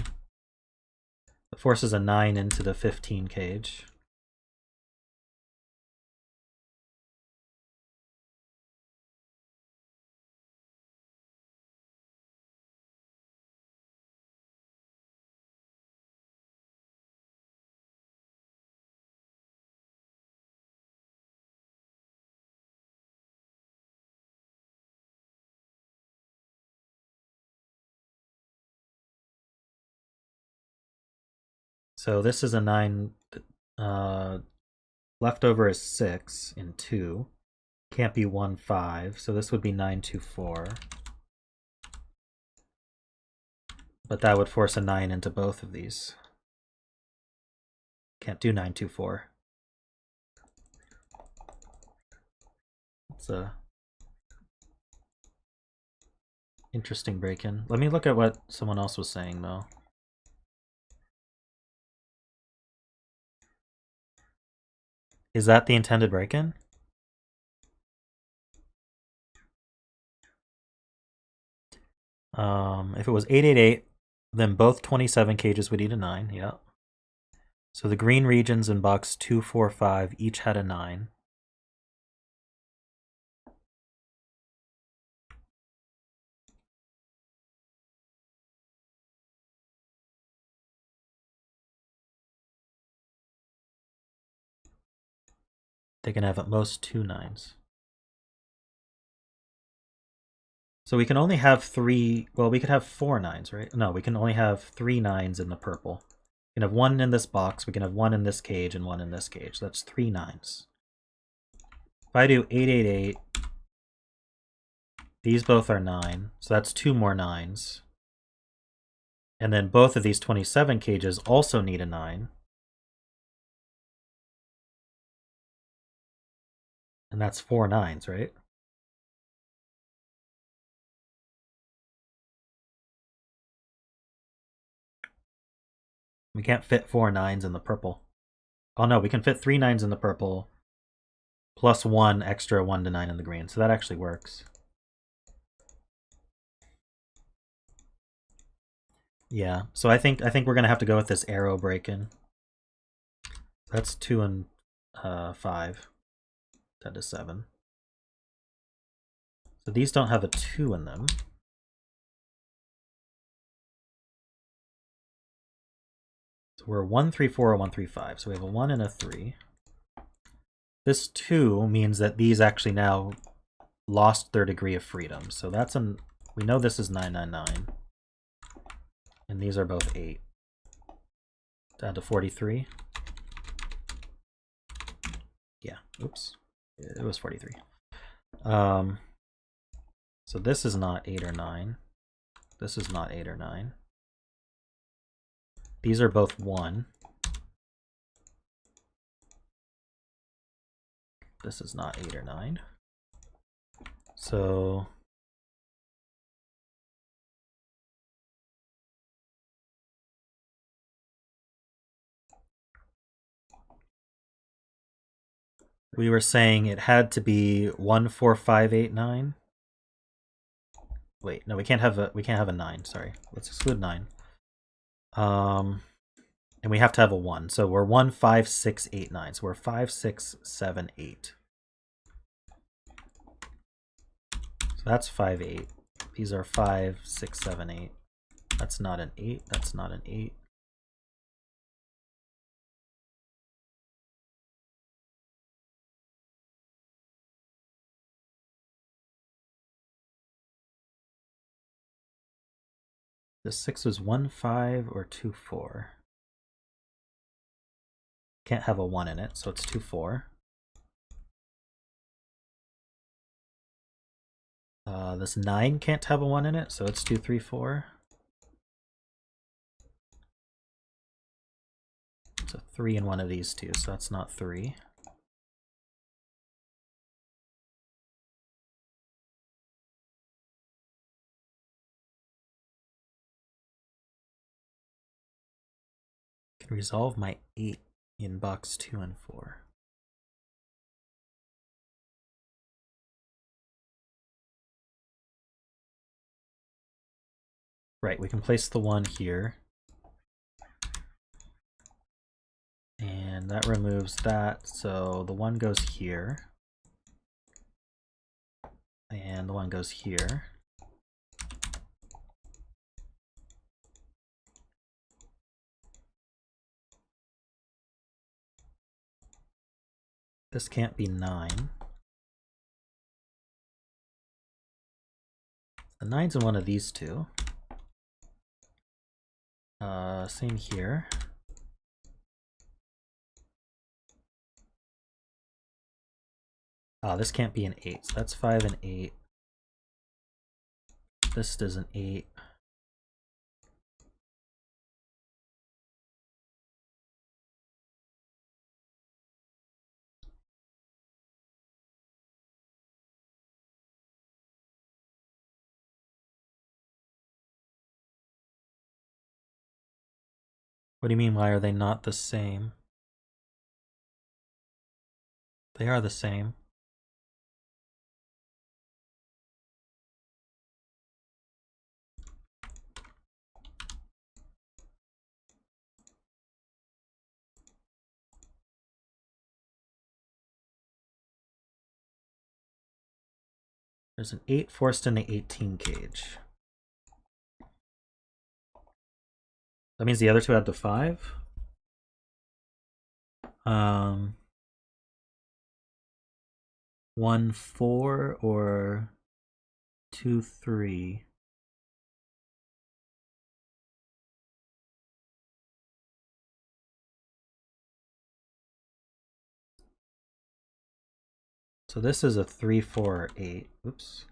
It forces a 9 into the 15 cage. So this is a 9. Leftover is 6 in 2. Can't be 1, 5. So this would be 9, 2, 4. But that would force a 9 into both of these. Can't do 9, 2, 4. It's a interesting break-in. Let me look at what someone else was saying, though. Is that the intended break-in? If it was 888, then both 27 cages would eat a 9, yeah. So the green regions in box 2, 4, 5 each had a 9. They can have at most 2 9s. So we can only have 3, well, we could have 4 9s, right? No, we can only have 3 9s in the purple. We can have 1 in this box, we can have 1 in this cage, and 1 in this cage. That's 3 9s. If I do 888, these both are 9, so that's 2 more 9s. And then both of these 27 cages also need a 9. And that's 4 9s, right? We can't fit 4 9s in the purple. Oh no, we can fit 3 9s in the purple, plus 1 extra 1 to 9 in the green, so that actually works. Yeah, so I think we're gonna have to go with this arrow break-in. That's 2 and 5. That is 7. So these don't have a 2 in them. So we're 1 3 4 or 1 3 5. So we have a 1 and a 3. This 2 means that these actually now lost their degree of freedom. So that's we know this is 999. And these are both 8. Down to 43. Yeah, oops. It was 43. So this is not 8 or 9. This is not 8 or 9. These are both 1. This is not 8 or 9. So we were saying it had to be 1 4 5 8 9. Wait, no, we can't have a 9, sorry. Let's exclude 9. And we have to have a 1. So we're 1 5 6 8 9. So we're 5 6 7 8. So that's 5 8. These are 5 6 7 8. That's not an 8. That's not an 8. The 6 was 1 5 or 2 4. Can't have a 1 in it, so it's 2 4. This 9 can't have a 1 in it, so it's 2 3 4. It's a 3 in one of these two, so that's not 3. I can resolve my 8 in box 2 and 4. Right, we can place the 1 here. And that removes that, so the 1 goes here. And the 1 goes here. This can't be 9. The 9's in one of these two. Same here. This can't be an 8, so that's 5 and 8. This is an 8. What do you mean, why are they not the same? They are the same. There's an 8 forced in the 18 cage. That means the other two add to 5. 1 4 or 2 3. So this is a 3 4 8. Oops.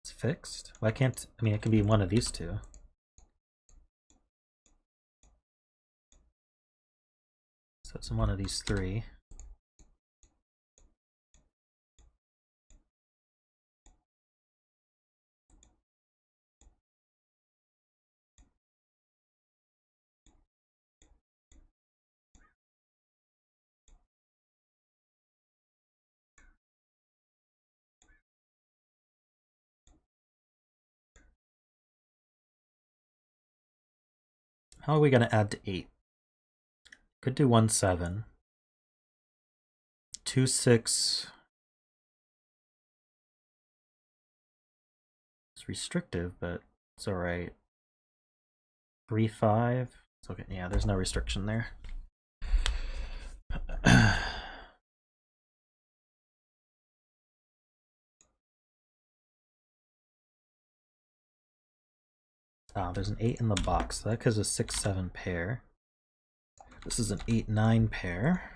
It's fixed? Why can't, I mean, it can be one of these two. So it's in one of these 3. How are we going to add to 8? Could do 1 7. 2 6. It's restrictive, but it's alright. 3 5. It's okay. Yeah, there's no restriction there. Oh, there's an 8 in the box. So that gives a 6 7 pair. This is an 8 9 pair.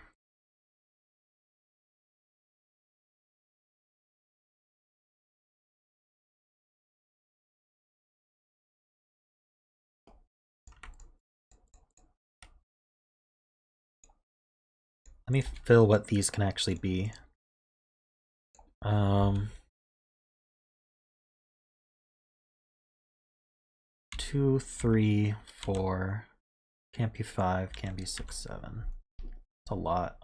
Let me fill what these can actually be. 2 3 4. Can't be 5. Can't be 6 7. It's a lot.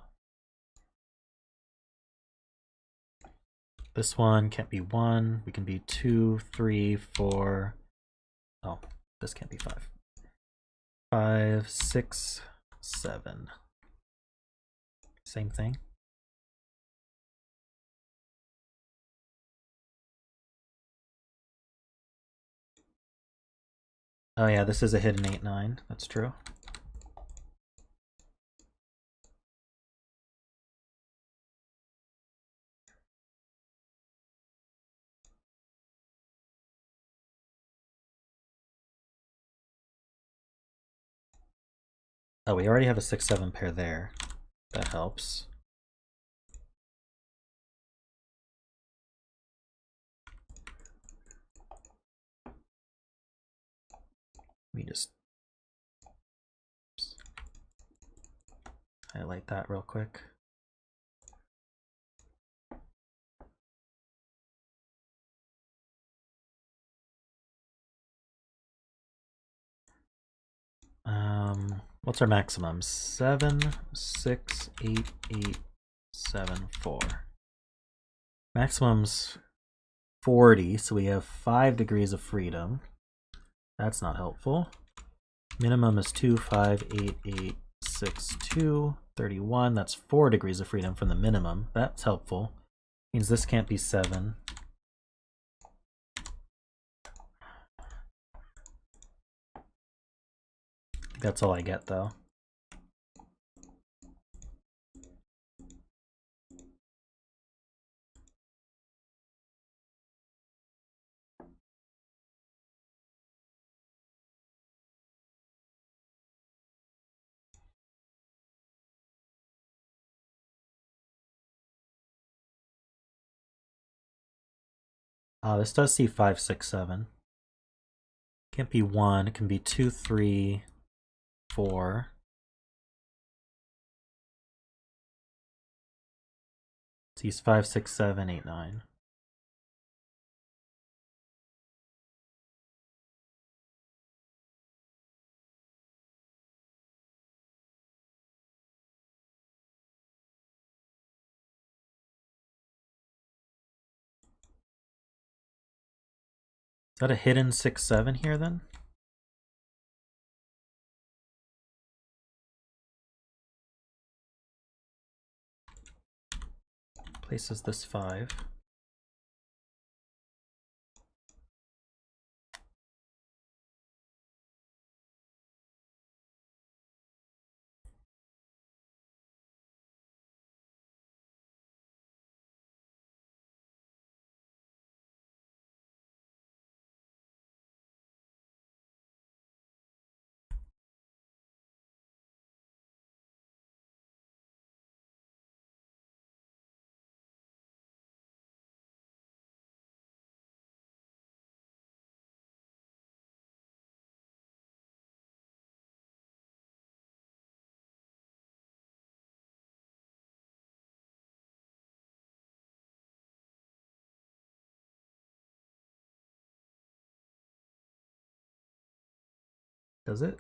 This one can't be 1. We can be 2 3 4. Oh, this can't be 5. 5 6 7. Same thing. Oh yeah, this is a hidden 8 9. That's true. Oh, we already have a 6 7 pair there. That helps. Let me just highlight that real quick. What's our maximum? 7 6 8 8 7 4. Maximum's 40, so we have 5 degrees of freedom. That's not helpful. Minimum is 2 5 8 8 6 2 31. That's 4 degrees of freedom from the minimum. That's helpful. Means this can't be 7. That's all I get though. This does see 5, 6, 7. Can't be 1. It can be 2, 3, 4. It sees 5, 6, 7, 8, 9. Is that a hidden 6, 7 here then? Places this 5. Does it?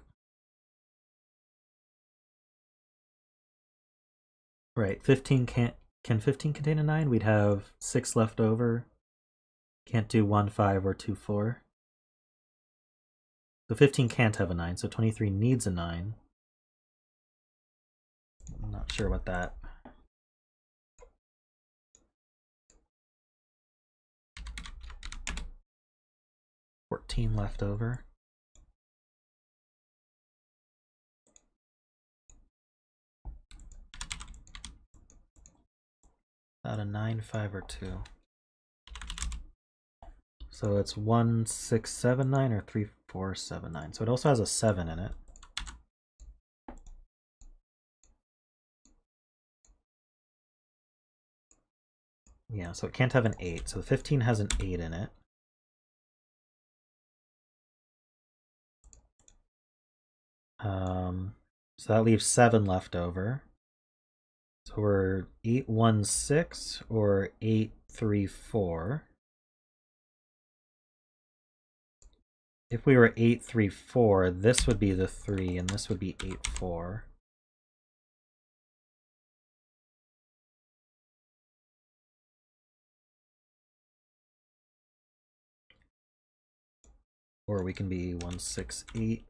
Right, 15 can't. Can 15 contain a 9? We'd have 6 left over. Can't do 1, 5, or 2, 4. So 15 can't have a 9, so 23 needs a 9. I'm not sure what that. $14 left over. About a 9, 5, or 2. So it's 1, 6, 7, 9 or 3, 4, 7, 9. So it also has a 7 in it. Yeah, so it can't have an 8. So 15 has an 8 in it. So that leaves 7 left over. So we're 8, 1, 6 or 8, 3, 4. If we were 8, 3, 4, this would be the 3 and this would be 8, 4. Or we can be 1, 6, 8.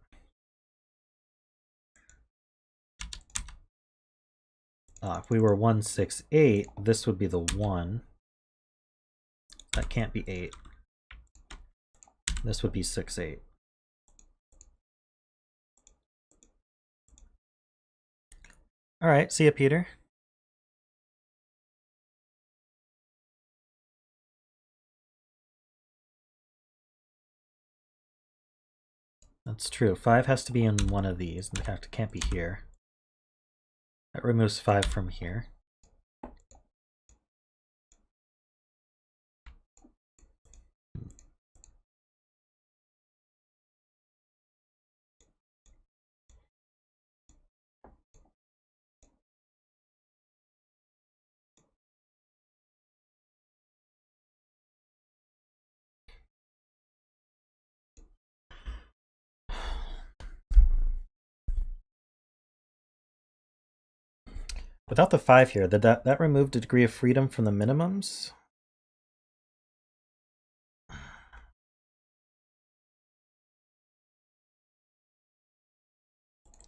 If we were 1, 6, 8, this would be the 1. That can't be 8. This would be 6, 8. All right, see ya, Peter. That's true. 5 has to be in one of these. In fact, it can't be here. That removes 5 from here. Without the 5 here, did that removed a degree of freedom from the minimums?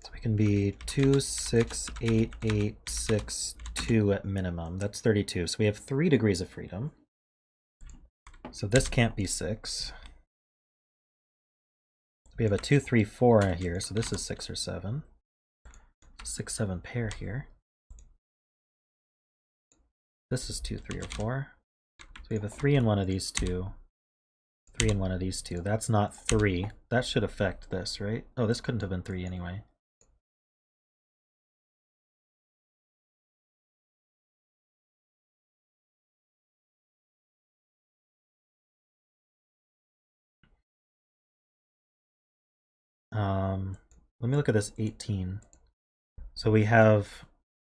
So we can be 2, 6, 8, 8, 6, 2 at minimum. That's 32. So we have 3 degrees of freedom. So this can't be 6. We have a 2, 3, 4 here, so this is 6 or 7. 6, 7 pair here. This is 2, 3, or 4. So we have a 3 in one of these two. 3 in one of these two. That's not 3. That should affect this, right? Oh, this couldn't have been 3 anyway. Let me look at this 18. So we have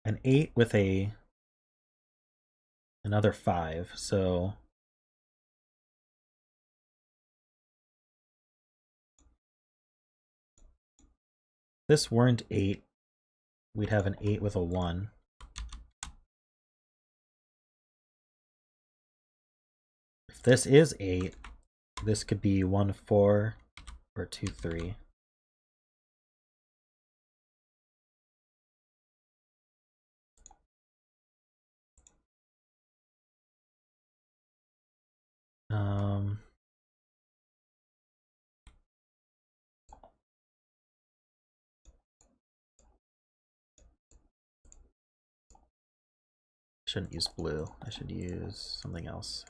an 8 with another 5. So if this weren't 8, we'd have an 8 with a 1. If this is 8, this could be 1, 4 or 2, 3. Shouldn't use blue. I should use something else.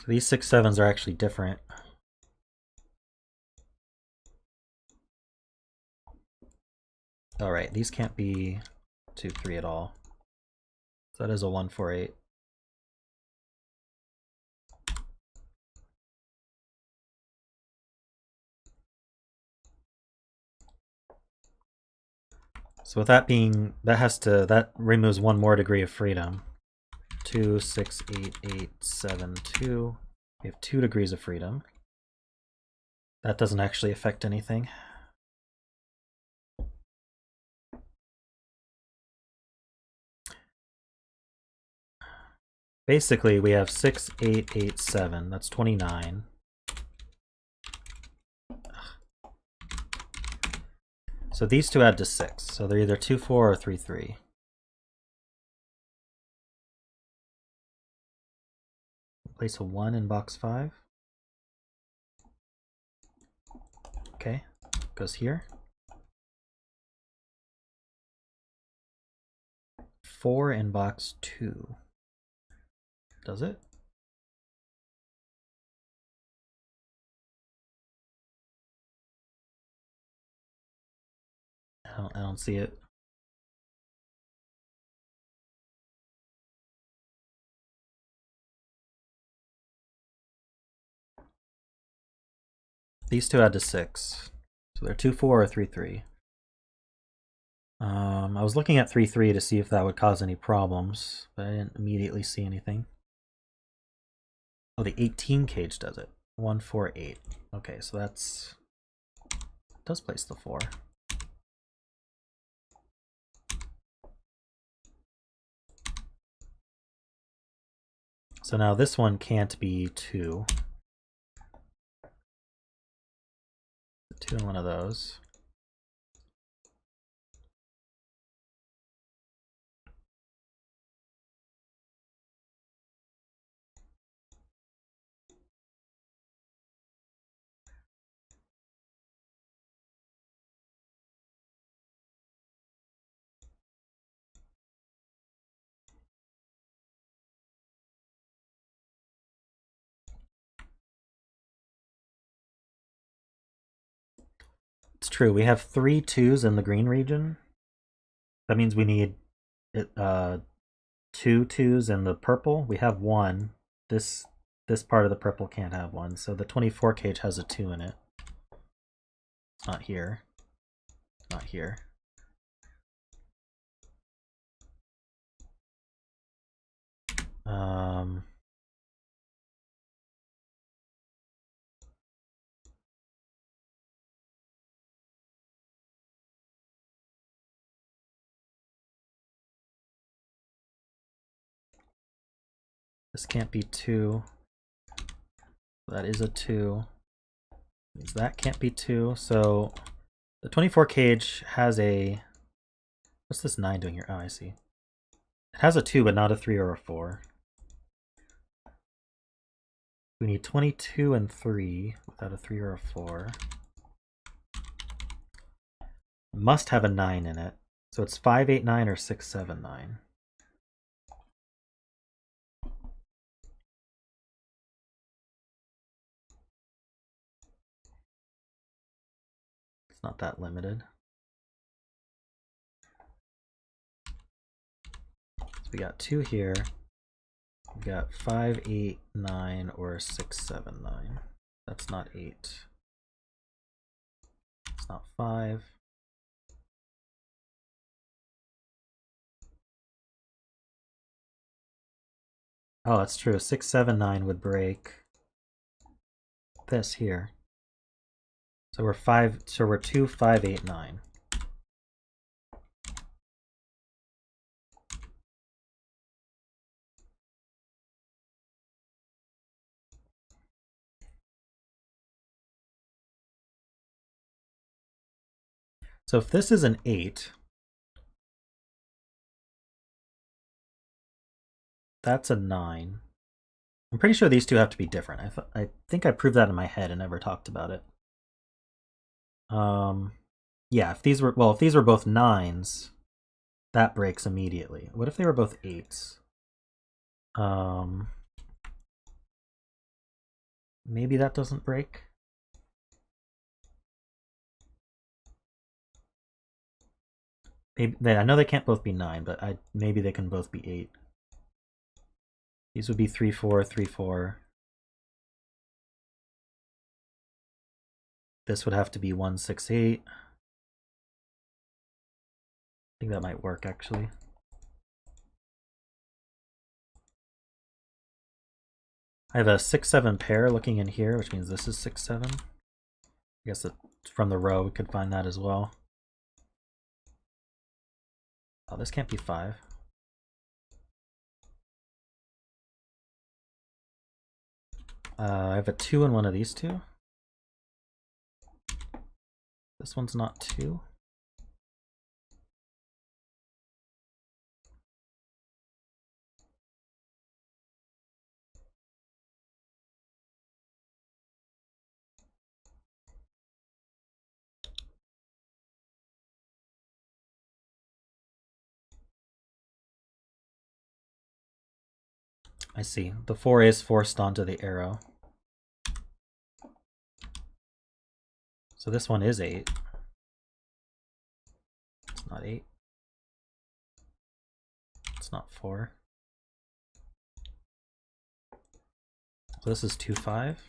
So these 6, 7s are actually different. All right, these can't be 2, 3 at all. So that is a 1, 4, 8. So with that being, that removes one more degree of freedom. 2, 6, 8, 8, 7, 2. We have 2 degrees of freedom. That doesn't actually affect anything. Basically, we have 6, 8, 8, 7. That's 29. So these two add to 6. So they're either 2, 4 or 3, 3. Place a 1 in box 5. Okay, goes here. 4 in box 2. Does it? I don't see it. These two add to 6. So they're 2, 4 or 3, 3. I was looking at 3, 3 to see if that would cause any problems, but I didn't immediately see anything. Oh, the 18 cage does it. 1, 4, 8. Okay, so that's... does place the 4. So now this one can't be 2. 2 in one of those. It's true, we have 3 2s in the green region. That means we need 2 2s in the purple. We have 1. This part of the purple can't have 1, so the 24 cage has a 2 in it. It's not here. Not here. This can't be 2. That is a 2. Means that can't be 2. So the 24 cage has a... what's this 9 doing here? Oh, I see. It has a 2, but not a 3 or a 4. We need 22 and 3 without a 3 or a 4. Must have a 9 in it. So it's 5, 8, 9 or 6, 7, 9. It's not that limited. So we got 2 here. We got 5, 8, 9, or 6, 7, 9. That's not 8. It's not 5. Oh, that's true. 6, 7, 9 would break this here. So we're 5. So we're 2, 5, 8, 9. So if this is an 8, that's a 9. I'm pretty sure these two have to be different. I think I proved that in my head and never talked about it. Yeah, if these were both 9s, that breaks immediately. What if they were both 8s? Maybe that doesn't break. Maybe I know they can't both be 9, but maybe they can both be 8. These would be 3, 4, 3, 4. This would have to be 1, 6, 8. I think that might work actually. I have a 6, 7 pair looking in here, which means this is 6, 7. I guess from the row we could find that as well. Oh, this can't be 5. I have a 2 in one of these two. This one's not 2. I see. The 4 is forced onto the arrow. So this one is 8. It's not 8. It's not 4. So this is 2, 5.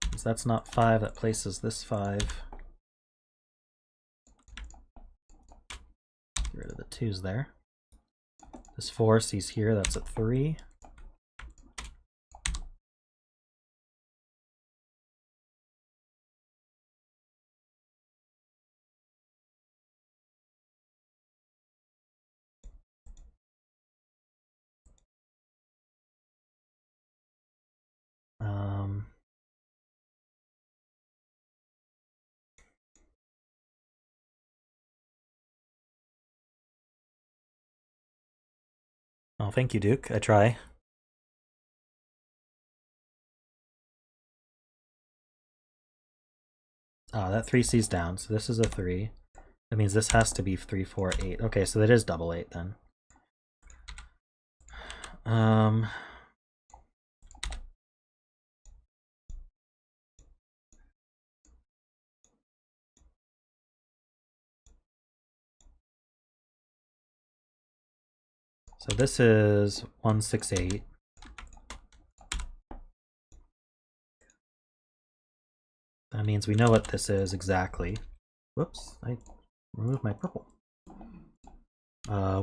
Because that's not 5, that places this 5. Get rid of the 2's there. This 4 sees here, that's a 3. Oh, thank you, Duke. I try. Oh, that 3 C's down, so this is a 3. That means this has to be 3, 4, 8. Okay, so that is double 8 then. So this is 1, 6, 8. That means we know what this is exactly. Whoops, I removed my purple.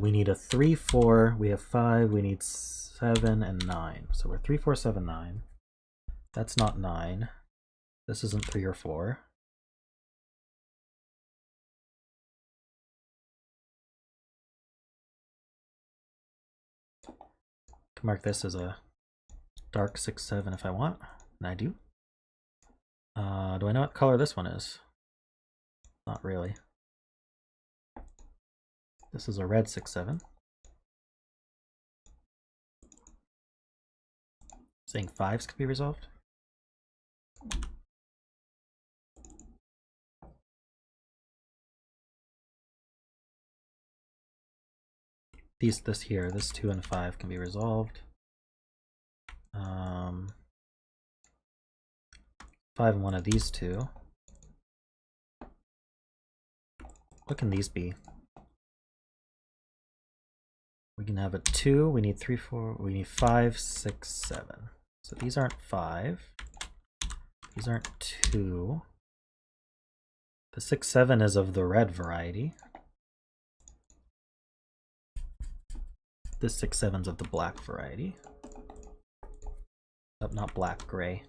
We need a 3, 4, we have 5, we need 7 and 9. So we're 3, 4, 7, 9. That's not 9. This isn't 3 or 4. I can mark this as a dark 6, 7 if I want, and I do. Do I know what color this one is? Not really. This is a red 6, 7. Saying 5s could be resolved. This here, this 2 and 5 can be resolved. 5 and one of these two. What can these be? We can have a 2, we need 3, 4, we need 5, 6, 7. So these aren't 5. These aren't 2. The 6, 7 is of the red variety. This 6, 7's of the black variety. Oh, not black, gray.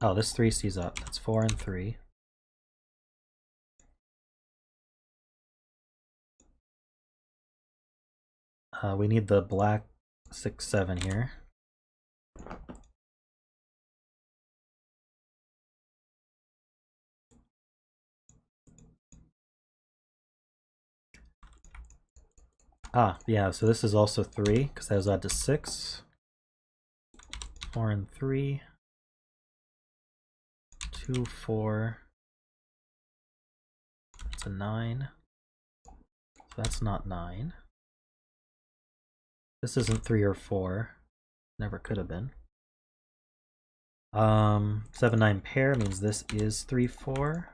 Oh, this 3 C's up. That's 4 and 3. We need the black 6, 7 here. Ah, yeah, so this is also 3, because that was add to 6. 4 and 3. 2, 4. That's a 9. So that's not 9. This isn't 3 or 4. Never could have been. 7, 9 pair means this is 3, 4.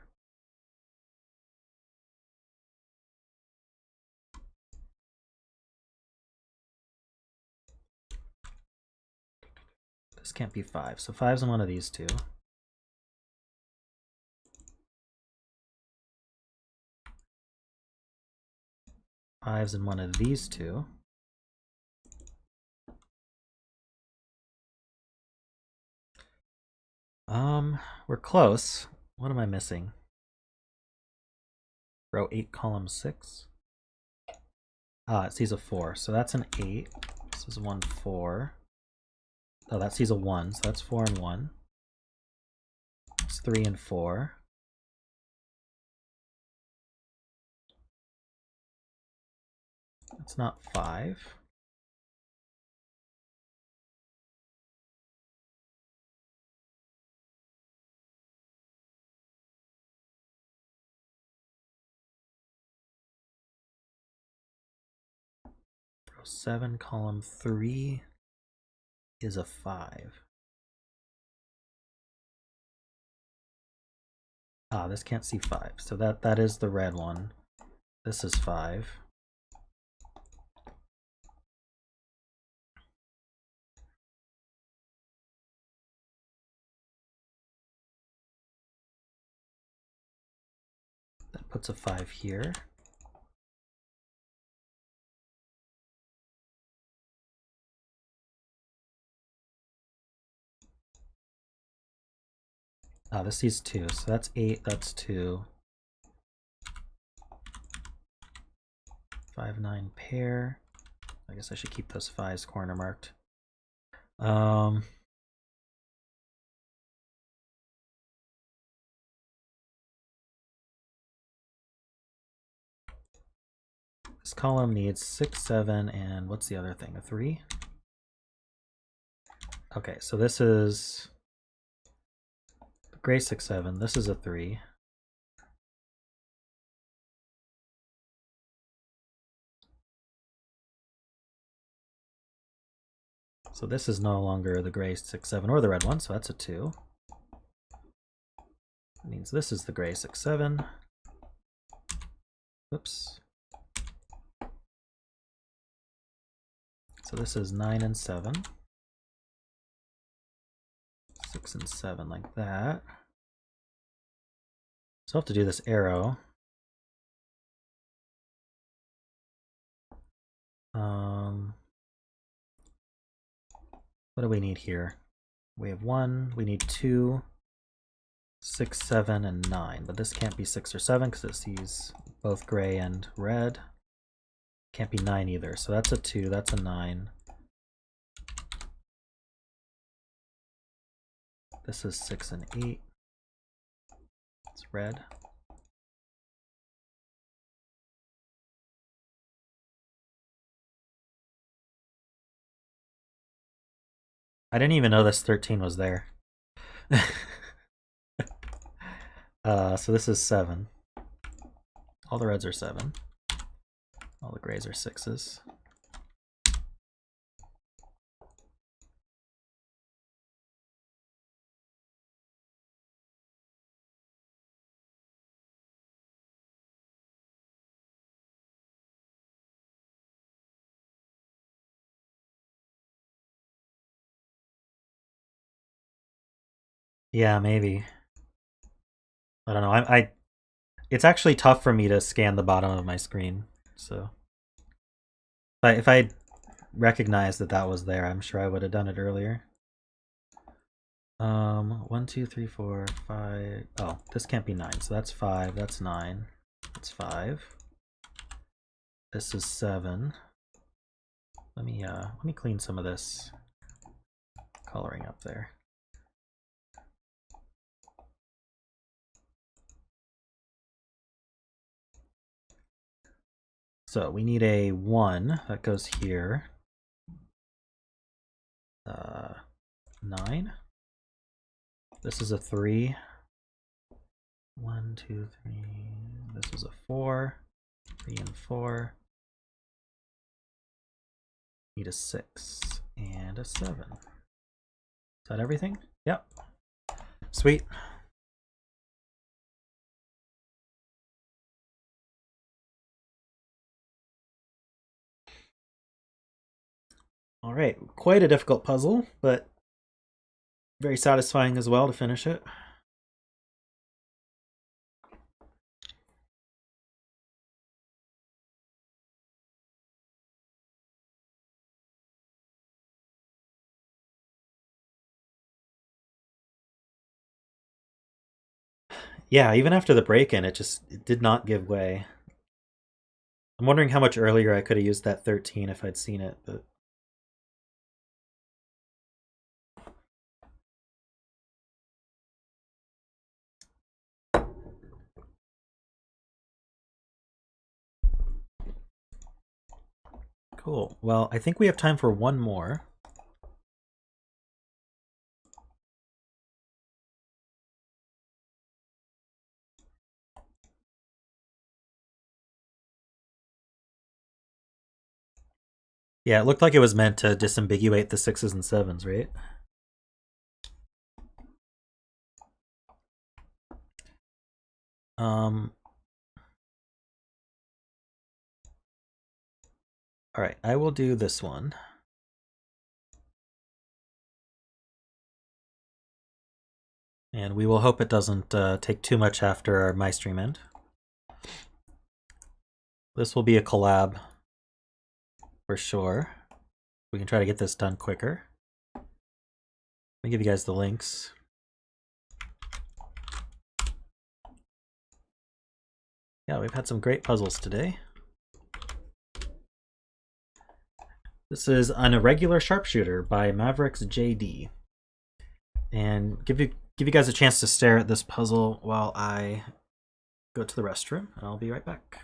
This can't be 5, so 5's in one of these two. Five's in one of these two. We're close. What am I missing? Row 8, column 6. Ah, it sees a 4, so that's an 8. This is 1, 4. Oh, that sees a 1, so that's 4 and 1. It's 3 and 4. That's not 5. Row 7, column 3 is a 5. Ah, this can't see 5, so that is the red one. This is 5. That puts a 5 here. Ah, this sees 2, so that's 8, that's 2. 5, 9 pair. I guess I should keep those 5s corner marked. This column needs 6, 7, and what's the other thing? A 3? Okay, so this is gray 6, 7. This is a 3. So this is no longer the gray 6, 7 or the red one, so that's a 2. That means this is the gray 6, 7. Whoops. So this is 9 and 7. 6 and 7 like that. So I'll have to do this arrow. What do we need here? We have 1, we need 2, 6, 7, and 9. But this can't be 6 or 7 because it sees both gray and red. Can't be 9 either. So that's a 2, that's a 9. This is 6 and 8. It's red. I didn't even know this 13 was there. So this is 7. All the reds are 7. All the grays are 6s. Yeah, maybe. I don't know. It's actually tough for me to scan the bottom of my screen. So if I recognized that that was there, I'm sure I would have done it earlier. 1, 2, 3, 4, 5. Oh, this can't be 9. So that's 5. That's 9. That's 5. This is 7. Let me clean some of this coloring up there. So we need a 1 that goes here. 9. This is a 3. 1, 2, 3. This is a 4. 3 and 4. Need a 6 and a 7. Is that everything? Yep. Sweet. All right, quite a difficult puzzle, but very satisfying as well to finish it. Yeah, even after the break-in, it did not give way. I'm wondering how much earlier I could have used that 13 if I'd seen it, but cool. Well, I think we have time for one more. Yeah, it looked like it was meant to disambiguate the 6s and 7s, right? All right, I will do this one. And we will hope it doesn't take too much after my stream end. This will be a collab for sure. We can try to get this done quicker. Let me give you guys the links. Yeah, we've had some great puzzles today. This is an Irregular Sharpshooter by MavericksJd. And give you guys a chance to stare at this puzzle while I go to the restroom, and I'll be right back.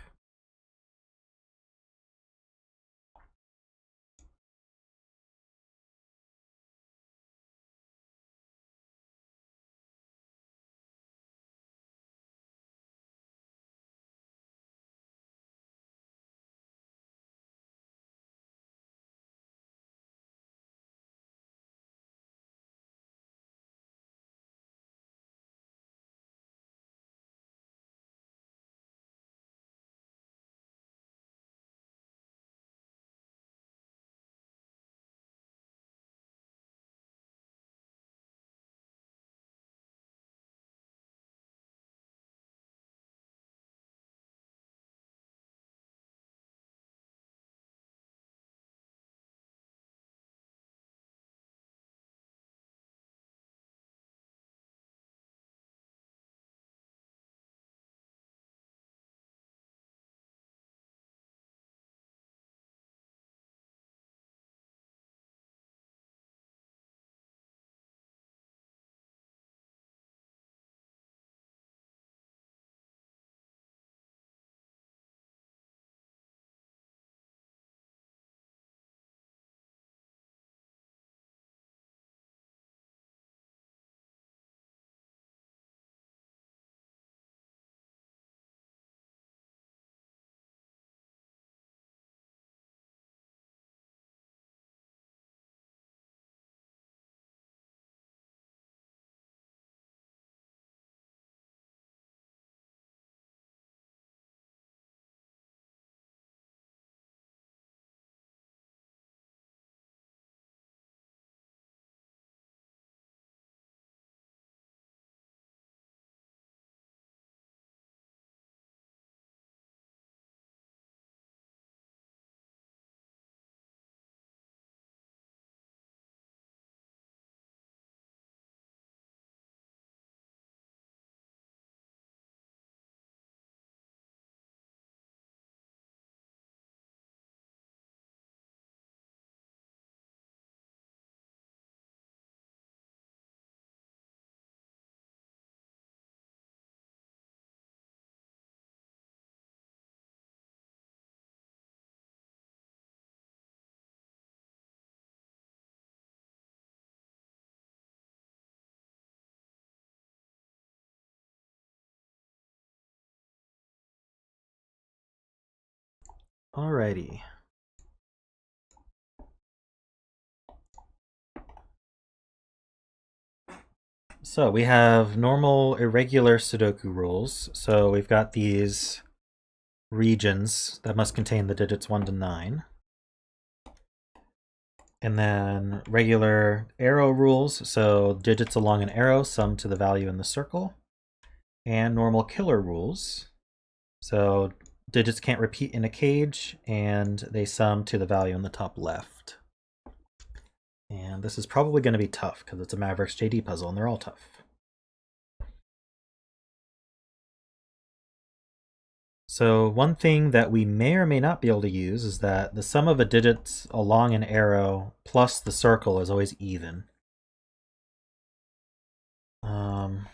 Alrighty. So we have normal irregular Sudoku rules. So we've got these regions that must contain the digits 1 to 9. And then regular arrow rules, so digits along an arrow sum to the value in the circle. And normal killer rules, so digits can't repeat in a cage, and they sum to the value in the top left. And this is probably going to be tough because it's a MavericksJd puzzle, and they're all tough. So one thing that we may or may not be able to use is that the sum of the digits along an arrow plus the circle is always even. I'm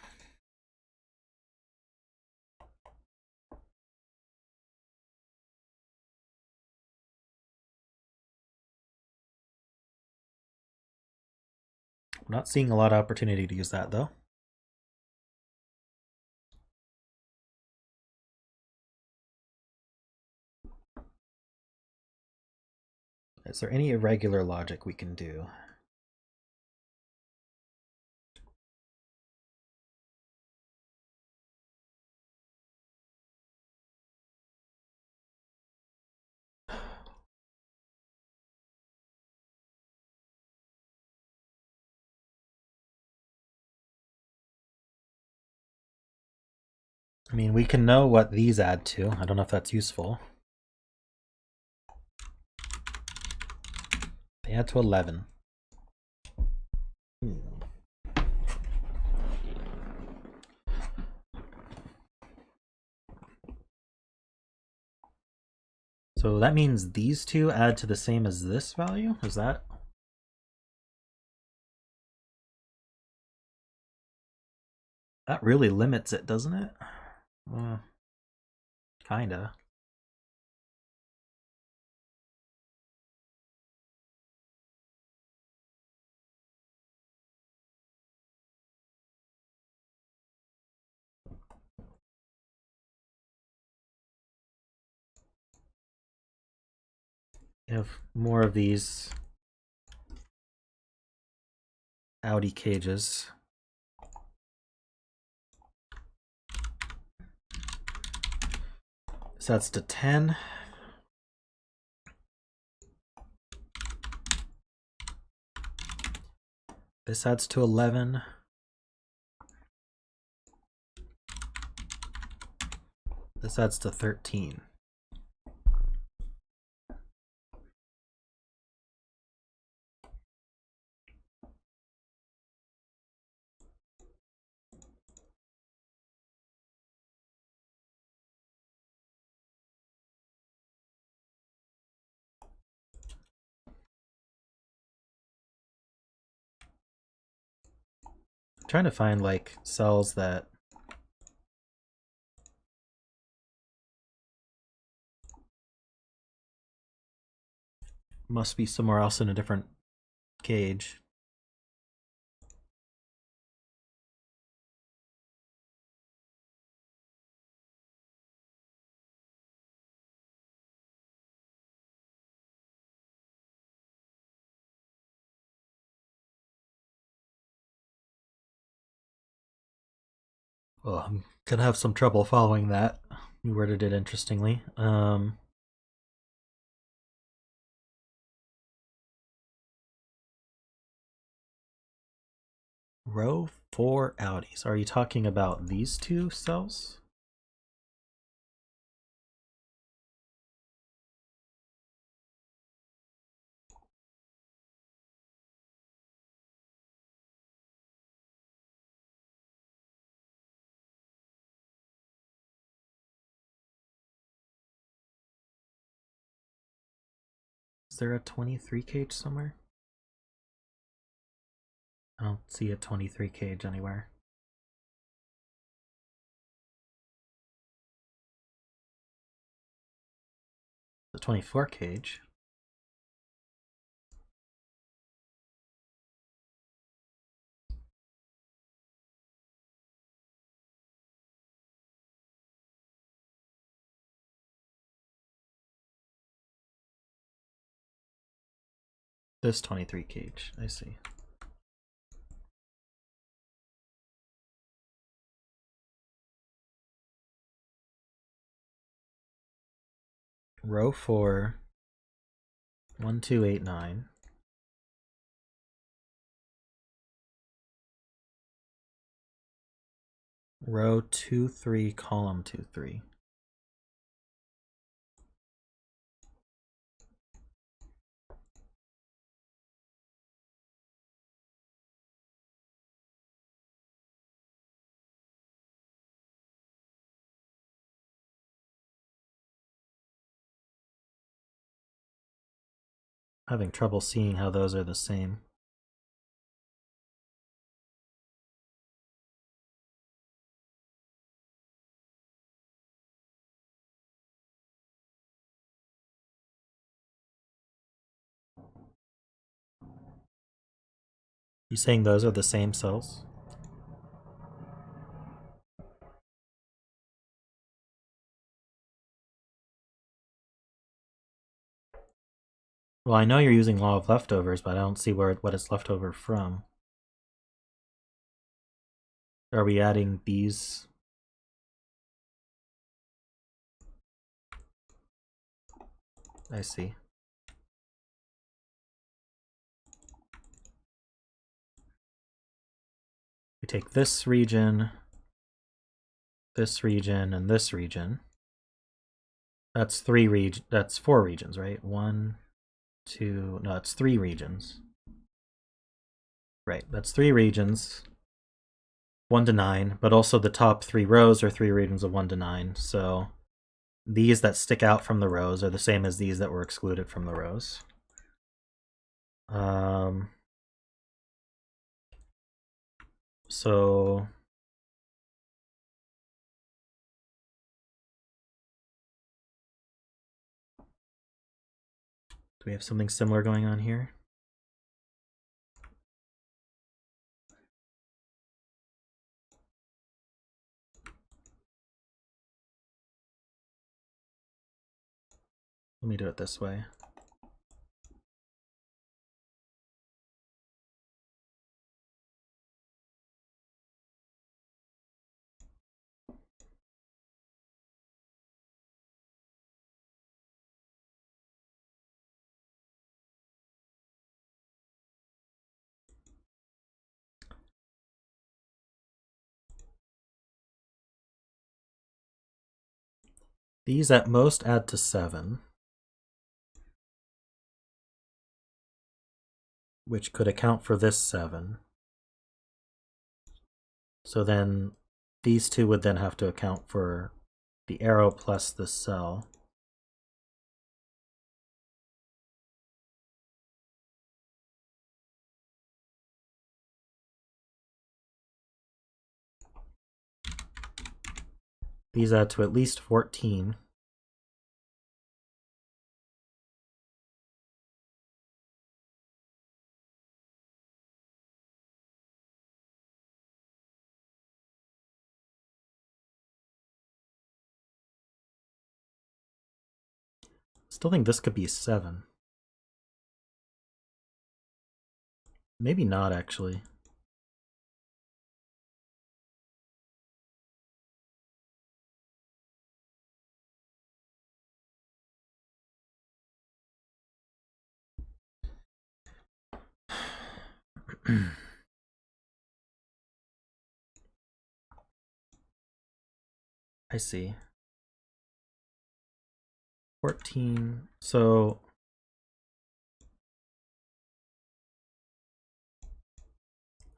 not seeing a lot of opportunity to use that though. Is there any irregular logic we can do? I mean, we can know what these add to. I don't know if that's useful. They add to 11. So that means these two add to the same as this value? Is that? That really limits it, doesn't it? Kinda. You have more of these Audi cages. So that's to 10. This adds to 11. This adds to 13. I'm trying to find like cells that must be somewhere else in a different cage. Well, I'm gonna have some trouble following that. You worded it interestingly. Row 4 Audis. Are you talking about these two cells? Is there a 23 cage somewhere? I don't see a 23 cage anywhere. The 24 cage. This 23 cage, I see. Row 4, 1, 2, 8, 9. Row 2, 3, column 2, 3. Having trouble seeing how those are the same. You saying those are the same cells? Well, I know you're using law of leftovers, but I don't see what it's left over from. Are we adding these? I see. We take this region, and this region. That's that's 4 regions, right? 1, 2, no, it's 3 regions. Right, that's 3 regions, 1 to 9, but also the top 3 rows are 3 regions of 1 to 9, so these that stick out from the rows are the same as these that were excluded from the rows. So do we have something similar going on here? Let me do it this way. These at most add to 7, which could account for this 7. So then these two would then have to account for the arrow plus the cell. These add to at least 14. Still think this could be 7. Maybe not, actually. I see. 14. So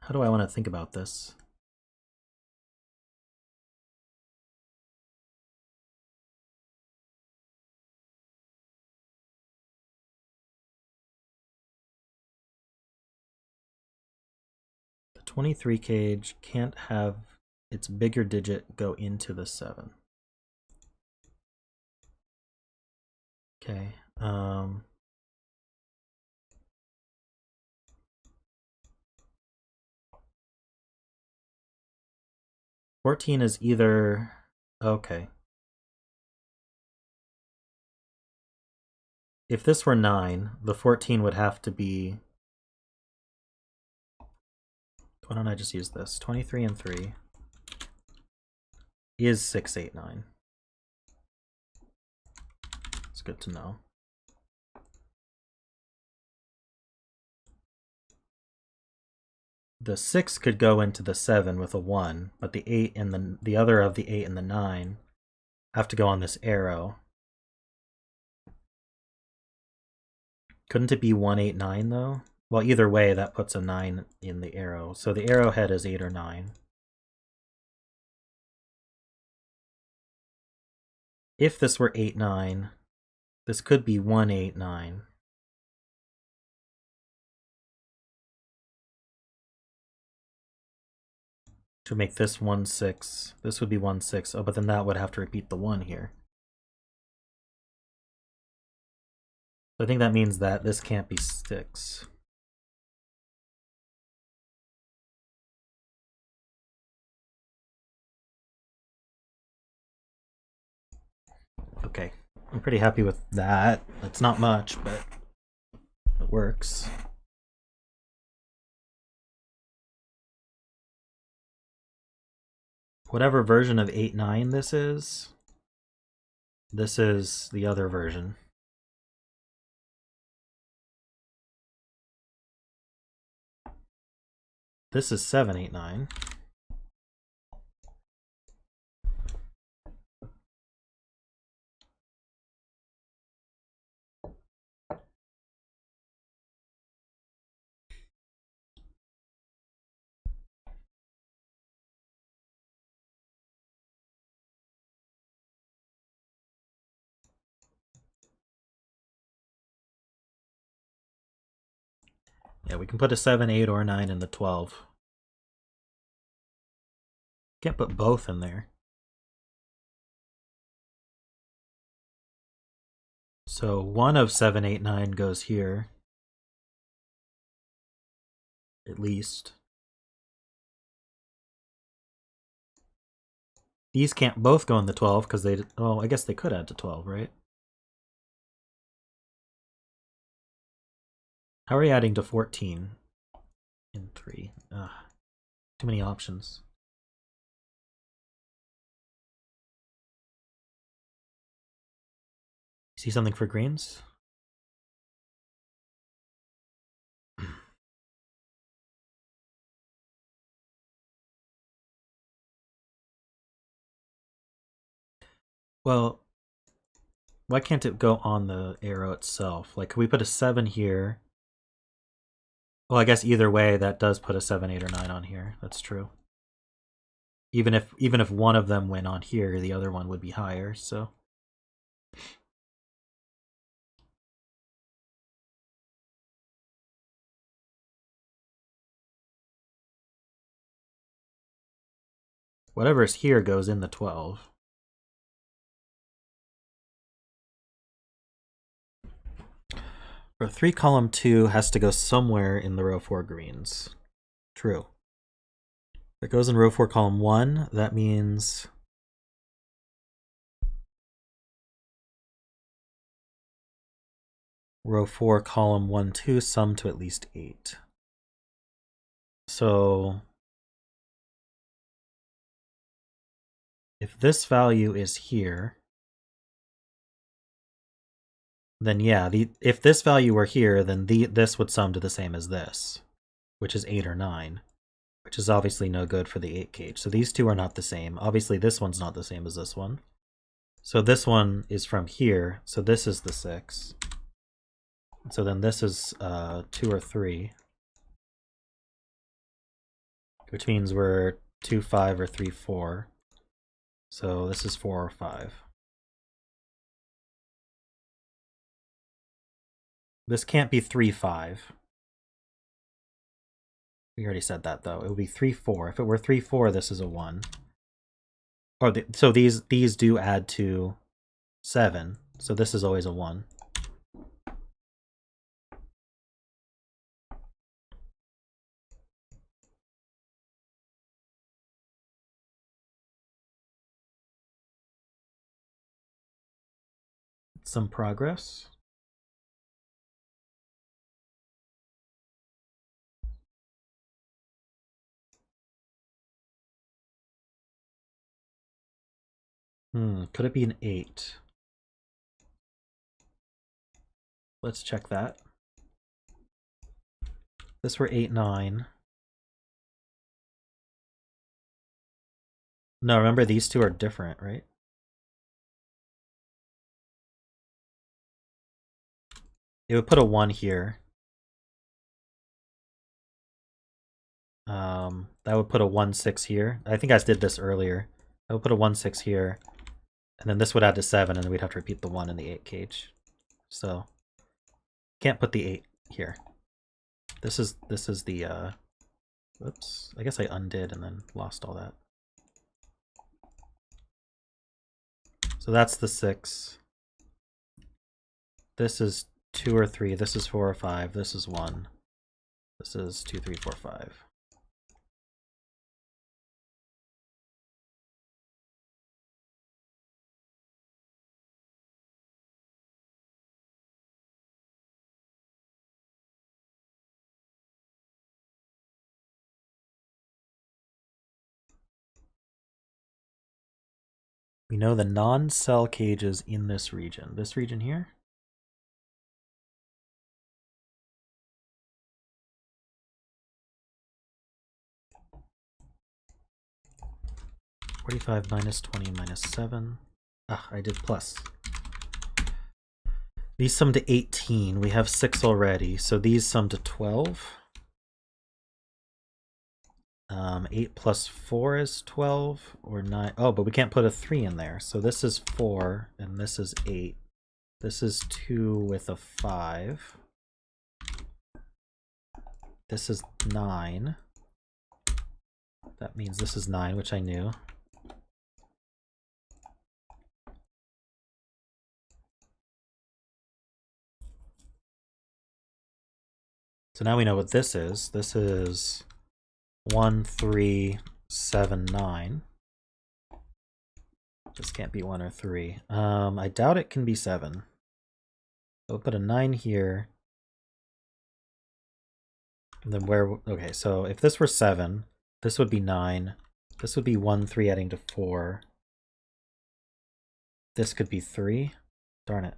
how do I want to think about this? The 23 cage can't have its bigger digit go into the 7. Okay. 14 is either... Okay. if this were 9, the 14 would have to be... Why don't I just use this? 23 and 3 is 6, 8, 9. It's good to know. The 6 could go into the 7 with a 1, but the 8 and the other of the 8 and the 9 have to go on this arrow. Couldn't it be 1, 8, 9 though? Well, either way, that puts a 9 in the arrow. So the arrowhead is 8 or 9. If this were 8, 9, this could be 1, 8, 9. To make this 1, 6, this would be 1, 6. Oh, but then that would have to repeat the 1 here. So I think that means that this can't be 6. Okay, I'm pretty happy with that. It's not much, but it works. Whatever version of 8, 9 this is the other version. This is 7, 8, 9. Yeah, we can put a 7, 8, or 9 in the 12. Can't put both in there. So one of 7, 8, 9 goes here. At least. These can't both go in the 12 because they... Oh, I guess they could add to 12, right? How are we adding to 14 in 3? Ugh, too many options. See something for greens? Well, why can't it go on the arrow itself? Like, could we put a 7 here? Well, I guess either way, that does put a 7, 8, or 9 on here. That's true. Even if one of them went on here, the other one would be higher, so... Whatever's here goes in the 12. Row 3, column 2 has to go somewhere in the row 4 greens. True. If it goes in row 4, column 1, that means... row 4, column 1, 2, sum to at least 8. So... if this value is here... then yeah, if this value were here, then this would sum to the same as this, which is 8 or 9, which is obviously no good for the 8 cage. So these two are not the same. Obviously this one's not the same as this one. So this one is from here, so this is the 6. So then this is 2 or 3, which means we're 2, 5, or 3, 4. So this is 4 or 5. This can't be 3, 5. We already said that though. It would be 3, 4. If it were 3, 4, this is a 1. Or so these do add to 7. So this is always a 1. Some progress. Could it be an 8? Let's check that. This were 8, 9. No, remember these two are different, right? It would put a 1 here. That would put a 1, 6 here. I think I did this earlier. I would put a 1, 6 here. And then this would add to 7, and then we'd have to repeat the 1 in the 8 cage. So, can't put the 8 here. This is the, whoops. I guess I undid and then lost all that. So that's the 6. This is 2 or 3. This is 4 or 5. This is 1. This is 2, 3, 4, 5. We know the non-cell cages in this region. This region here. (45 minus 20 minus 7). Ah, I did plus. These sum to 18. We have 6 already, so these sum to 12. 8 plus 4 is 12, or 9. Oh, but we can't put a 3 in there. So this is 4, and this is 8. This is 2 with a 5. This is 9. That means this is 9, which I knew. So now we know what this is. This is 1, 3, 7, 9. This can't be 1 or 3. I doubt it can be 7. I'll put a 9 here. And then where, okay, so if this were 7, this would be 9. This would be 1, 3 adding to 4. This could be 3. Darn it.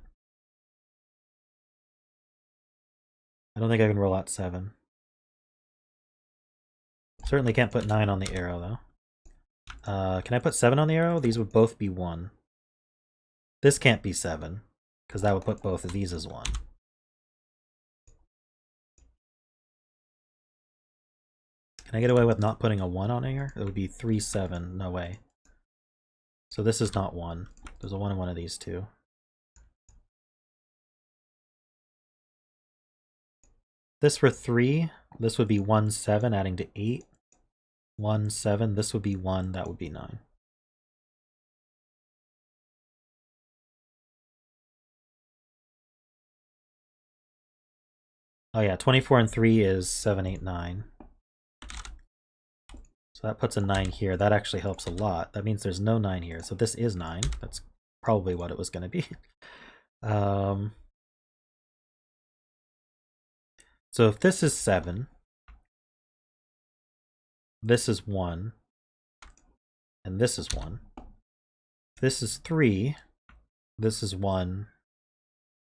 I don't think I can roll out 7. Certainly can't put 9 on the arrow, though. Can I put 7 on the arrow? These would both be 1. This can't be 7, because that would put both of these as 1. Can I get away with not putting a 1 on here? It would be 3, 7. No way. So this is not 1. There's a 1 in one of these two. This for 3, this would be 1, 7, adding to 8. 1, 7, this would be 1, that would be 9. Oh yeah, 24 and 3 is 7, 8, 9. So that puts a 9 here. That actually helps a lot. That means there's no 9 here. So this is 9. That's probably what it was going to be. So if this is 7, this is 1, and this is 1. If this is 3, this is 1.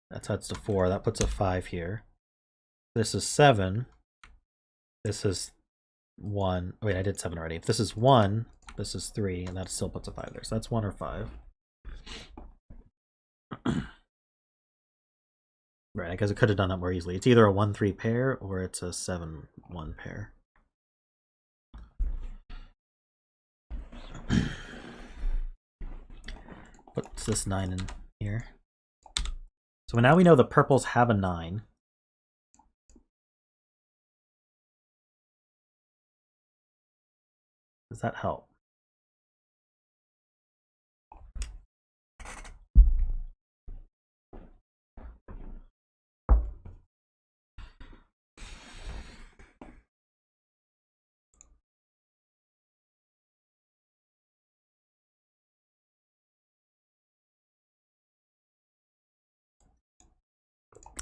That adds to 4. That puts a 5 here. This is 7. This is 1. Wait, I did 7 already. If this is 1, this is 3, and that still puts a 5 there. So that's 1 or 5. Right, I guess I could have done that more easily. It's either a 1-3 pair or it's a 7-1 pair. What's this 9 in here? So now we know the purples have a 9. Does that help?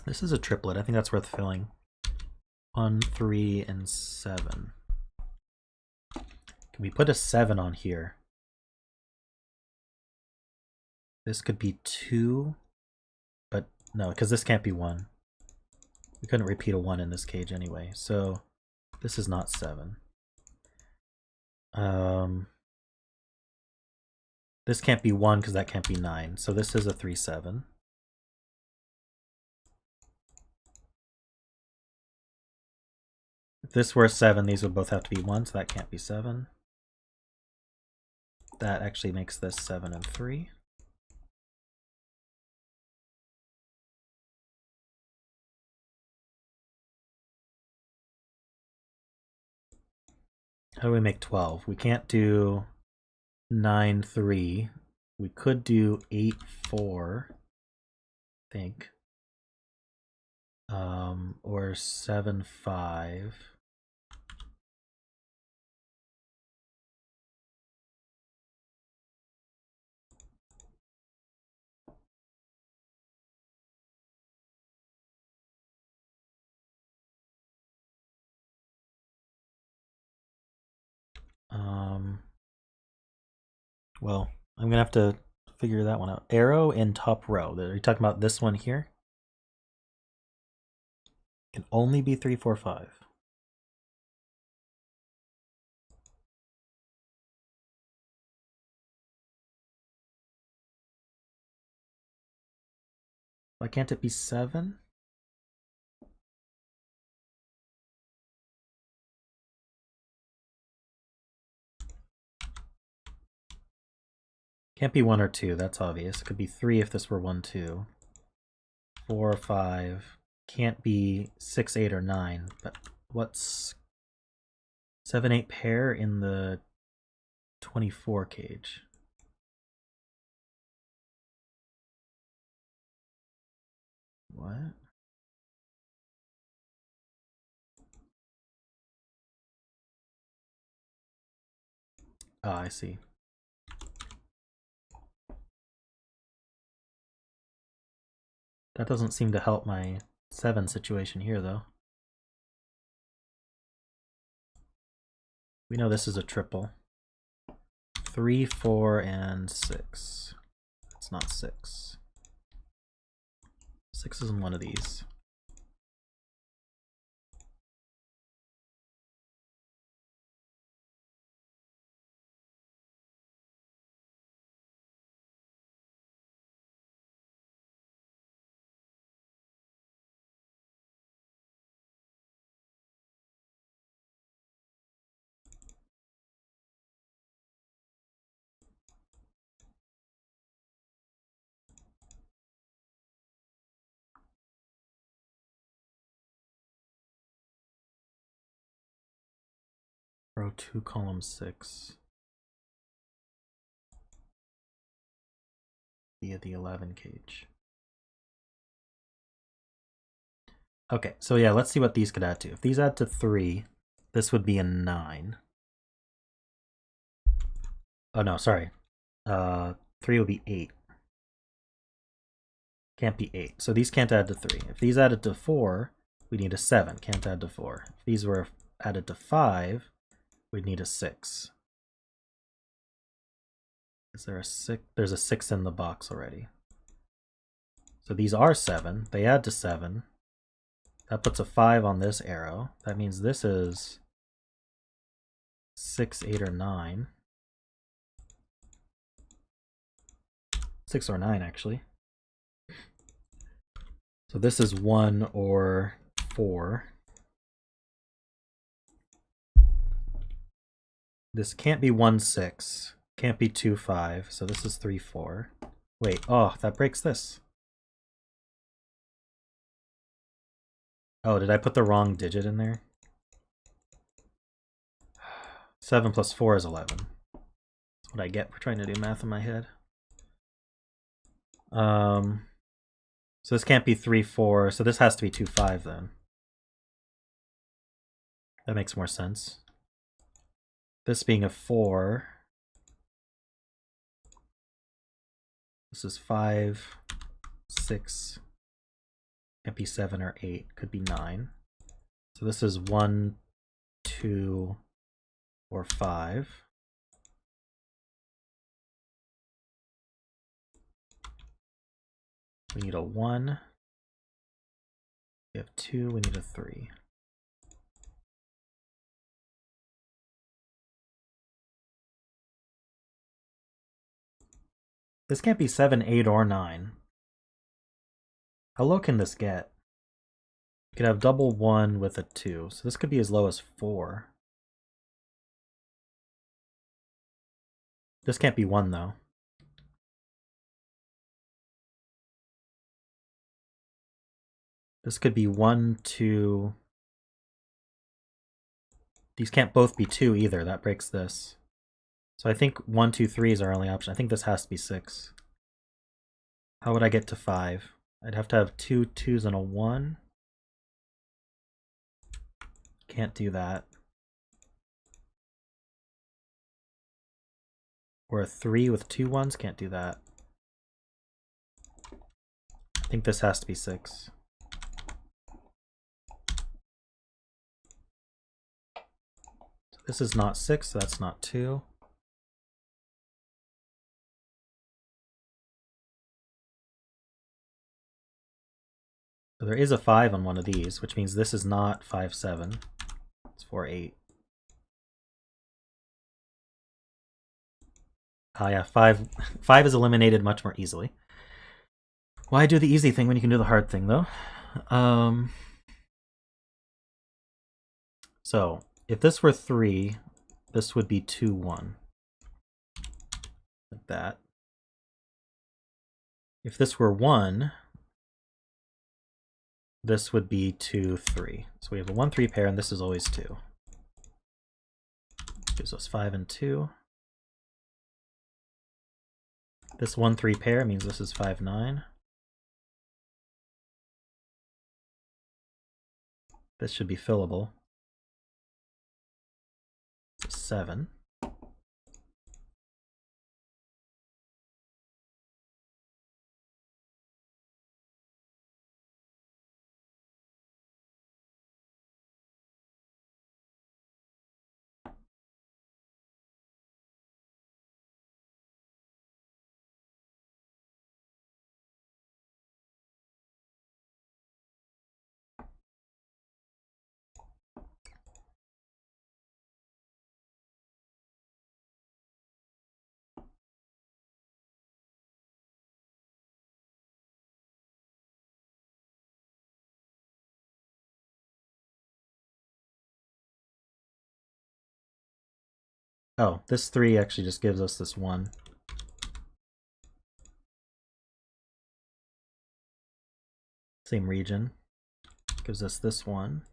This is a triplet. I think that's worth filling. 1, 3, and 7. Can we put a 7 on here? This could be 2, but no, because this can't be 1. We couldn't repeat a 1 in this cage anyway, so this is not 7. This can't be 1 because that can't be 9, so this is a 3, 7. If this were a 7, these would both have to be 1, so that can't be 7. That actually makes this 7 and 3. How do we make 12? We can't do 9, 3. We could do 8, 4, I think. Or 7, 5. Well, I'm gonna have to figure that one out. Arrow in top row. Are you talking about this one here? Can only be 3, 4, 5. Why can't it be 7? Can't be 1 or 2, that's obvious. It could be 3 if this were 1, 2. 4 or 5. Can't be 6, 8, or 9. But what's 7, 8 pair in the 24 cage? What? Oh, I see. That doesn't seem to help my 7 situation here, though. We know this is a triple. 3, 4, and 6. It's not 6. 6 isn't one of these. Row 2, column 6. Via the 11 cage. Okay, so yeah, let's see what these could add to. If these add to 3, this would be a 9. Oh no, sorry. 3 would be 8. Can't be 8. So these can't add to 3. If these added to 4, we need a 7. Can't add to 4. If these were added to 5, we'd need a 6. Is there a 6? There's a 6 in the box already. So these are 7. They add to 7. That puts a 5 on this arrow. That means this is 6, 8, or 9. 6 or 9, actually. So this is 1 or 4. This can't be 1, 6. Can't be 2, 5. So this is 3, 4. Wait, oh, that breaks this. Oh, did I put the wrong digit in there? 7 plus 4 is 11. That's what I get for trying to do math in my head. So this can't be 3, 4. So this has to be 2, 5 then. That makes more sense. This being a 4. This is 5, 6. Can't be 7 or 8. Could be 9. So this is 1, 2, or 5. We need a 1. We have 2, we need a 3. This can't be 7, 8, or 9. How low can this get? You could have double 1 with a 2, so this could be as low as 4. This can't be 1 though. This could be 1, 2. These can't both be 2 either, that breaks this. So I think 1, 2, 3 is our only option. I think this has to be 6. How would I get to 5? I'd have to have 2 2s and a 1. Can't do that. Or a 3 with 2 1s, can't do that. I think this has to be 6. So this is not 6, so that's not 2. So there is a 5 on one of these, which means this is not 5, 7. It's 4, 8. Ah, yeah, 5 is eliminated much more easily. Why do the easy thing when you can do the hard thing, though? So, if this were 3, this would be 2, 1. Like that. If this were 1, this would be 2, 3. So we have a 1, 3 pair, and this is always 2. Gives us 5 and 2. This 1, 3 pair means this is 5, 9. This should be fillable. It's 7. Oh, this 3 actually just gives us this 1. Same region. Gives us this 1.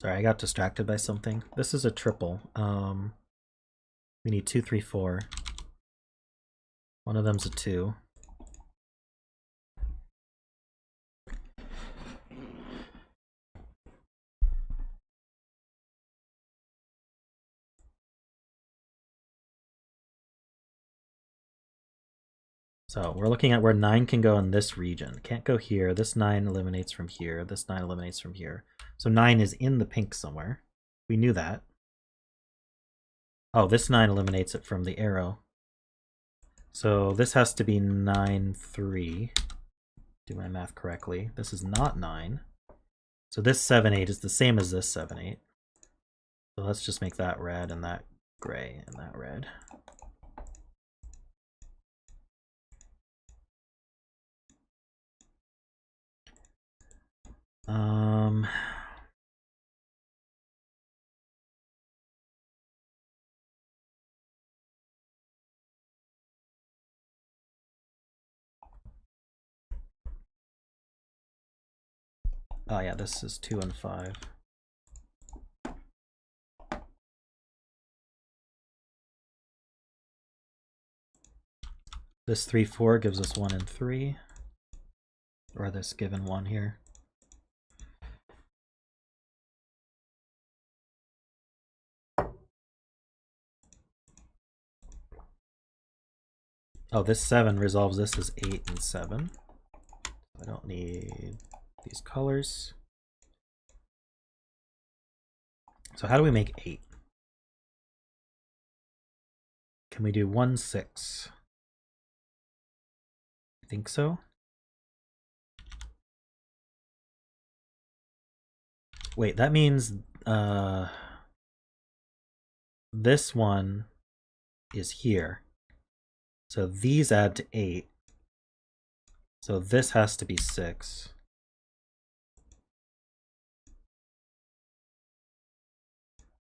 Sorry, I got distracted by something. This is a triple. We need 2, 3, 4. One of them's a 2. So we're looking at where 9 can go in this region. Can't go here. This 9 eliminates from here. This 9 eliminates from here. So 9 is in the pink somewhere. We knew that. Oh, this 9 eliminates it from the arrow. So this has to be 9, 3. Do my math correctly. This is not 9. So this 7, 8 is the same as this 7, 8. So let's just make that red and that gray and that red. Oh yeah, this is 2 and 5. This 3, 4 gives us 1 and 3. Or this given 1 here. Oh, this 7 resolves this as 8 and 7. I don't need these colors. So how do we make 8? Can we do 1, 6? I think so. Wait, that means this one is here. So these add to 8. So this has to be 6.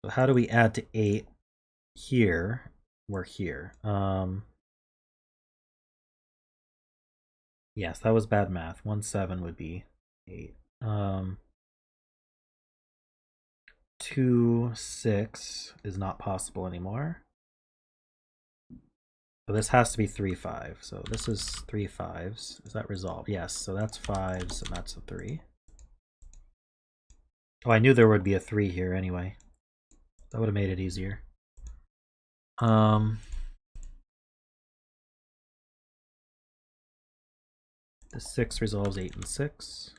So how do we add to 8 here? We're here. Yes, that was bad math. 1, 7 would be 8. 2, 6 is not possible anymore. So this has to be 3, 5. So this is 3 5s. Is that resolved? Yes. So that's 5s and that's a 3. Oh, I knew there would be a 3 here anyway. That would have made it easier. The 6 resolves 8 and 6.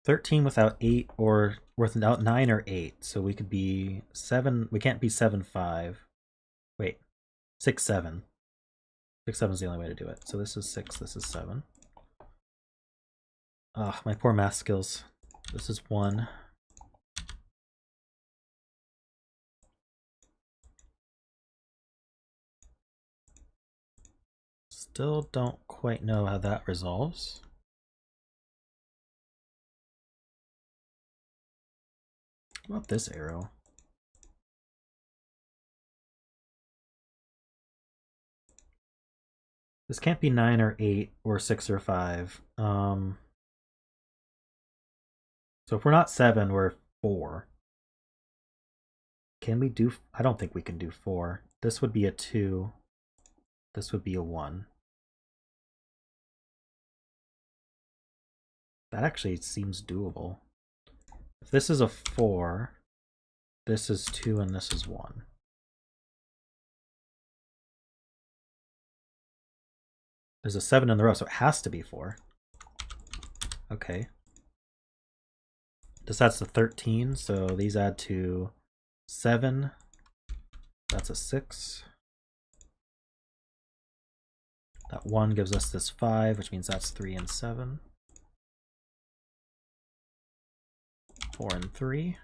$13 without 8 or without 9 or 8. So we could be 7. We can't be 7, 5. Wait, 6, 7. 6, 7 is the only way to do it. So this is 6, this is 7. Ah, my poor math skills. This is 1. Still don't quite know how that resolves. What about this arrow? This can't be 9 or 8 or 6 or 5. So if we're not 7, we're 4. Can we do... I don't think we can do 4. This would be a 2. This would be a 1. That actually seems doable. If this is a 4, this is 2, and this is 1. There's a 7 in the row, so it has to be 4. Okay. This adds to 13, so these add to 7. That's a 6. That 1 gives us this 5, which means that's 3 and 7. 4 and 3.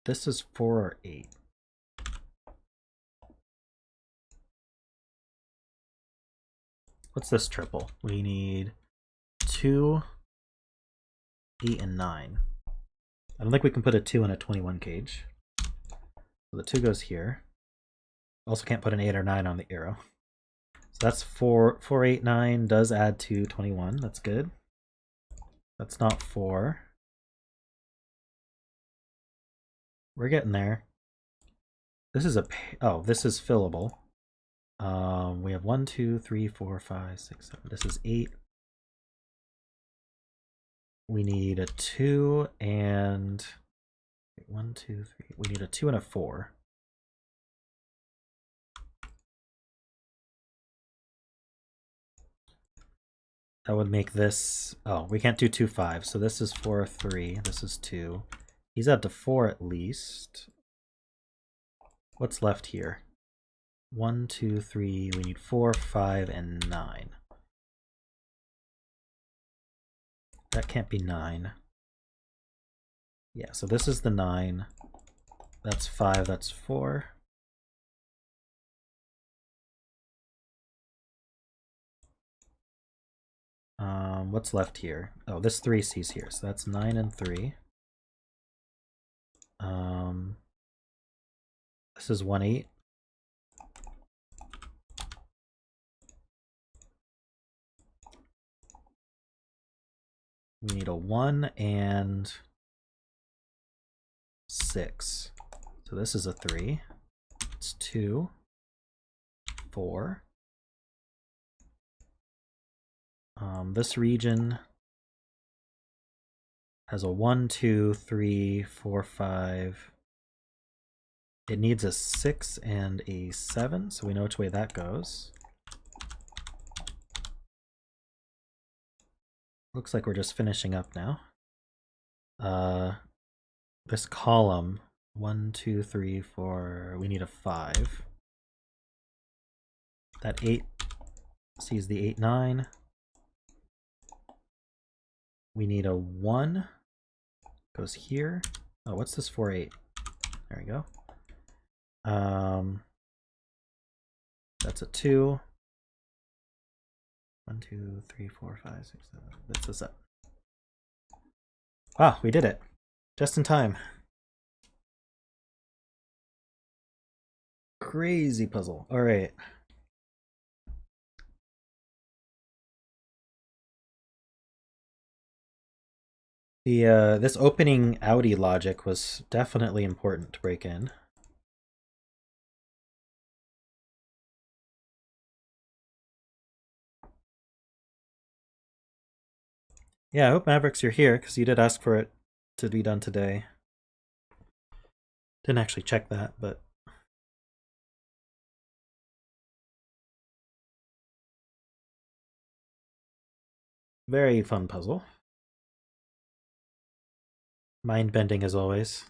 This is 4 or 8. What's this triple? We need 2, 8, and 9. I don't think we can put a 2 in a 21 cage. So the 2 goes here. Also can't put an 8 or 9 on the arrow. So that's 4, 4, 8, 9 does add to 21. That's good. That's not 4. We're getting there. This is a... Oh, this is fillable. We have 1, 2, 3, 4, 5, 6, 7. This is 8. We need a 2 and... 1, 2, 3. We need a 2 and a 4. That would make this... Oh, we can't do 2, 5. So this is 4, 3. This is 2. He's up to 4 at least. What's left here? 1, 2, 3. We need 4, 5, and 9. That can't be 9. Yeah, so this is the 9. That's 5, that's 4. What's left here? Oh, this 3 sees here, so that's 9 and 3. This is 1, 8. We need a 1 and 6. So this is a 3. It's 2, 4. This region has a 1, 2, 3, 4, 5. It needs a 6 and a 7, so we know which way that goes. Looks like we're just finishing up now. This column, 1, 2, 3, 4, we need a 5. That 8 sees the 8, 9. We need a 1, goes here. Oh, what's this 4, 8? There we go. That's a 2. 1, 2, 3, 4, 5, 6, 7. That's a 7. Ah, we did it. Just in time. Crazy puzzle. All right. This opening outie logic was definitely important to break in. Yeah, I hope Mavericks you're here, because you did ask for it to be done today. Didn't actually check that, but very fun puzzle. Mind-bending as always.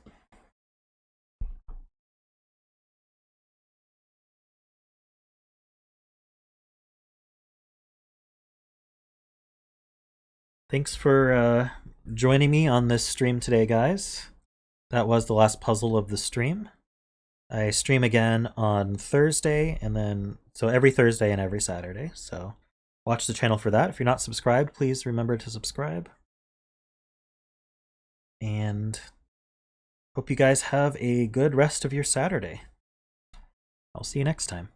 Thanks for joining me on this stream today, guys. That was the last puzzle of the stream. I stream again on Thursday, and then so every Thursday and every Saturday. So watch the channel for that. If you're not subscribed, please remember to subscribe. And hope you guys have a good rest of your Saturday. I'll see you next time.